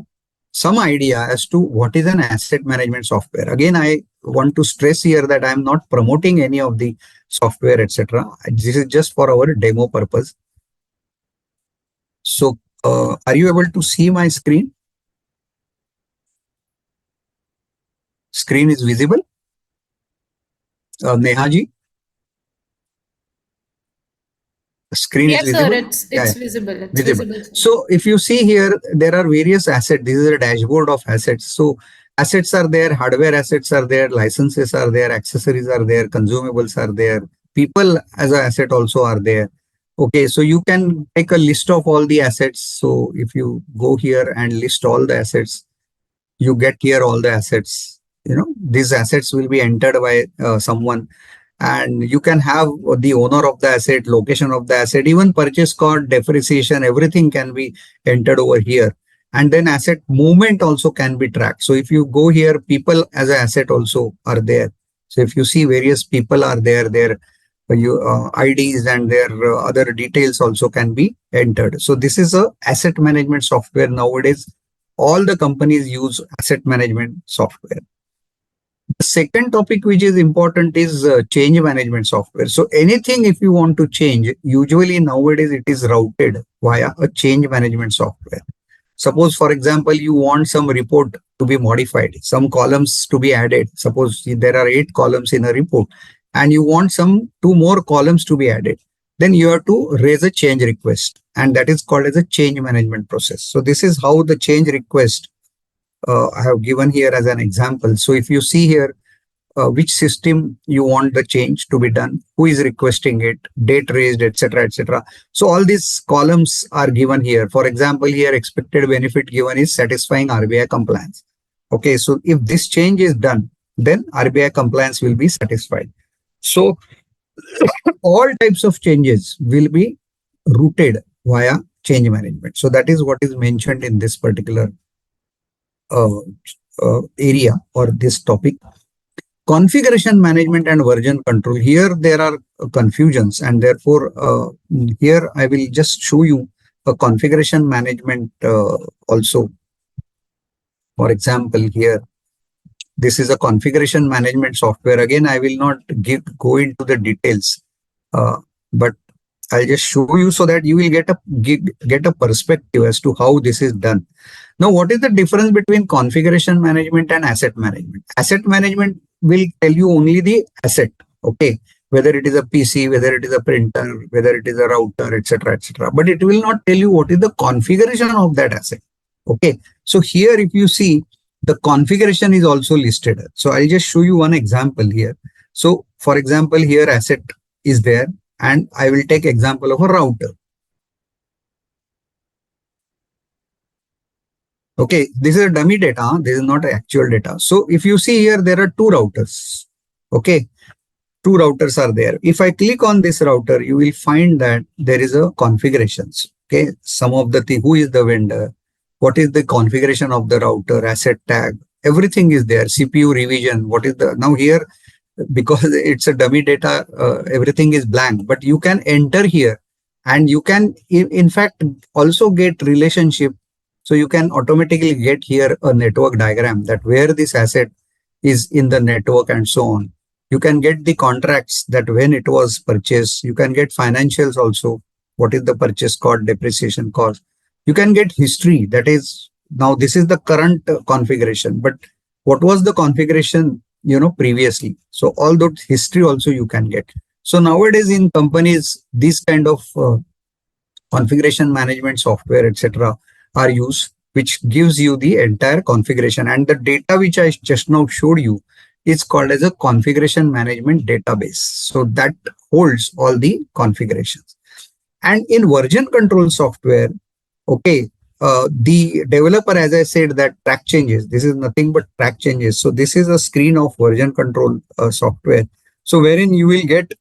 some idea as to what is an asset management software. Again, I want to stress here that I am not promoting any of the software, etc. This is just for our demo purpose. So, are you able to see my screen? Screen is visible? Neha ji? Screen Yes, is visible? sir, it's visible. It's Visible. visible. So if you see here, there are various assets. This is a dashboard of assets. So assets are there, hardware assets are there, licenses are there, accessories are there, consumables are there, people as an asset also are there. Okay, so you can take a list of all the assets. So if you go here and list all the assets, you get here all the assets. You know, these assets will be entered by someone. And you can have the owner of the asset, location of the asset, even purchase cost, depreciation, everything can be entered over here. And then asset movement also can be tracked. So if you go here, people as an asset also are there. So if you see various people are there, their IDs and their other details also can be entered. So this is a asset management software. Nowadays, all the companies use asset management software. The second topic which is important is change management software. So anything if you want to change, usually nowadays it is routed via a change management software. Suppose, for example, you want some report to be modified, some columns to be added. Suppose there are 8 columns in a report and you want 2 more columns to be added. Then you have to raise a change request, and that is called as a change management process. So this is how the change request I have given here as an example. So if you see here, which system you want the change to be done, who is requesting it, date raised, etc., etc. So all these columns are given here. For example, here expected benefit given is satisfying RBI compliance. Okay, so if this change is done, then RBI compliance will be satisfied. So all types of changes will be routed via change management. So that is what is mentioned in this particular area or this topic. Configuration management and version control. Here there are confusions, and therefore here I will just show you a configuration management also. For example, here this is a configuration management software. Again, I will not go into the details, but I'll just show you so that you will get a perspective as to how this is done. Now, what is the difference between configuration management and asset management? Asset management will tell you only the asset, okay, whether it is a PC, whether it is a printer, whether it is a router, etc., etc. But it will not tell you what is the configuration of that asset. Okay, so here if you see, the configuration is also listed. So I'll just show you one example here. So for example, here asset is there, and I will take example of a router. Okay, this is a dummy data. This is not actual data. So if you see here, there are 2 routers. Okay, 2 routers are there. If I click on this router, you will find that there is a configurations. Okay, some of the thing, who is the vendor, what is the configuration of the router, asset tag, everything is there. CPU revision, what is the, now here because it's a dummy data, everything is blank, but you can enter here and you can in fact also get relationship. So you can automatically get here a network diagram that where this asset is in the network and so on. You can get the contracts that when it was purchased. You can get financials also. What is the purchase cost, depreciation cost. You can get history. That is, now this is the current configuration, but what was the configuration, previously. So all that history also you can get. So nowadays in companies, this kind of configuration management software, etc., are used, which gives you the entire configuration. And the data which I just now showed you is called as a configuration management database. So that holds all the configurations. And in version control software, okay, the developer, as I said, that track changes. This is nothing but track changes. So this is a screen of version control software. So wherein you will get,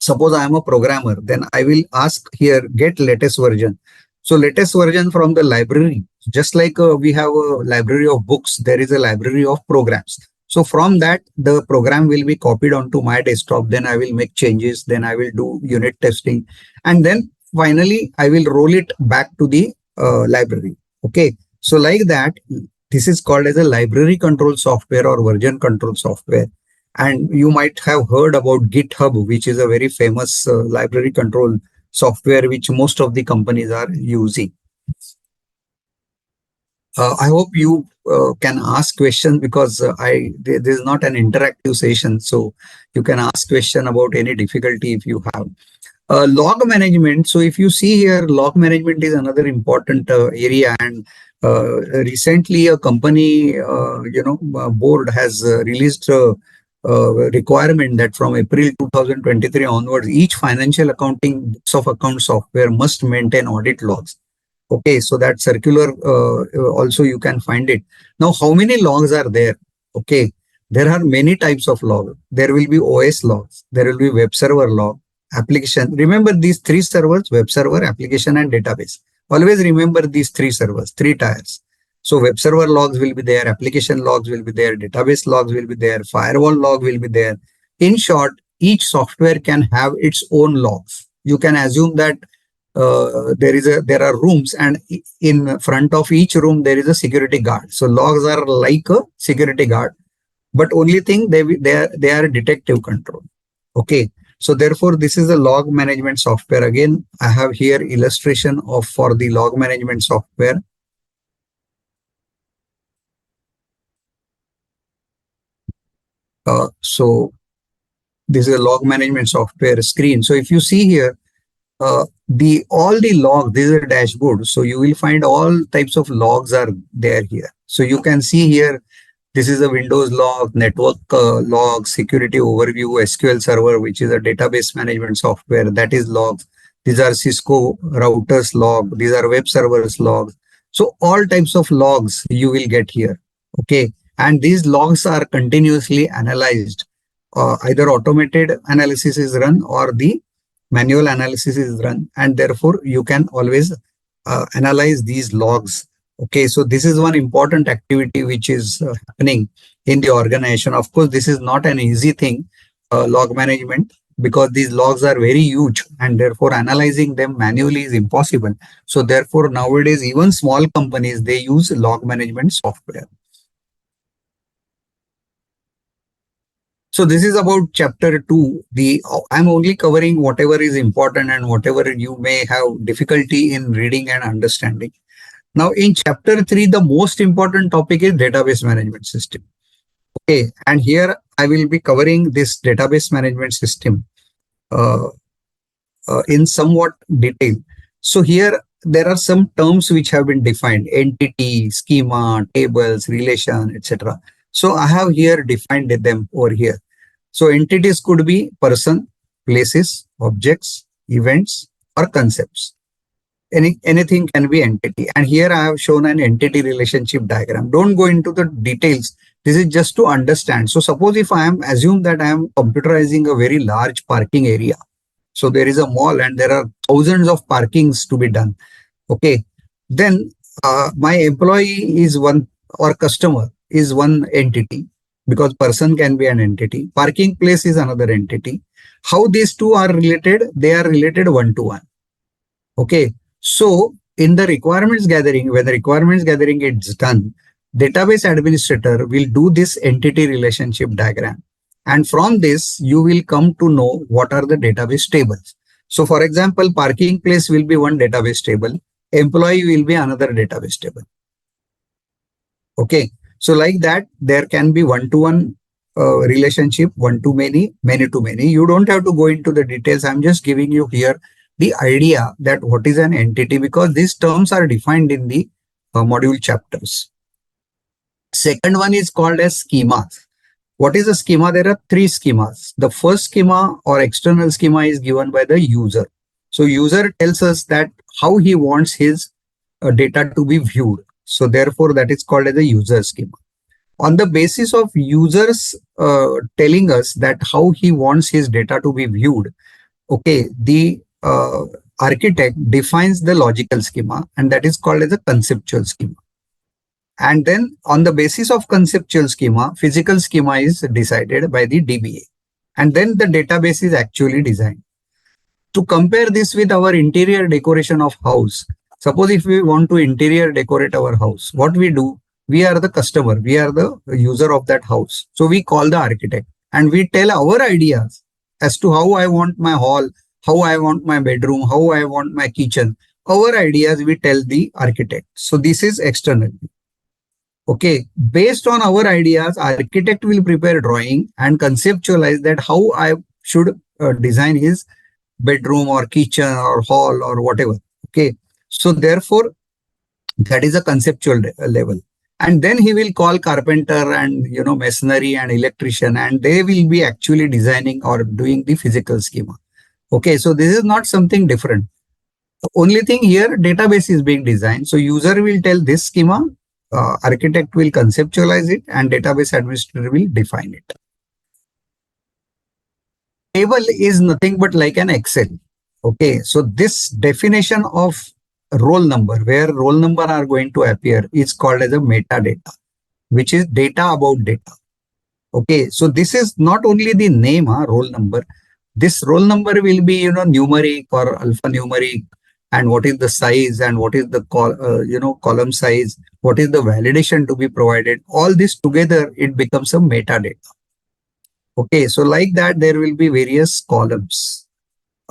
suppose I am a programmer, then I will ask here, get latest version. So latest version from the library, just like we have a library of books, there is a library of programs. So from that, the program will be copied onto my desktop. Then I will make changes. Then I will do unit testing. And then finally, I will roll it back to the library. Okay. So like that, this is called as a library control software or version control software. And you might have heard about GitHub, which is a very famous library control software, which most of the companies are using. I hope you can ask questions, because there is not an interactive session. So you can ask question about any difficulty if you have. Log management. So if you see here, log management is another important area. And recently a company, board has released a requirement that from April 2023 onwards, each financial accounting books of account software must maintain audit logs. Okay, so that circular also you can find it. Now, how many logs are there? Okay, there are many types of log. There will be OS logs. There will be web server log, application. Remember these three servers: web server, application, and database. Always remember these three servers, three tiers. So web server logs will be there, application logs will be there, database logs will be there, firewall log will be there. In short, each software can have its own logs. You can assume that there are rooms, and in front of each room there is a security guard. So logs are like a security guard, but only thing they are detective control. Okay, so therefore this is a log management software. Again, I have here illustration for the log management software. So this is a log management software screen. So if you see here, all the logs, this is a dashboard. So you will find all types of logs are there here. So you can see here, this is a Windows log, network log, security overview, SQL Server, which is a database management software, that is logs. These are Cisco routers log. These are web servers logs. So all types of logs you will get here. Okay. And these logs are continuously analyzed. Either automated analysis is run or the manual analysis is run, and therefore you can always analyze these logs. Okay, so this is one important activity which is happening in the organization. Of course, this is not an easy thing, log management, because these logs are very huge, and therefore analyzing them manually is impossible. So therefore nowadays even small companies, they use log management software. So this is about chapter 2. I'm only covering whatever is important and whatever you may have difficulty in reading and understanding. Now in chapter 3, the most important topic is database management system. Okay, and here I will be covering this database management system in somewhat detail. So here there are some terms which have been defined: entity, schema, tables, relation, etc. So I have here defined them over here. So entities could be person, places, objects, events, or concepts. Anything can be entity. And here I have shown an entity relationship diagram. Don't go into the details. This is just to understand. So suppose if assume that I am computerizing a very large parking area. So there is a mall and there are thousands of parkings to be done. Okay. Then my employee is one, or customer is one entity. because person can be an entity. Parking place is another entity. How these two are related? They are related one-to-one. Okay. So in the requirements gathering, when the requirements gathering is done, database administrator will do this entity relationship diagram. And from this, you will come to know what are the database tables. So for example, parking place will be one database table. Employee will be another database table. Okay. So like that, there can be one-to-one relationship, one-to-many, many-to-many. You don't have to go into the details. I'm just giving you here the idea that what is an entity, because these terms are defined in the module chapters. Second one is called as schemas. What is a schema? There are three schemas. The first schema or external schema is given by the user. So user tells us that how he wants his data to be viewed. So therefore that is called as a user schema. On the basis of users telling us that how he wants his data to be viewed, okay, the architect defines the logical schema, and that is called as a conceptual schema. And then on the basis of conceptual schema, physical schema is decided by the DBA. And then the database is actually designed. To compare this with our interior decoration of house, suppose if we want to interior decorate our house, what we do? We are the customer, we are the user of that house. So we call the architect and we tell our ideas as to how I want my hall, how I want my bedroom, how I want my kitchen. Our ideas we tell the architect. So this is external. Okay, based on our ideas, architect will prepare drawing and conceptualize that how I should design his bedroom or kitchen or hall or whatever. Okay, so therefore that is a conceptual level. And then he will call carpenter and masonry and electrician, and they will be actually designing or doing the physical schema. Okay, so this is not something different. The only thing here, database is being designed. So user will tell this schema, architect will conceptualize it, and database administrator will define it. Table is nothing but like an Excel. Okay, so this definition of roll number, where roll number are going to appear, is called as a metadata, which is data about data. Okay, so this is not only the name, roll number. This roll number will be numeric or alphanumeric, and what is the size and what is the column size, what is the validation to be provided. All this together, it becomes a metadata. Okay, so like that, there will be various columns,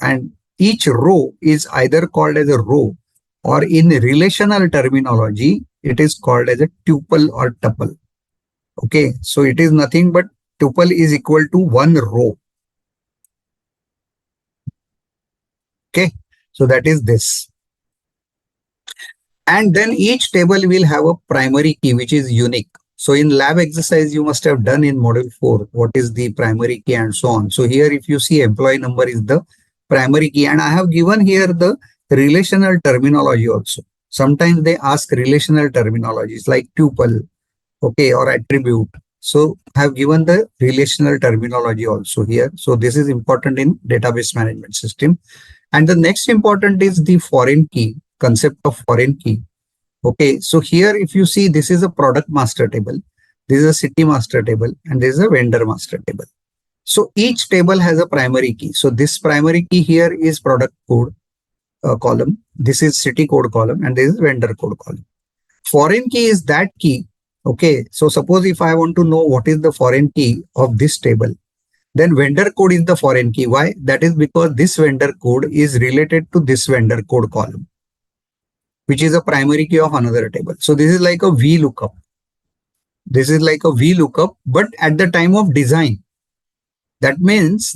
and each row is either called as a row, or in relational terminology, it is called as a tuple or tuple. Okay, so it is nothing but tuple is equal to one row. Okay, so that is this. And then each table will have a primary key, which is unique. So in lab exercise, you must have done in module 4, what is the primary key and so on. So here, if you see employee number is the primary key, and I have given here the relational terminology also. Sometimes they ask relational terminologies like tuple, okay, or attribute. So I have given the relational terminology also here. So this is important in database management system. And the next important is the foreign key, concept of foreign key. Okay, so here if you see, this is a product master table, this is a city master table, and this is a vendor master table. So each table has a primary key. So this primary key here is product code column, this is city code column, and this is vendor code column. Foreign key is that key. Okay, so suppose if I want to know what is the foreign key of this table, then vendor code is the foreign key. Why? That is because this vendor code is related to this vendor code column, which is a primary key of another table. So this is like a VLOOKUP. This is like a VLOOKUP, but at the time of design. That means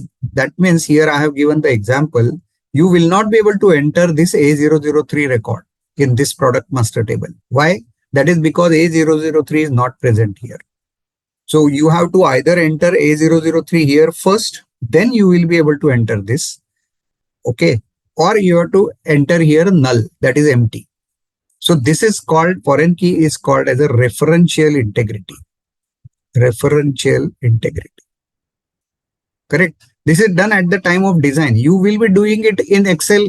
here I have given the example, you will not be able to enter this A003 record in this product master table. Why? That is because A003 is not present here. So you have to either enter A003 here first, then you will be able to enter this. Okay. Or you have to enter here null, that is empty. So this is called, foreign key is called as a referential integrity. Referential integrity. Correct. This is done at the time of design. You will be doing it in Excel,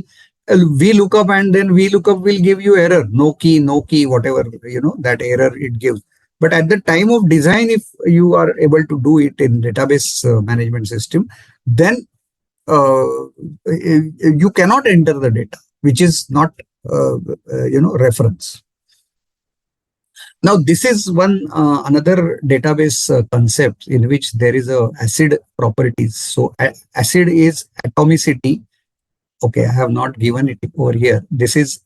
VLOOKUP, and then VLOOKUP will give you error. No key, whatever, that error it gives. But at the time of design, if you are able to do it in database management system, then you cannot enter the data, which is not reference. Now, this is one another database concept in which there is a ACID properties. So ACID is atomicity. Okay, I have not given it over here. This is,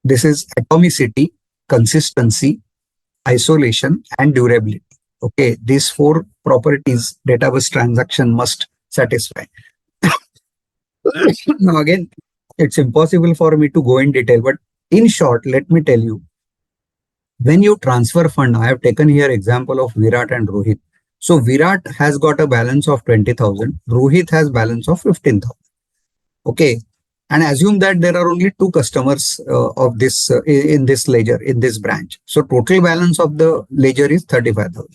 this is atomicity, consistency, isolation, and durability. Okay, these 4 properties database transaction must satisfy. Now again, it's impossible for me to go in detail, but in short, let me tell you, when you transfer fund, I have taken here example of Virat and Rohit. So Virat has got a balance of 20,000. Rohit has balance of 15,000. Okay. And assume that there are only 2 customers of this in this ledger, in this branch. So total balance of the ledger is 35,000.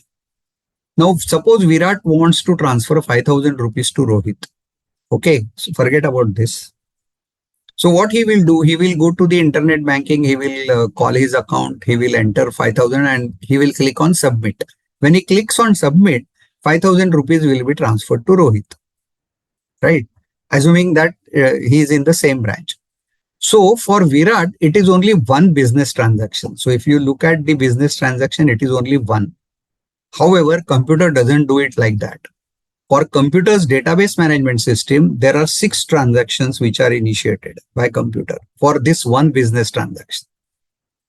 Now, suppose Virat wants to transfer 5,000 rupees to Rohit. Okay. So forget about this. So what he will do, he will go to the internet banking, he will call his account, he will enter 5,000 and he will click on submit. When he clicks on submit, 5,000 rupees will be transferred to Rohit, right? Assuming that he is in the same branch. So for Virat, it is only one business transaction. So if you look at the business transaction, it is only one. However, computer doesn't do it like that. For computer's database management system, there are 6 transactions which are initiated by computer for this one business transaction.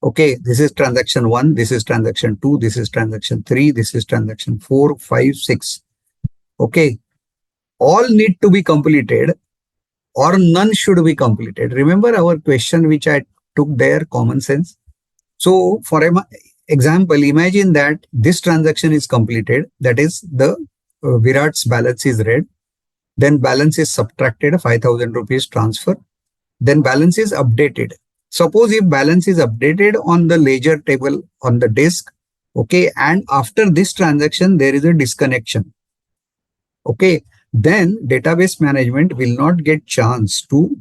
Okay, this is transaction 1, this is transaction 2, this is transaction 3, this is transaction 4, 5, 6. Okay, all need to be completed or none should be completed. Remember our question which I took there, common sense. So for example, imagine that this transaction is completed, that is the Virat's balance is read, then balance is subtracted, 5,000 rupees transfer, then balance is updated. Suppose if balance is updated on the ledger table on the disk, okay, and after this transaction there is a disconnection, okay, then database management will not get chance to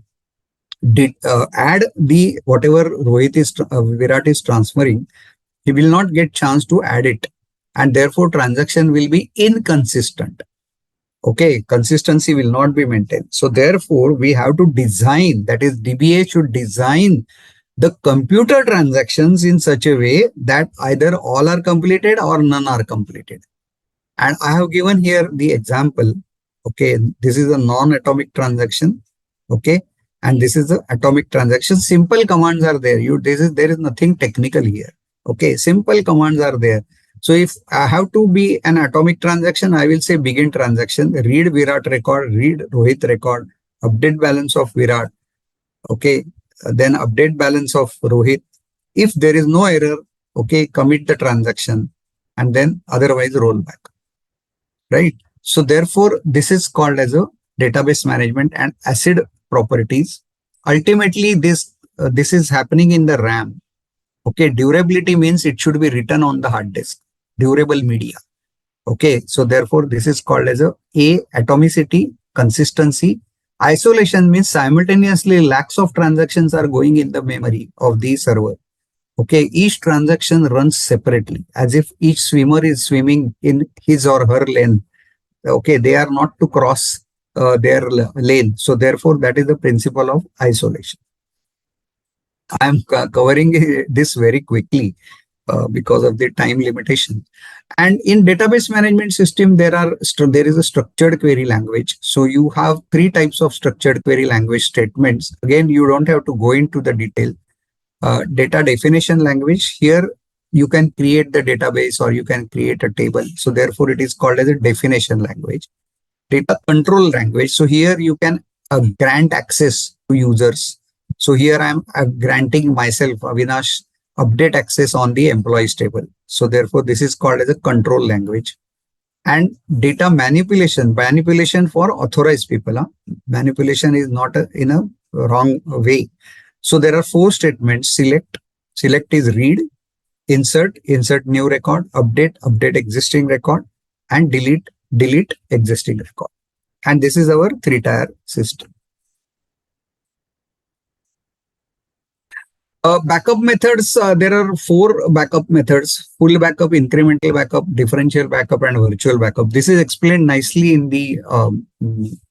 add the whatever Virat is transferring. He will not get chance to add it. And therefore, transaction will be inconsistent. Okay, consistency will not be maintained. So therefore, we have to design, that is DBA should design the computer transactions in such a way that either all are completed or none are completed. And I have given here the example. Okay, this is a non-atomic transaction. Okay, and this is the atomic transaction. Simple commands are there. There is nothing technical here. Okay, simple commands are there. So if I have to be an atomic transaction, I will say begin transaction, read Virat record, read Rohit record, update balance of Virat. Okay, then update balance of Rohit. If there is no error, okay, commit the transaction and then otherwise roll back. Right. So therefore, this is called as a database management and ACID properties. Ultimately, this is happening in the RAM. Okay, durability means it should be written on the hard disk. Durable media. Okay, so therefore this is called as a atomicity, consistency. Isolation means simultaneously lakhs of transactions are going in the memory of the server. Okay, each transaction runs separately as if each swimmer is swimming in his or her lane. Okay, they are not to cross their lane. So therefore that is the principle of isolation. I am covering this very quickly because of the time limitation. And in database management system, there is a structured query language. So you have 3 types of structured query language statements. Again, you don't have to go into the detail. Data definition language, here you can create the database or you can create a table. So therefore it is called as a definition language. Data control language. So here you can grant access to users. So here I am granting myself, Avinash, update access on the employees table. So therefore this is called as a control language. And data manipulation for authorized people. Manipulation is not in a wrong way. So there are 4 statements: select is read, insert new record, update existing record, and delete existing record. And this is our 3-tier system. Backup methods, there are 4 backup methods: full backup, incremental backup, differential backup, and virtual backup. This is explained nicely in the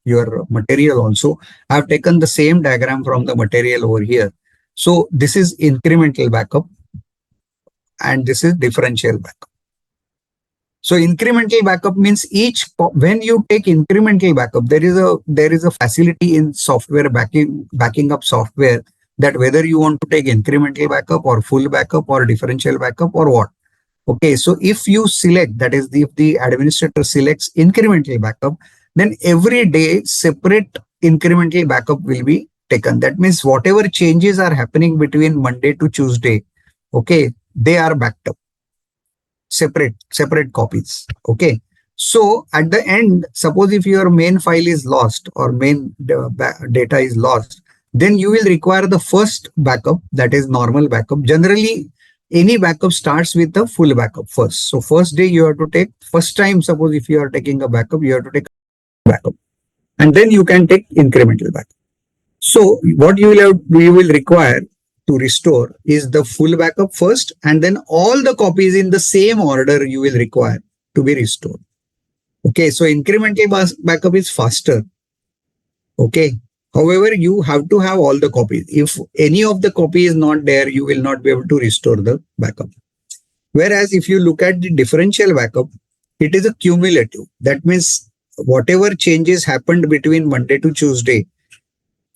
your material also. I have taken the same diagram from the material over here. So this is incremental backup and this is differential backup. So incremental backup means when you take incremental backup, there is a facility in software backing up software, that whether you want to take incremental backup or full backup or differential backup or what. Okay, so if you select, that is if the administrator selects incremental backup, then every day separate incremental backup will be taken. That means whatever changes are happening between Monday to Tuesday, okay, they are backed up. Separate copies. Okay. So at the end, suppose if your main file is lost or main data is lost, then you will require the first backup, that is normal backup. Generally, any backup starts with the full backup first. So first day you have to take, first time, suppose if you are taking a backup, you have to take a backup. And then you can take incremental backup. So what you will require to restore is the full backup first, and then all the copies in the same order you will require to be restored. Okay, so incremental backup is faster. Okay, however, you have to have all the copies. If any of the copy is not there, you will not be able to restore the backup. Whereas if you look at the differential backup, it is a cumulative. That means whatever changes happened between Monday to Tuesday,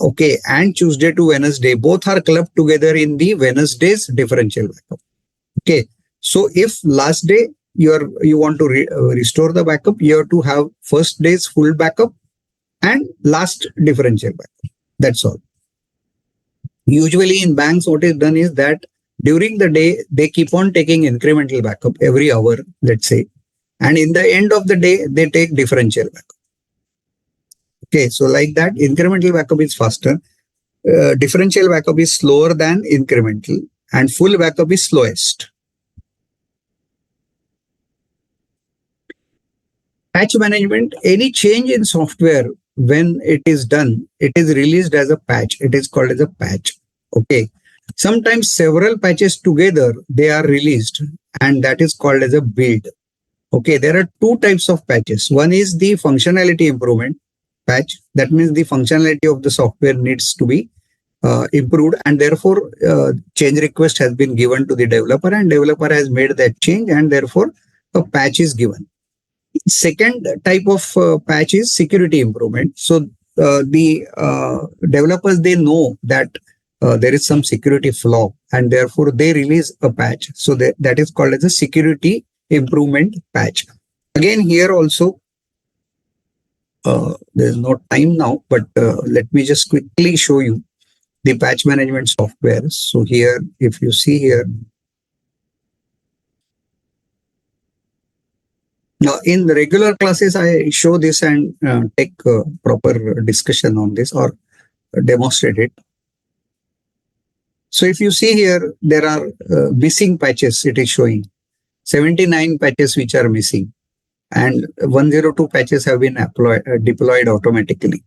okay, and Tuesday to Wednesday, both are clubbed together in the Wednesday's differential backup. Okay, so if last day you want to restore the backup, you have to have first day's full backup and last differential backup. That's all. Usually in banks, what is done is that during the day, they keep on taking incremental backup every hour, let's say. And in the end of the day, they take differential backup. Okay, so like that, incremental backup is faster. Differential backup is slower than incremental, and full backup is slowest. Patch management, any change in software, when it is done, it is released as a patch. It is called as a patch. Okay. Sometimes several patches together, they are released, and that is called as a build. Okay. There are 2 types of patches. One is the functionality improvement patch. That means the functionality of the software needs to be improved, and therefore change request has been given to the developer, and developer has made that change, and therefore a patch is given. Second type of patch is security improvement. So the developers, they know that there is some security flaw, and therefore they release a patch. So that is called as a security improvement patch. Again, here also, there's no time now, but let me just quickly show you the patch management software. So here, if you see here, now in the regular classes, I show this and take proper discussion on this or demonstrate it. So if you see here, there are missing patches. It is showing 79 patches which are missing, and 102 patches have been deployed automatically.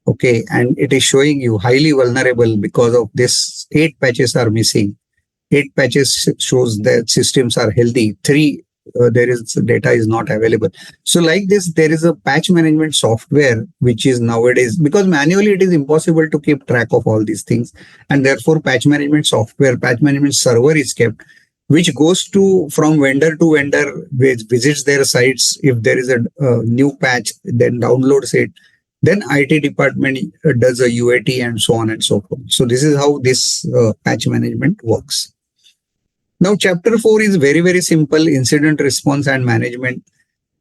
Okay, and it is showing you highly vulnerable because of this. 8 patches are missing. 8 patches shows that systems are healthy. 3 there is data is not available. So like this, there is a patch management software which is nowadays, because manually it is impossible to keep track of all these things, and therefore patch management software, patch management server is kept, which goes to from vendor to vendor, which visits their sites. If there is a new patch, then downloads it. Then IT department does a UAT and so on and so forth. So this is how this patch management works. Now, chapter 4 is very, very simple: incident response and management.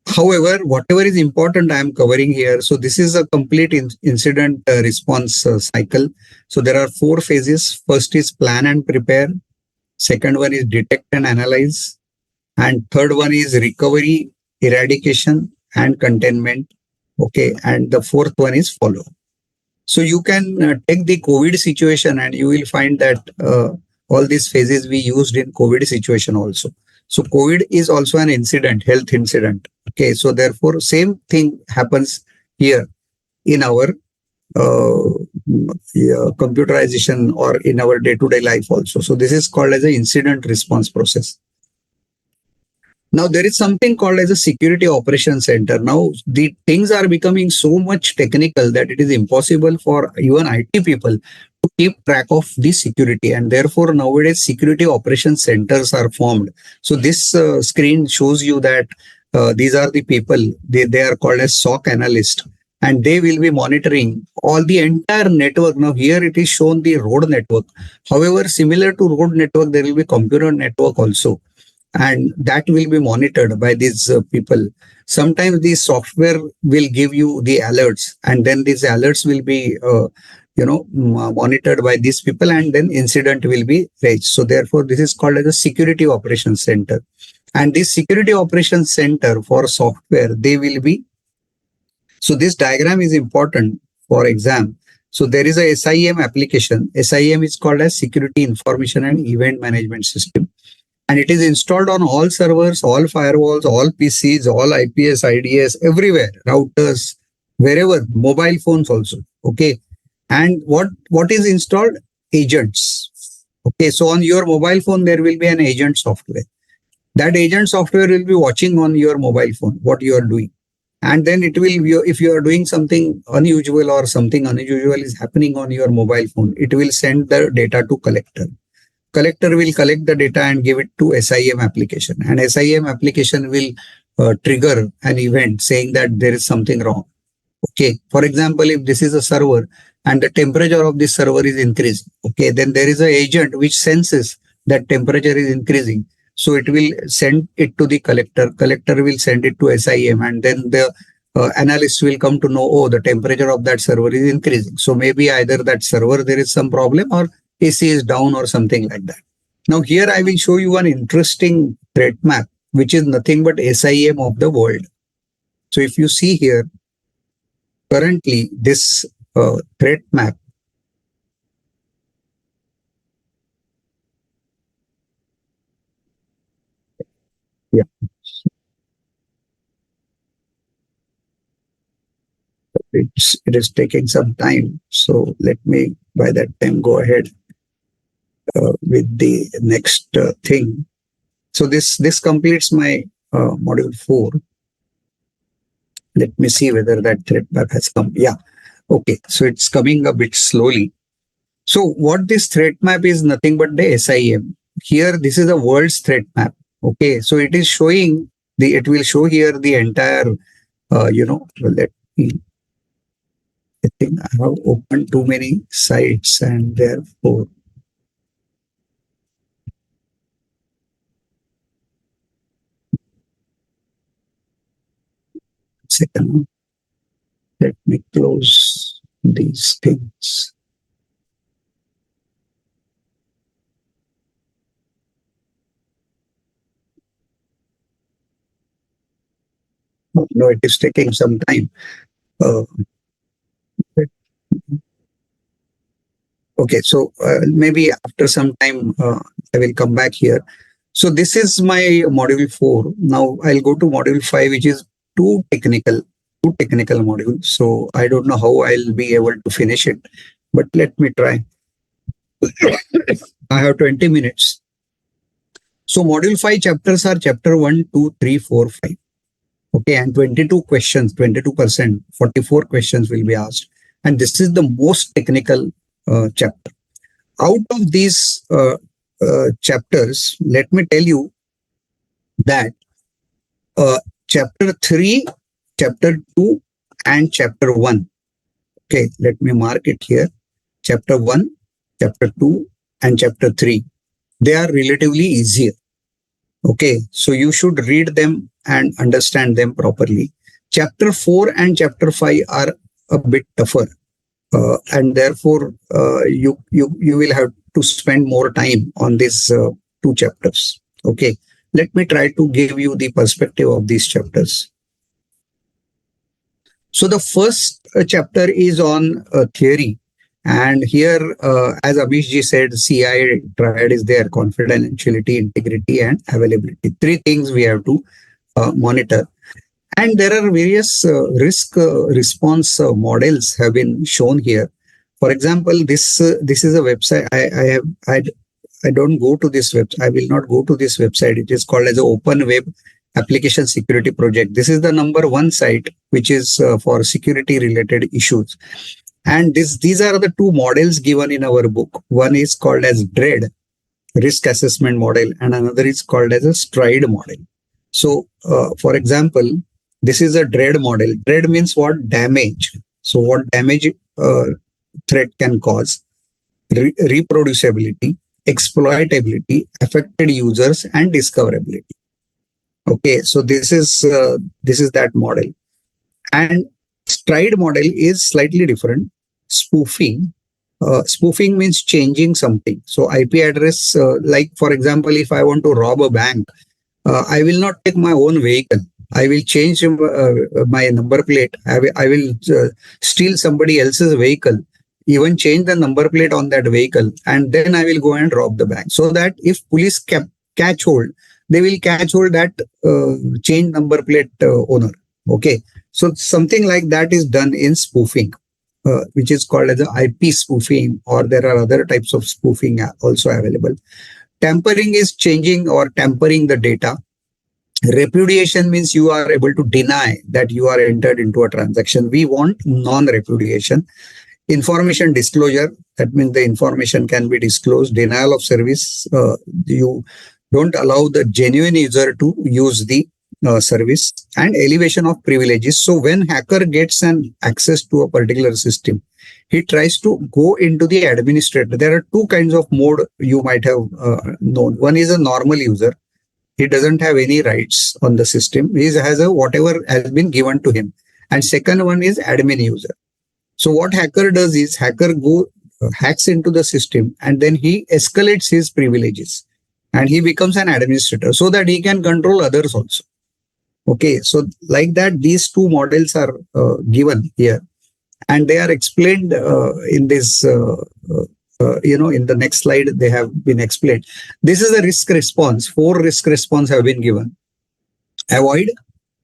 However, whatever is important, I am covering here. So this is a complete incident response cycle. So there are 4 phases. First is plan and prepare. Second one is detect and analyze. And third one is recovery, eradication, and containment. Okay. And the fourth one is follow. So you can take the COVID situation, and you will find that all these phases we used in COVID situation also. So COVID is also an incident, health incident. Okay. So therefore, same thing happens here in our computerization or in our day-to-day life also. So this is called as an incident response process. Now there is something called as a security operations center. Now the things are becoming so much technical that it is impossible for even IT people to keep track of the security, and therefore nowadays security operations centers are formed. So this screen shows you that these are the people, they are called as SOC analysts, and they will be monitoring all the entire network. Now here it is shown the road network. However, similar to road network, there will be computer network also, and that will be monitored by these people. Sometimes the software will give you the alerts, and then these alerts will be monitored by these people, and then incident will be raised. So therefore this is called as a security operations center. And this security operations center for software, they will be, so this diagram is important for exam. So there is a SIEM application. SIEM is called as Security Information and Event Management System. And it is installed on all servers, all firewalls, all PCs, all IPS, IDS, everywhere, routers, wherever, mobile phones also. Okay. And what is installed? Agents. Okay. So on your mobile phone, there will be an agent software. That agent software will be watching on your mobile phone what you are doing. And then it will, if you are doing something unusual or something unusual is happening on your mobile phone, it will send the data to collector. Collector will collect the data and give it to SIEM application, and SIEM application will trigger an event saying that there is something wrong. Okay. For example, if this is a server and the temperature of this server is increasing, okay, then there is an agent which senses that temperature is increasing. So it will send it to the collector. Collector will send it to SIEM, and then the analyst will come to know, oh, the temperature of that server is increasing. So maybe either that server there is some problem, or AC is down, or something like that. Now here I will show you an interesting threat map, which is nothing but SIEM of the world. So if you see here, currently this threat map, yeah, it is taking some time. So let me by that time go ahead with the next thing. So this completes my module 4. Let me see whether that threat map has come. Yeah. Okay. So it's coming a bit slowly. So what this threat map is nothing but the SIEM. Here, this is the world's threat map. Okay. So it is showing it will show here the entire, let me, I think I have opened too many sites, and therefore second, let me close these things. No, it is taking some time. Okay, so maybe after some time I will come back here. So this is my module 4. Now I'll go to module 5, which is too technical module. So I don't know how I'll be able to finish it, but let me try. I have 20 minutes. So module 5 chapters are chapter 1, 2, 3, 4, 5. Okay, and 22 questions, 22%, 44 questions will be asked. And this is the most technical chapter. Out of these chapters, let me tell you that chapter 3, chapter 2, and chapter 1. Okay, let me mark it here. Chapter 1, chapter 2, and chapter 3. They are relatively easier. Okay, so you should read them and understand them properly. Chapter 4 and chapter 5 are a bit tougher. And therefore, you will have to spend more time on these 2 chapters. Okay, let me try to give you the perspective of these chapters. So the first chapter is on theory. And here, as Amish ji said, CI triad is there: confidentiality, integrity, and availability. 3 things we have to monitor. And there are various risk response models have been shown here. For example, this is a website. I don't go to this website. I will not go to this website. It is called as an Open Web Application Security Project. This is the #1 site which is for security related issues. And these are the two models given in our book. One is called as DREAD, risk assessment model, and another is called as a STRIDE model. So, for example, this is a DREAD model. DREAD means what? Damage. So what damage threat can cause, reproducibility, exploitability, affected users, and discoverability. Okay, so this is that model. And STRIDE model is slightly different. Spoofing. Spoofing means changing something. So IP address, like for example, if I want to rob a bank, I will not take my own vehicle. I will change my number plate. I will steal somebody else's vehicle, even change the number plate on that vehicle, and then I will go and rob the bank. So that if police catch hold, they will catch hold that change number plate owner. Okay, so something like that is done in spoofing, which is called as a IP spoofing, or there are other types of spoofing also available. Tampering is changing or tampering the data. Repudiation means you are able to deny that you are entered into a transaction. We want non-repudiation. Information disclosure, that means the information can be disclosed. Denial of service, you don't allow the genuine user to use the service. And elevation of privileges. So when hacker gets an access to a particular system, he tries to go into the administrator. There are two kinds of mode you might have known. One is a normal user. He doesn't have any rights on the system. He has a whatever has been given to him. And second one is admin user. So what hacker does is hacker hacks into the system, and then he escalates his privileges and he becomes an administrator so that he can control others also. Okay, so like that, these two models are given here, and they are explained in this. In the next slide, they have been explained. This is a risk response. 4 risk response have been given. Avoid.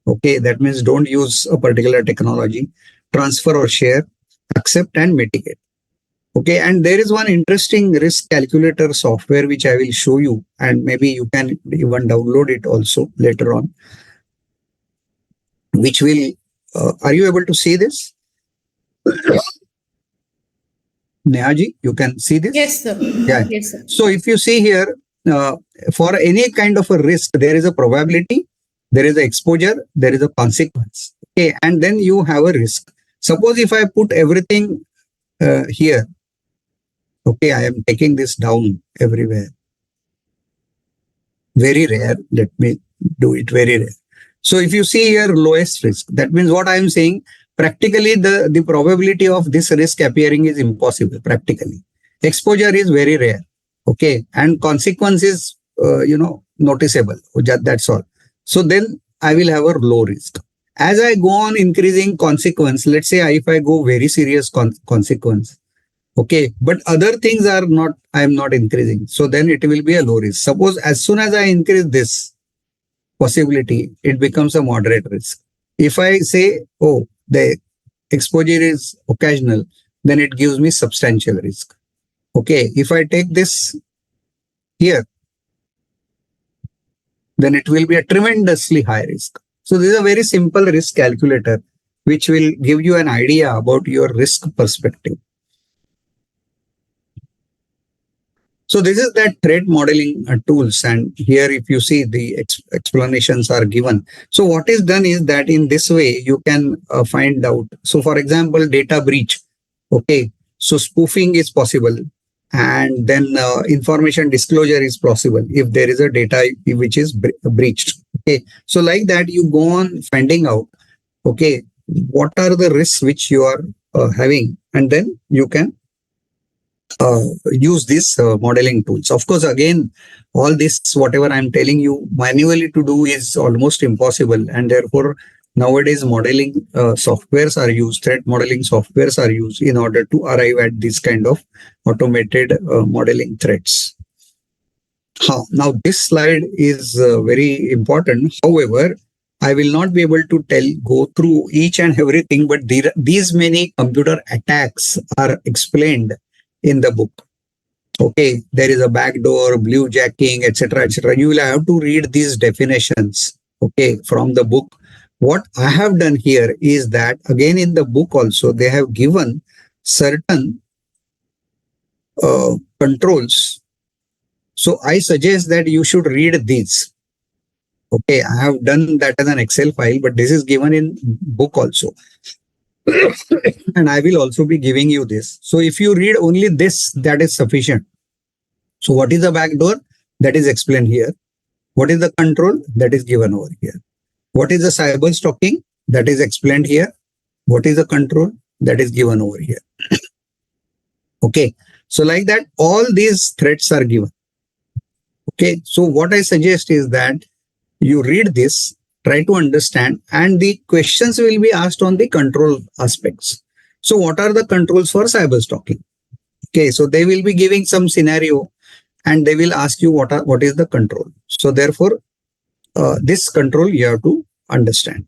Okay, that means don't use a particular technology. Transfer or share. Accept and mitigate. Okay, and there is one interesting risk calculator software which I will show you, and maybe you can even download it also later on. Which will, are you able to see this? Nehaji, you can see this? Yes, sir. Yeah. Yes, sir. So if you see here, for any kind of a risk, there is a probability, there is an exposure, there is a consequence. Okay, and then you have a risk. Suppose if I put everything here, okay, I am taking this down everywhere. Very rare. Let me do it very rare. So if you see here lowest risk, that means what I am saying, practically the probability of this risk appearing is impossible practically. Exposure is very rare. Okay. And consequence is, noticeable. That's all. So then I will have a low risk. As I go on increasing consequence, let's say if I go very serious consequence, okay, but other things are not, I am not increasing. So then it will be a low risk. Suppose as soon as I increase this possibility, it becomes a moderate risk. If I say, oh, the exposure is occasional, then it gives me substantial risk. Okay, if I take this here, then it will be a tremendously high risk. So this is a very simple risk calculator, which will give you an idea about your risk perspective. So this is that threat modeling tools. And here, if you see, the explanations are given. So what is done is that in this way, you can find out. So for example, data breach. Okay. So spoofing is possible. And then information disclosure is possible if there is a data which is breached. Okay. So like that, you go on finding out, okay, what are the risks which you are having, and then you can use these modeling tools. Of course, again, all this, whatever I'm telling you manually to do is almost impossible. And therefore, nowadays modeling softwares are used, threat modeling softwares are used in order to arrive at this kind of automated modeling threats. Now, this slide is very important. However, I will not be able to go through each and everything, but these many computer attacks are explained in the book. Okay, there is a backdoor, bluejacking, etc., etc. You will have to read these definitions, okay, from the book. What I have done here is that, again, in the book also, they have given certain controls. So I suggest that you should read these. Okay, I have done that as an Excel file, but this is given in book also. And I will also be giving you this. So if you read only this, that is sufficient. So what is the backdoor? That is explained here. What is the control? That is given over here. What is the cyber stalking? That is explained here. What is the control? That is given over here. Okay. So like that, all these threats are given. Okay. So what I suggest is that you read this, try to understand, and the questions will be asked on the control aspects. So what are the controls for cyber stalking? Okay. So they will be giving some scenario and they will ask you what is the control. So therefore, this control you have to understand.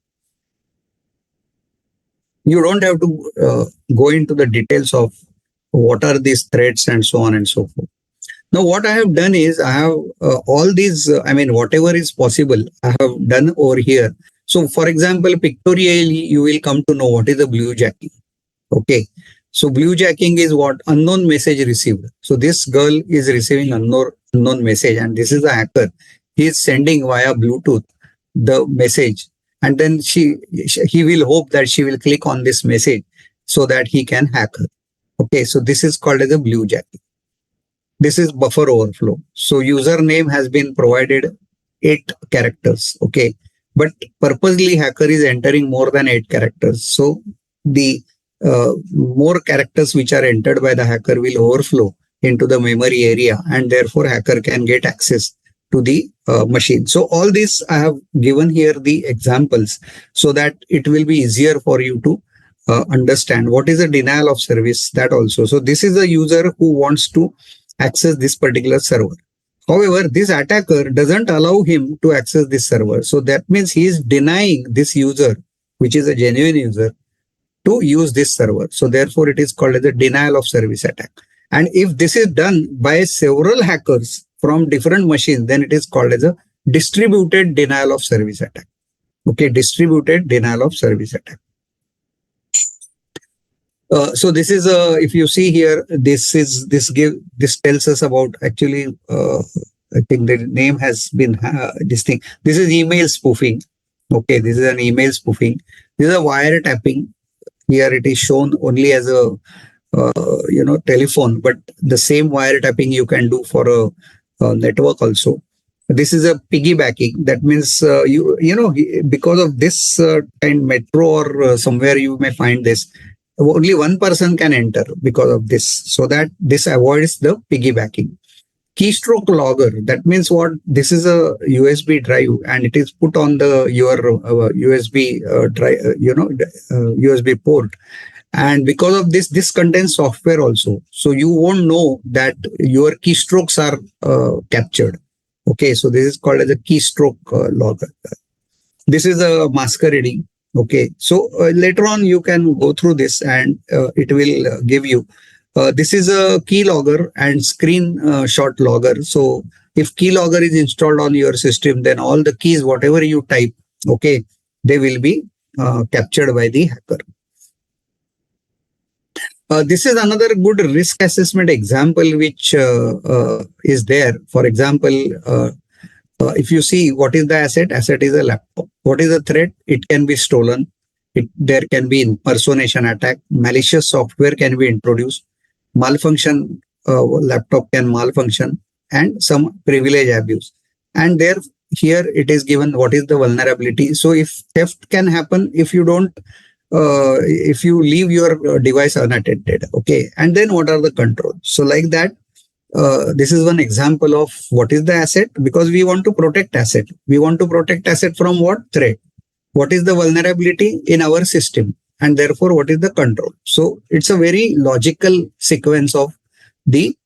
You don't have to go into the details of what are these threats and so on and so forth. Now, what I have done is I have all these, whatever is possible, I have done over here. So, for example, pictorially, you will come to know what is the bluejacking. Okay. So, bluejacking is what? Unknown message received. So, this girl is receiving unknown message, and this is a hacker. He is sending via Bluetooth the message, and then he will hope that she will click on this message so that he can hack her. Okay. So, this is called as a bluejacking. This is buffer overflow. So username has been provided 8 characters. Okay. But purposely hacker is entering more than 8 characters. So the more characters which are entered by the hacker will overflow into the memory area, and therefore hacker can get access to the machine. So all this I have given here the examples so that it will be easier for you to understand what is a denial of service, that also. So this is a user who wants to access this particular server. However, this attacker doesn't allow him to access this server. So that means he is denying this user, which is a genuine user, to use this server. So therefore, it is called as a denial of service attack. And if this is done by several hackers from different machines, then it is called as a distributed denial of service attack. Okay, distributed denial of service attack. So this is if you see here, this tells us about, actually, I think the name has been this thing. This is email spoofing. Okay, this is an email spoofing. This is a wiretapping. Here it is shown only as a telephone, but the same wiretapping you can do for a network also. This is a piggybacking. That means because of this kind metro or somewhere you may find this. Only one person can enter because of this, so that this avoids the piggybacking. Keystroke logger, that means what? This is a USB drive and it is put on your USB drive, USB port. And because of this contains software also. So you won't know that your keystrokes are captured. Okay, so this is called as a keystroke logger. This is a masquerading. Okay, so later on you can go through this and it will give you. This is a keylogger and screenshot logger. So if keylogger is installed on your system, then all the keys, whatever you type, okay, they will be captured by the hacker. This is another good risk assessment example which is there. For example, if you see what is the asset is a laptop. What is the threat? It can be stolen. There can be impersonation attack. Malicious software can be introduced. Malfunction, laptop can malfunction, and some privilege abuse. And here it is given what is the vulnerability. So if theft can happen if you don't, if you leave your device unattended. Okay, and then what are the controls? So like that. This is one example of what is the asset, because we want to protect asset. We want to protect asset from what? Threat. What is the vulnerability in our system? And therefore, what is the control? So it's a very logical sequence of the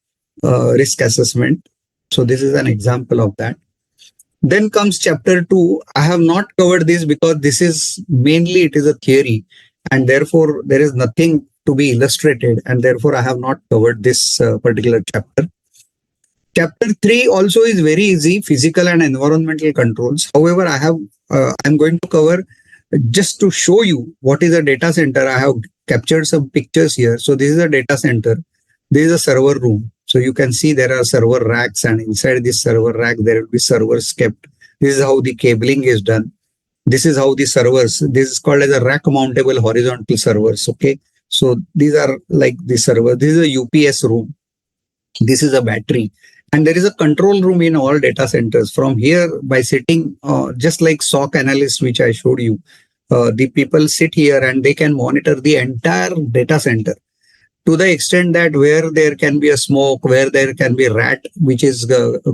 risk assessment. So this is an example of that. Then comes chapter 2. I have not covered this because this is mainly it is a theory, and therefore there is nothing to be illustrated, and therefore I have not covered this particular chapter. Chapter 3 also is very easy, physical and environmental controls. However, I'm going to cover just to show you what is a data center. I have captured some pictures here. So this is a data center. This is a server room. So you can see there are server racks, and inside this server rack, there will be servers kept. This is how the cabling is done. This is how the servers, this is called as a rack mountable horizontal servers. Okay. So these are like the server. This is a UPS room. This is a battery. And there is a control room in all data centers. From here, by sitting, just like SOC analyst, which I showed you, the people sit here and they can monitor the entire data center to the extent that where there can be a smoke, where there can be rat, which is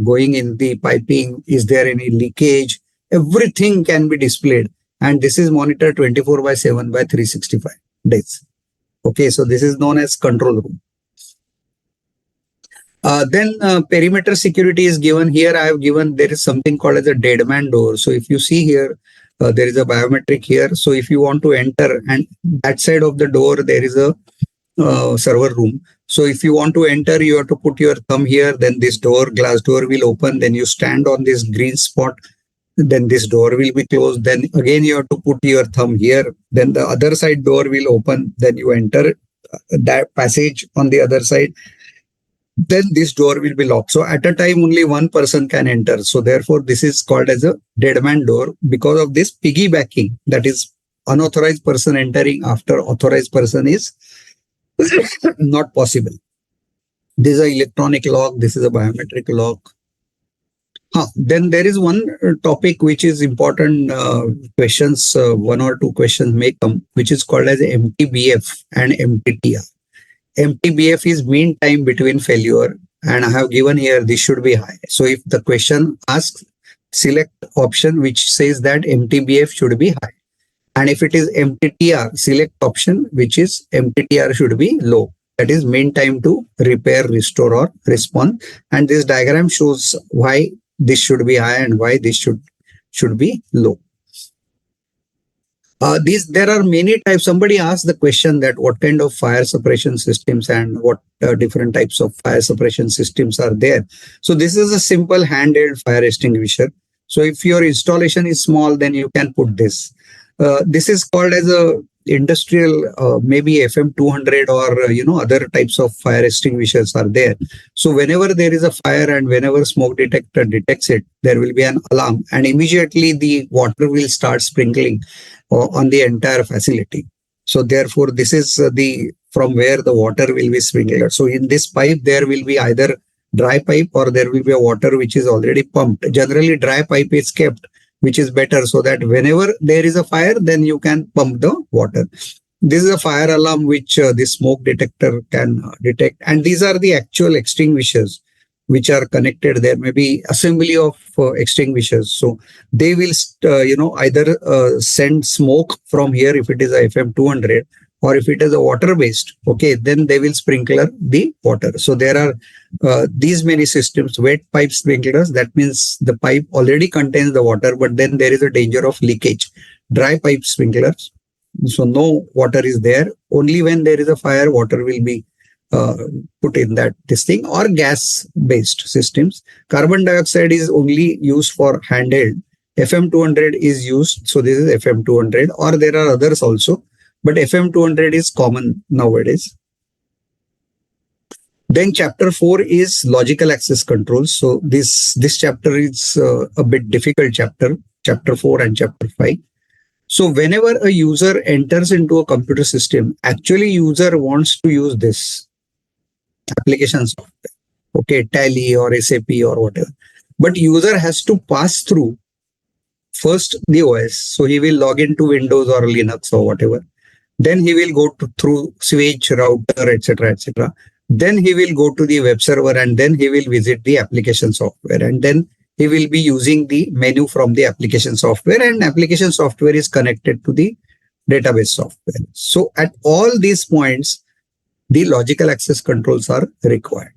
going in the piping, is there any leakage, everything can be displayed. And this is monitored 24/7 by 365 days. Okay, so this is known as control room. Then perimeter security is given here. I have given, there is something called as a dead man door. So if you see here, there is a biometric here. So if you want to enter, and that side of the door, there is a server room. So if you want to enter, you have to put your thumb here, then this glass door will open, then you stand on this green spot, then this door will be closed, then again you have to put your thumb here, then the other side door will open, then you enter that passage on the other side, then this door will be locked. So at a time, only one person can enter. So therefore, this is called as a dead man door because of this piggybacking, that is unauthorized person entering after authorized person is not possible. This is an electronic lock. This is a biometric lock. Then there is one topic which is important. Questions, one or two questions may come, which is called as MTBF and MTTR. MTBF is mean time between failure, and I have given here this should be high. So if the question asks, select option which says that MTBF should be high. And if it is MTTR, select option which is MTTR should be low. That is mean time to repair, restore, or respond. And this diagram shows why this should be high and why this should be low. There are many types. Somebody asked the question that what kind of fire suppression systems and what different types of fire suppression systems are there. So this is a simple handheld fire extinguisher. So if your installation is small, then you can put this. This is called as a industrial, maybe FM200 or other types of fire extinguishers are there. So whenever there is a fire and whenever smoke detector detects it, there will be an alarm, and immediately the water will start sprinkling on the entire facility. So therefore, this is from where the water will be sprinkled. So in this pipe, there will be either dry pipe or there will be a water which is already pumped. Generally, dry pipe is kept, which is better, so that whenever there is a fire, then you can pump the water. This is a fire alarm which the smoke detector can detect. And these are the actual extinguishers which are connected. There may be assembly of extinguishers. So they will, either send smoke from here if it is a FM200, or if it is a water-based, okay, then they will sprinkler the water. So there are these many systems, wet pipe sprinklers. That means the pipe already contains the water, but then there is a danger of leakage. Dry pipe sprinklers, so no water is there. Only when there is a fire, water will be put in this thing, or gas-based systems. Carbon dioxide is only used for handheld. FM200 is used. So this is FM200, or there are others also. But FM200 is common nowadays. Then chapter 4 is logical access control. So this chapter is a bit difficult chapter 4 and chapter 5. So whenever a user enters into a computer system, actually user wants to use this application software, okay, Tally or SAP or whatever. But user has to pass through first the OS. So he will log into Windows or Linux or whatever. Then he will go through switch, router, etc., etc. Then he will go to the web server, and then he will visit the application software, and then he will be using the menu from the application software, and application software is connected to the database software. So at all these points, the logical access controls are required.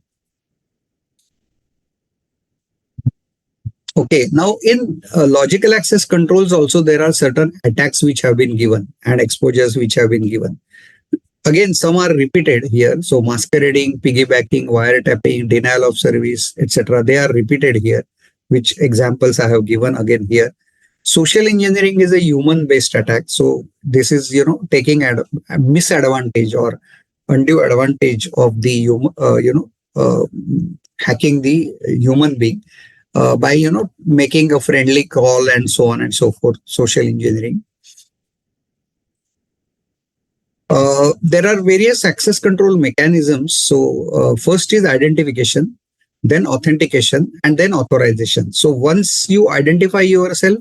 Okay, now in logical access controls also there are certain attacks which have been given and exposures which have been given. Again, some are repeated here. So masquerading, piggybacking, wiretapping, denial of service, etc. They are repeated here, which examples I have given again here. Social engineering is a human-based attack. So this is, taking a misadvantage or undue advantage of the, hacking the human being by, making a friendly call and so on and so forth. Social engineering. There are various access control mechanisms. So first is identification, then authentication, and then authorization. So once you identify yourself,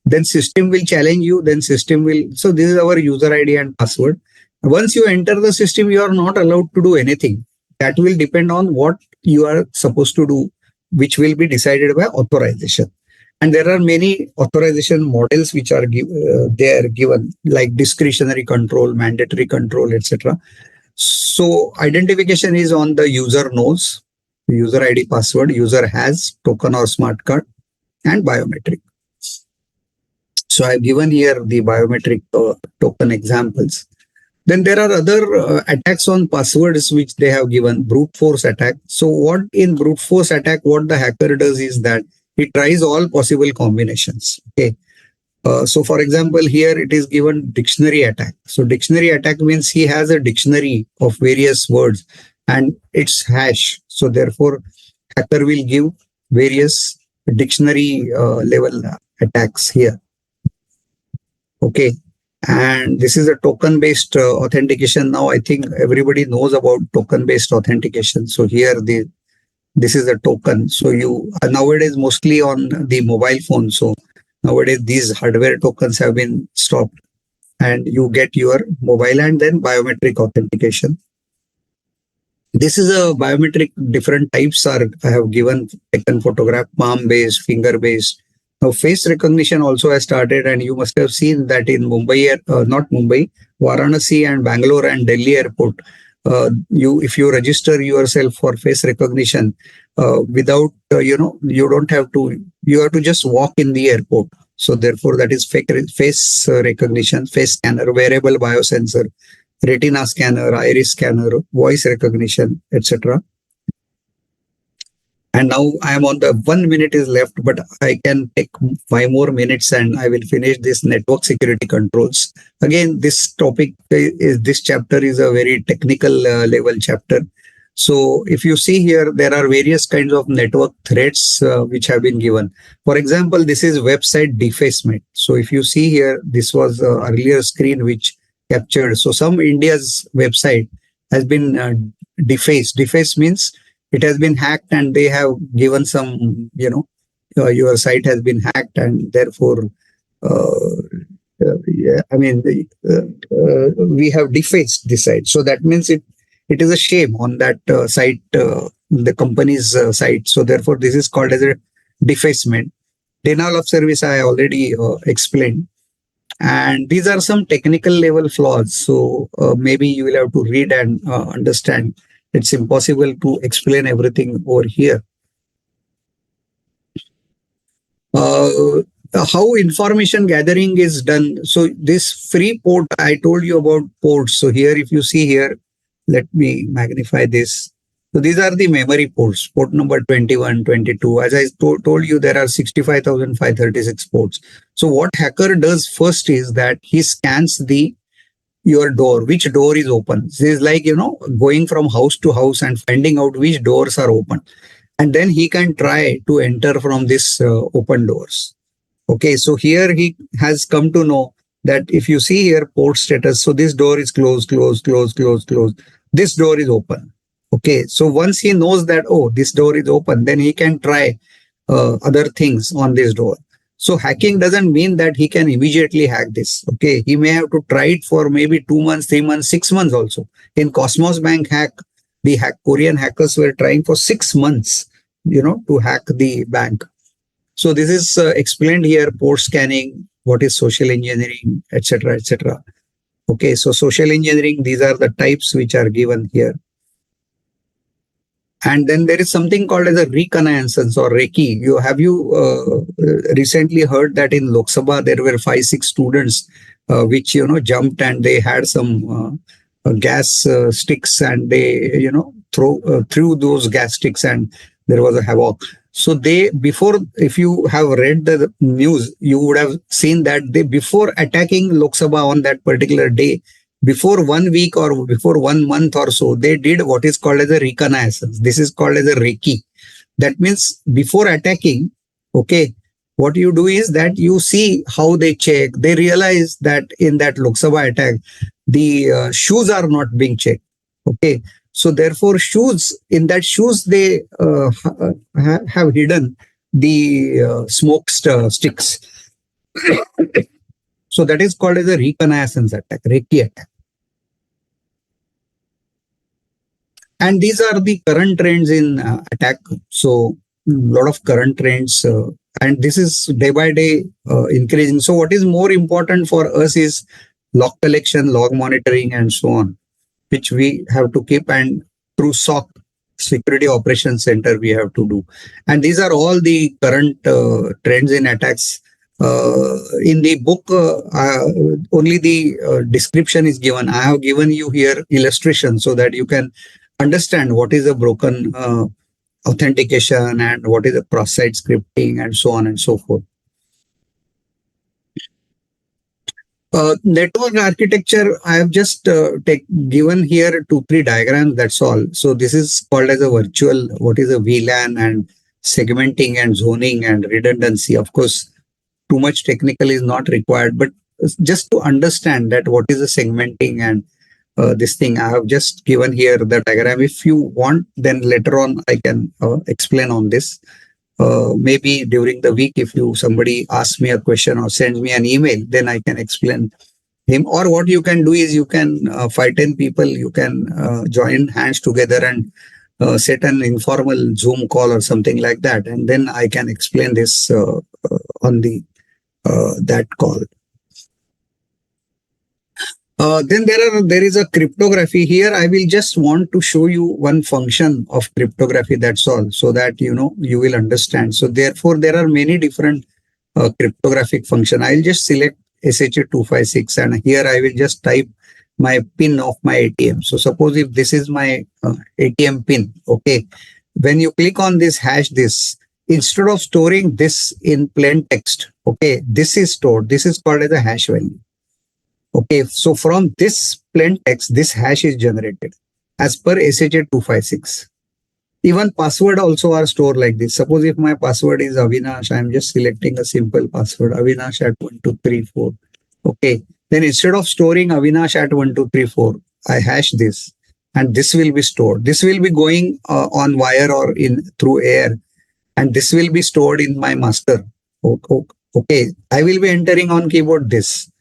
then system will challenge you, then system will, so this is our user ID and password. Once you enter the system, you are not allowed to do anything. That will depend on what you are supposed to do, which will be decided by authorization. And there are many authorization models which are there given, like discretionary control, mandatory control, etc. So identification is on the user knows, user ID, password, user has, token or smart card, and biometric. So I've given here the biometric token examples. Then there are other attacks on passwords which they have given, brute force attack. So what in brute force attack, what the hacker does is that he tries all possible combinations. Okay. So for example, here it is given dictionary attack. So dictionary attack means he has a dictionary of various words and it's hash. So therefore, hacker will give various dictionary level attacks here. Okay. And this is a token based authentication. Now I think everybody knows about token based authentication. So here this is a token. So you nowadays mostly on the mobile phone. So nowadays these hardware tokens have been stopped and you get your mobile and then biometric authentication. This is a biometric, different types are I have given, taken photograph, palm based, finger based. Now face recognition also has started and you must have seen that in Mumbai, not Mumbai, Varanasi and Bangalore and Delhi airport, if you register yourself for face recognition without you don't have to, you have to just walk in the airport. So therefore that is face recognition, face scanner, wearable biosensor, retina scanner, iris scanner, voice recognition, etc. And now I am on the 1 minute is left, but I can take 5 more minutes and I will finish this network security controls. Again, this topic is, this chapter is a very technical level chapter. So if you see here, there are various kinds of network threats which have been given. For example, this is website defacement. So if you see here, this was earlier screen which captured. So some India's website has been defaced. Defaced means it has been hacked and they have given some, your site has been hacked and therefore, we have defaced the site. So that means it is a shame on that site, the company's site. So therefore, this is called as a defacement. Denial of service, I already explained. And these are some technical level flaws. So maybe you will have to read and understand. It's impossible to explain everything over here. How information gathering is done. So this free port, I told you about ports. So here, if you see here, let me magnify this. So these are the memory ports, port number 21, 22. As I told you, there are 65,536 ports. So what hacker does first is that he scans your door, which door is open. This is like, going from house to house and finding out which doors are open. And then he can try to enter from this open doors. Okay, so here he has come to know that if you see here port status, so this door is closed, closed, closed, closed, closed. This door is open. Okay, so once he knows that, oh, this door is open, then he can try other things on this door. So hacking doesn't mean that he can immediately hack this. Okay, he may have to try it for maybe 2 months, 3 months, 6 months also. In Cosmos Bank hack, the Korean hackers were trying for 6 months, to hack the bank. So this is explained here, port scanning, what is social engineering, etc., etc. Okay, so social engineering, these are the types which are given here. And then there is something called as a reconnaissance or Reiki. You recently heard that in Lok Sabha there were 5-6 students which jumped and they had some gas sticks and they threw those gas sticks and there was a havoc. So if you have read the news, you would have seen that before attacking Lok Sabha on that particular day, before 1 week or before 1 month or so, they did what is called as a reconnaissance. This is called as a Reiki. That means before attacking, okay, what you do is that you see how they check. They realize that in that Lok Sabha attack, the shoes are not being checked. Okay. So therefore, in that shoes, they have hidden the smoke sticks. So that is called as a reconnaissance attack, Reiki attack. And these are the current trends in attack. So a lot of current trends, and this is day by day increasing. So what is more important for us is log collection, log monitoring, and so on, which we have to keep, and through SOC, Security Operations Center, we have to do. And these are all the current trends in attacks. In the book, only the description is given. I have given you here illustration so that you can understand what is a broken authentication and what is a cross-site scripting and so on and so forth. Network architecture, I have just given here 2-3 diagrams, that's all. So this is called as a virtual, what is a VLAN, and segmenting and zoning and redundancy. Of course, too much technical is not required, but just to understand that what is a segmenting and this thing, I have just given here the diagram. If you want, then later on I can explain on this. Maybe during the week, if somebody asks me a question or sends me an email, then I can explain him. Or what you can do is you can 5-10 people, you can join hands together and set an informal Zoom call or something like that, and then I can explain this on the that call. Then there is a cryptography here. I will just want to show you one function of cryptography, that's all, so that you will understand. So therefore, there are many different cryptographic function. I'll just select SHA-256 and here I will just type my pin of my ATM. So suppose if this is my ATM pin, okay, when you click on this hash, instead of storing this in plain text, okay, this is stored. This is called as a hash value. Okay, so from this plain text, this hash is generated as per SHA-256. Even password also are stored like this. Suppose if my password is Avinash, I am just selecting a simple password, Avinash at 1234. Okay, then instead of storing Avinash at 1234, I hash this and this will be stored. This will be going on wire or through air, and this will be stored in my master. Okay, I will be entering on keyboard this.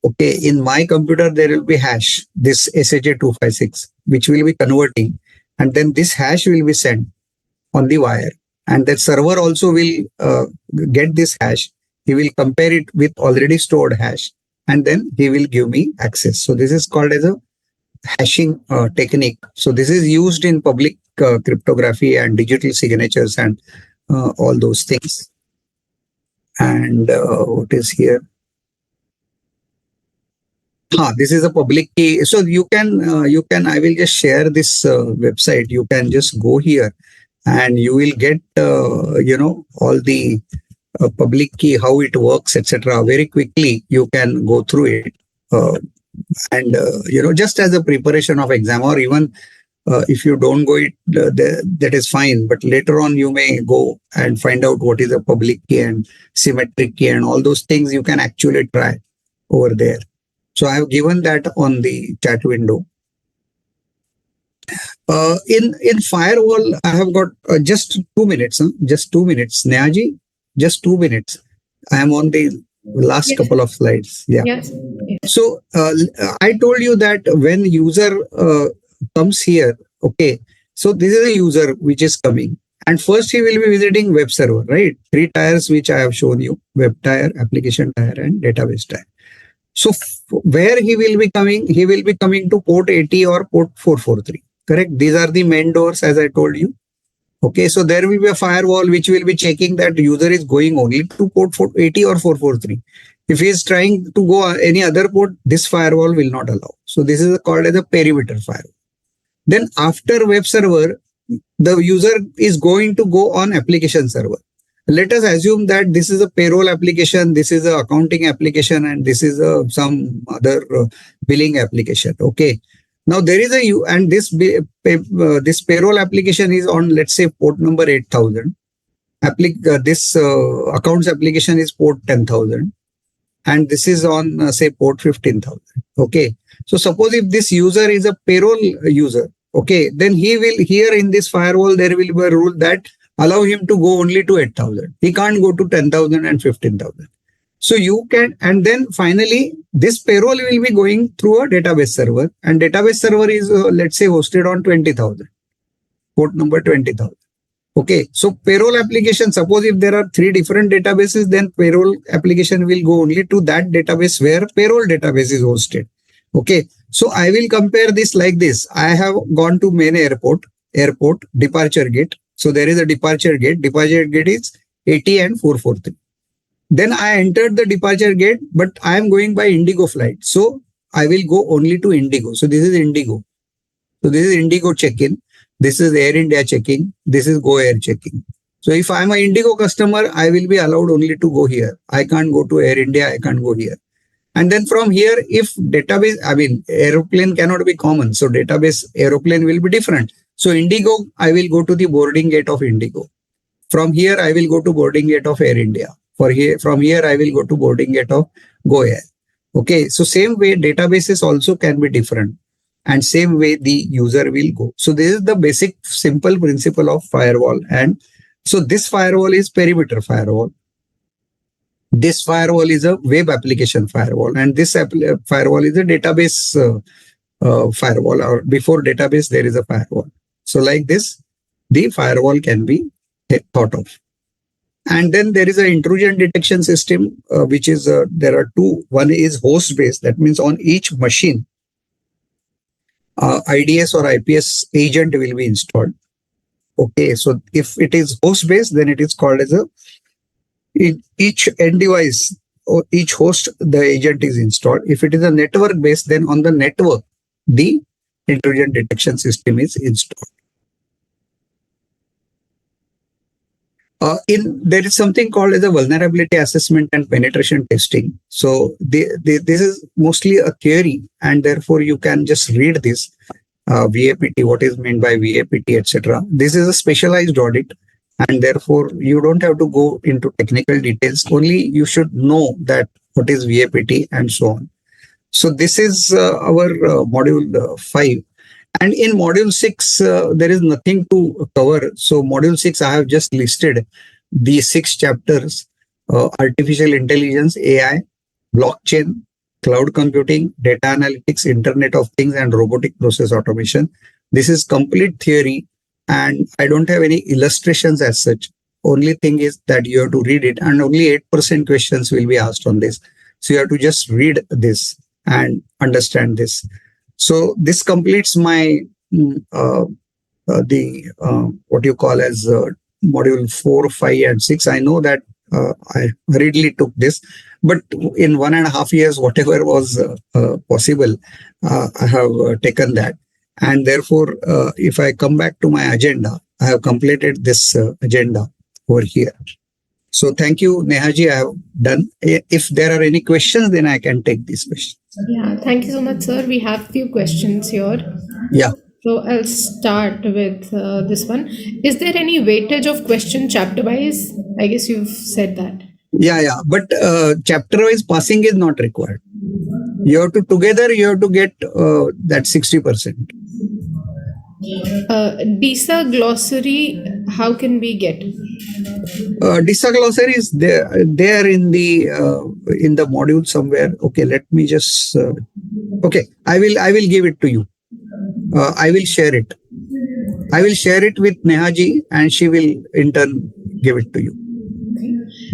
Okay, in my computer, there will be hash, this SHA-256, which will be converting. And then this hash will be sent on the wire. And that server also will get this hash. He will compare it with already stored hash. And then he will give me access. So this is called as a hashing technique. So this is used in public cryptography and digital signatures and all those things. And what is here? This is a public key. So you can, I will just share this website. You can just go here and you will get, all the public key, how it works, etc. Very quickly, you can go through it. And, just as a preparation of exam, or even if you don't go it, that is fine. But later on, you may go and find out what is a public key and symmetric key and all those things you can actually try over there. So I have given that on the chat window. In firewall, I have got just 2 minutes. Just 2 minutes. Nehaji, just 2 minutes. I am on the last couple of slides. Yeah. Yes. So I told you that when user comes here, okay. So this is a user which is coming, and first he will be visiting web server, right? 3 tiers which I have shown you: web tier, application tier, and database tier. So where he will be coming? He will be coming to port 80 or port 443. correct? These are the main doors, as I told you. Okay, so there will be a firewall which will be checking that user is going only to port 480 or 443. If he is trying to go any other port, this firewall will not allow. So this is called as a perimeter firewall. Then after web server, the user is going to go on application server. Let us assume that this is a payroll application, this is a accounting application, and this is some other billing application. Okay. Now there is and this payroll application is on, let's say, port number 8000. This accounts application is port 10,000, and this is on say port 15,000. Okay. So suppose if this user is a payroll user, okay, then he will, here in this firewall there will be a rule that allow him to go only to 8,000. He can't go to 10,000 and 15,000. So you can, and then finally this payroll will be going through a database server, and database server is let's say hosted on 20,000, port number 20,000. Okay, so payroll application, suppose if there are 3 different databases, then payroll application will go only to that database where payroll database is hosted. Okay, so I will compare this like this. I have gone to main airport, departure gate. So there is a departure gate is 80 and 443. Then I entered the departure gate, but I am going by Indigo flight. So I will go only to Indigo. So this is Indigo. So this is Indigo check-in. This is Air India checking. This is Go Air checking. So if I am an Indigo customer, I will be allowed only to go here. I can't go to Air India. I can't go here. And then from here, if database, aeroplane cannot be common. So database aeroplane will be different. So Indigo, I will go to the boarding gate of Indigo. From here, I will go to boarding gate of Air India. From here, I will go to boarding gate of Go Air. Okay, so same way databases also can be different, and same way the user will go. So this is the basic simple principle of firewall. And so this firewall is perimeter firewall. This firewall is a web application firewall, and this firewall is a database firewall, or before database there is a firewall. So like this, the firewall can be thought of. And then there is an intrusion detection system, which is, there are 2. One is host based. That means on each machine, IDS or IPS agent will be installed. Okay, so if it is host based, then it is called as each end device or each host, the agent is installed. If it is a network based, then on the network, the intrusion detection system is installed. There is something called as a vulnerability assessment and penetration testing. So this is mostly a theory, and therefore you can just read this VAPT, what is meant by VAPT, etc. This is a specialized audit, and therefore you don't have to go into technical details. Only you should know that what is VAPT and so on. So this is our module 5. And in module 6, there is nothing to cover. So module 6, I have just listed the 6 chapters: artificial intelligence, AI, blockchain, cloud computing, data analytics, Internet of Things, and robotic process automation. This is complete theory, and I don't have any illustrations as such. Only thing is that you have to read it, and only 8% questions will be asked on this. So you have to just read this and understand this. So this completes my what you call as module 4, 5, and 6. I know that I hurriedly took this, but in 1.5 years, whatever was possible, I have taken that. And therefore, if I come back to my agenda, I have completed this agenda over here. So thank you, Nehaji. I have done. If there are any questions, then I can take these questions. Yeah, thank you so much, sir. We have a few questions here. Yeah. So I'll start with this one. Is there any weightage of question chapter wise? I guess you've said that. Yeah. But chapter wise passing is not required. You have to get that 60%. DISA glossary, how can we get? DISA glossary is there in the module somewhere. Okay, let me just. Okay, I will give it to you. I will share it. I will share it with Nehaji, and she will in turn give it to you.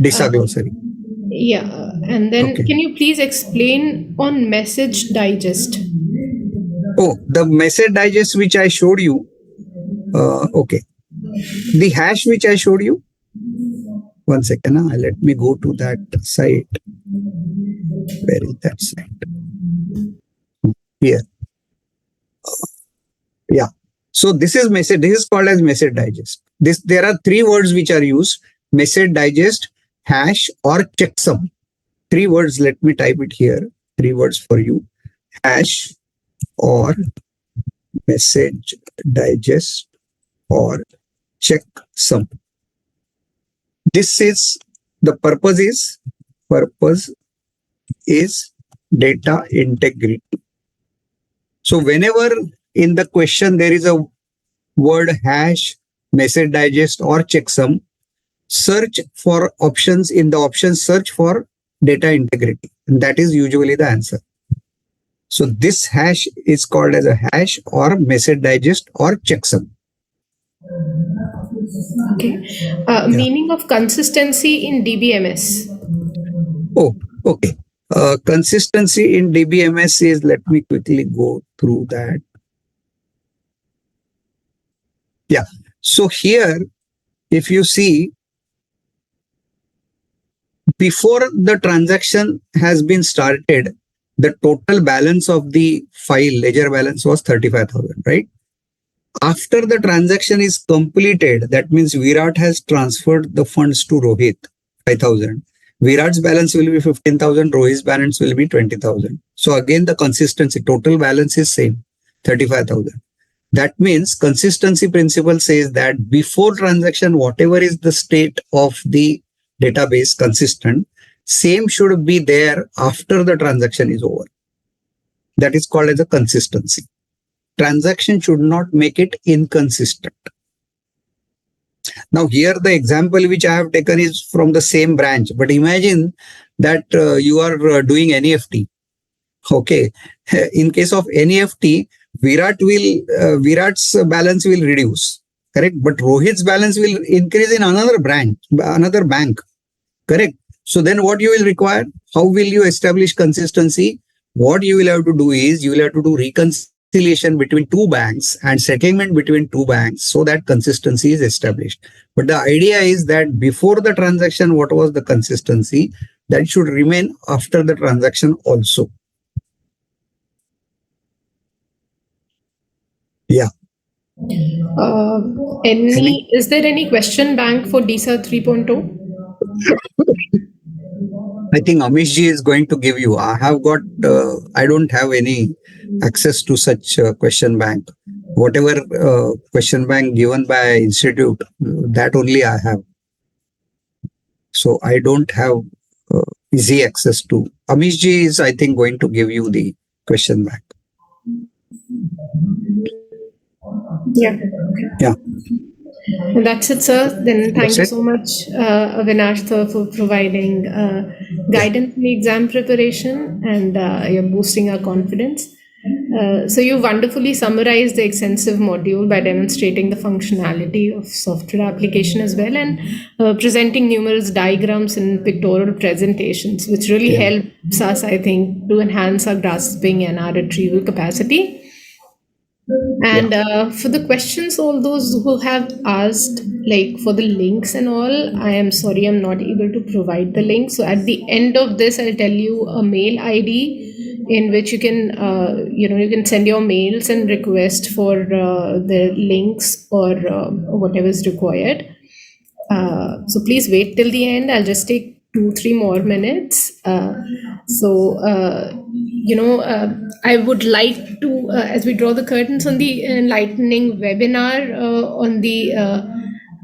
DISA glossary. Yeah, and then Okay. Can you please explain on message digest? Oh, the message digest which I showed you. Okay. The hash which I showed you. 1 second. Let me go to that site. Where is that site? Here. Yeah. So this is message. This is called as message digest. There are 3 words which are used: message digest, hash, or checksum. 3 words. Let me type it here. 3 words for you: hash, or message digest, or checksum. This is the purpose is data integrity. So whenever in the question there is a word hash, message digest, or checksum, search for options. In the options, search for data integrity, and that is usually the answer. So this hash is called as a hash, or message digest, or checksum. Okay. Meaning of consistency in DBMS. Oh, okay. Consistency in DBMS is, let me quickly go through that. Yeah. So here, if you see, before the transaction has been started, the total balance of the file, ledger balance, was 35,000, right? After the transaction is completed, that means Virat has transferred the funds to Rohit, 5,000. Virat's balance will be 15,000, Rohit's balance will be 20,000. So again, the consistency, total balance is same, 35,000. That means consistency principle says that before transaction, whatever is the state of the database consistent, same should be there after the transaction is over. That is called as a consistency. Transaction should not make it inconsistent. Now here the example which I have taken is from the same branch, but imagine that you are doing NEFT. Okay, in case of NEFT, Virat's balance will reduce, correct? But Rohit's balance will increase in another branch, another bank, correct? So then what you will require? How will you establish consistency? What you will have to do is you will have to do reconciliation between 2 banks and settlement between 2 banks so that consistency is established. But the idea is that before the transaction, what was the consistency? That should remain after the transaction also. Yeah. Is there any question bank for DISA 3.0? I think Amish ji is going to give you. I don't have any access to such question bank. Whatever question bank given by institute, that only I have. So I don't have easy access to. Amish ji is, I think, going to give you the question bank. Yeah. Yeah. Well, that's it, sir. Then thank That's you it. so much, Avinash, sir, for providing guidance in the exam preparation, and you're boosting our confidence. So you wonderfully summarized the extensive module by demonstrating the functionality of software application as well, and presenting numerous diagrams and pictorial presentations, which really helps us, I think, to enhance our grasping and our retrieval capacity. And for the questions, all those who have asked, like for the links and all, I am sorry, I'm not able to provide the link. So at the end of this, I'll tell you a mail ID in which you can, you can send your mails and request for the links or whatever is required. So please wait till the end. I'll just take 2-3 more minutes. I would like to, as we draw the curtains on the enlightening webinar on the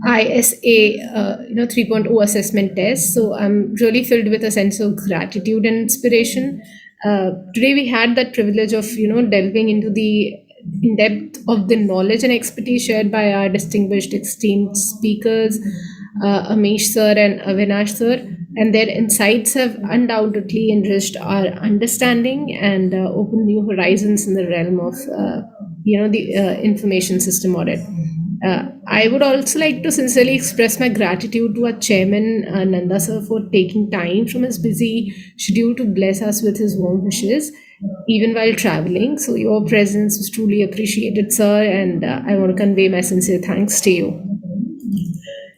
ISA 3.0 assessment test. So I'm really filled with a sense of gratitude and inspiration. Today we had that privilege of delving into the in depth of the knowledge and expertise shared by our distinguished esteemed speakers, Amish sir and Avinash sir, and their insights have undoubtedly enriched our understanding and opened new horizons in the realm of the information system audit. I would also like to sincerely express my gratitude to our chairman, Nanda sir, for taking time from his busy schedule to bless us with his warm wishes. even while traveling. So your presence was truly appreciated, sir, and I want to convey my sincere thanks to you.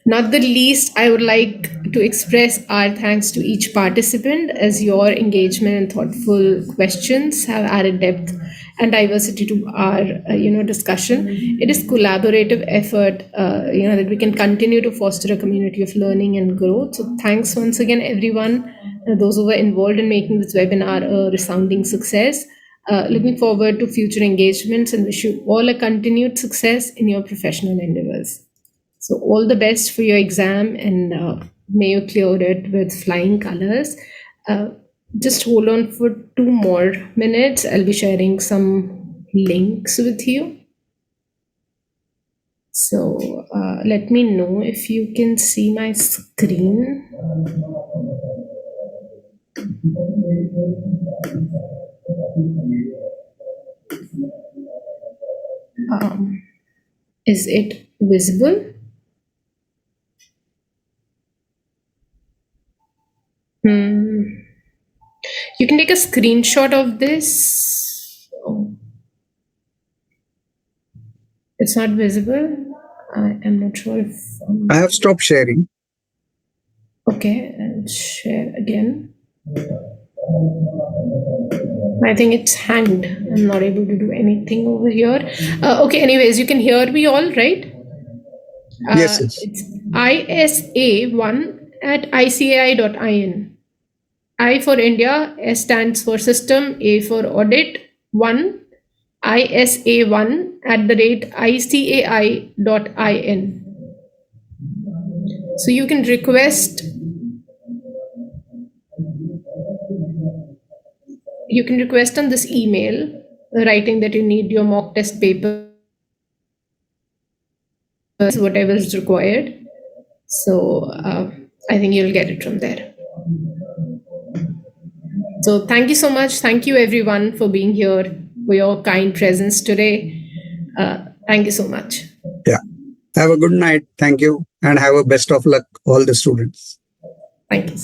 Not the least, I would like to express our thanks to each participant, as your engagement and thoughtful questions have added depth and diversity to our discussion. It is collaborative effort that we can continue to foster a community of learning and growth. So thanks once again, everyone, those who were involved in making this webinar a resounding success. Looking forward to future engagements and wish you all a continued success in your professional endeavors. So all the best for your exam, and may you clear it with flying colors. Just hold on for 2 more minutes. I'll be sharing some links with you. So let me know if you can see my screen. Is it visible? You can take a screenshot of this. Oh. It's not visible. I am not sure if... I have stopped sharing. Okay, and share again. I think it's hanged. I'm not able to do anything over here. Okay, anyways, you can hear me all, right? Yes, yes. It's isa1@icai.in. I for India, S stands for system, A for audit, 1, isa1@icai.in. So you can request on this email, writing that you need your mock test paper, whatever is required. So I think you'll get it from there. So thank you so much. Thank you everyone for being here, for your kind presence today. Thank you so much. Yeah. Have a good night. Thank you. And have a best of luck, all the students. Thank you.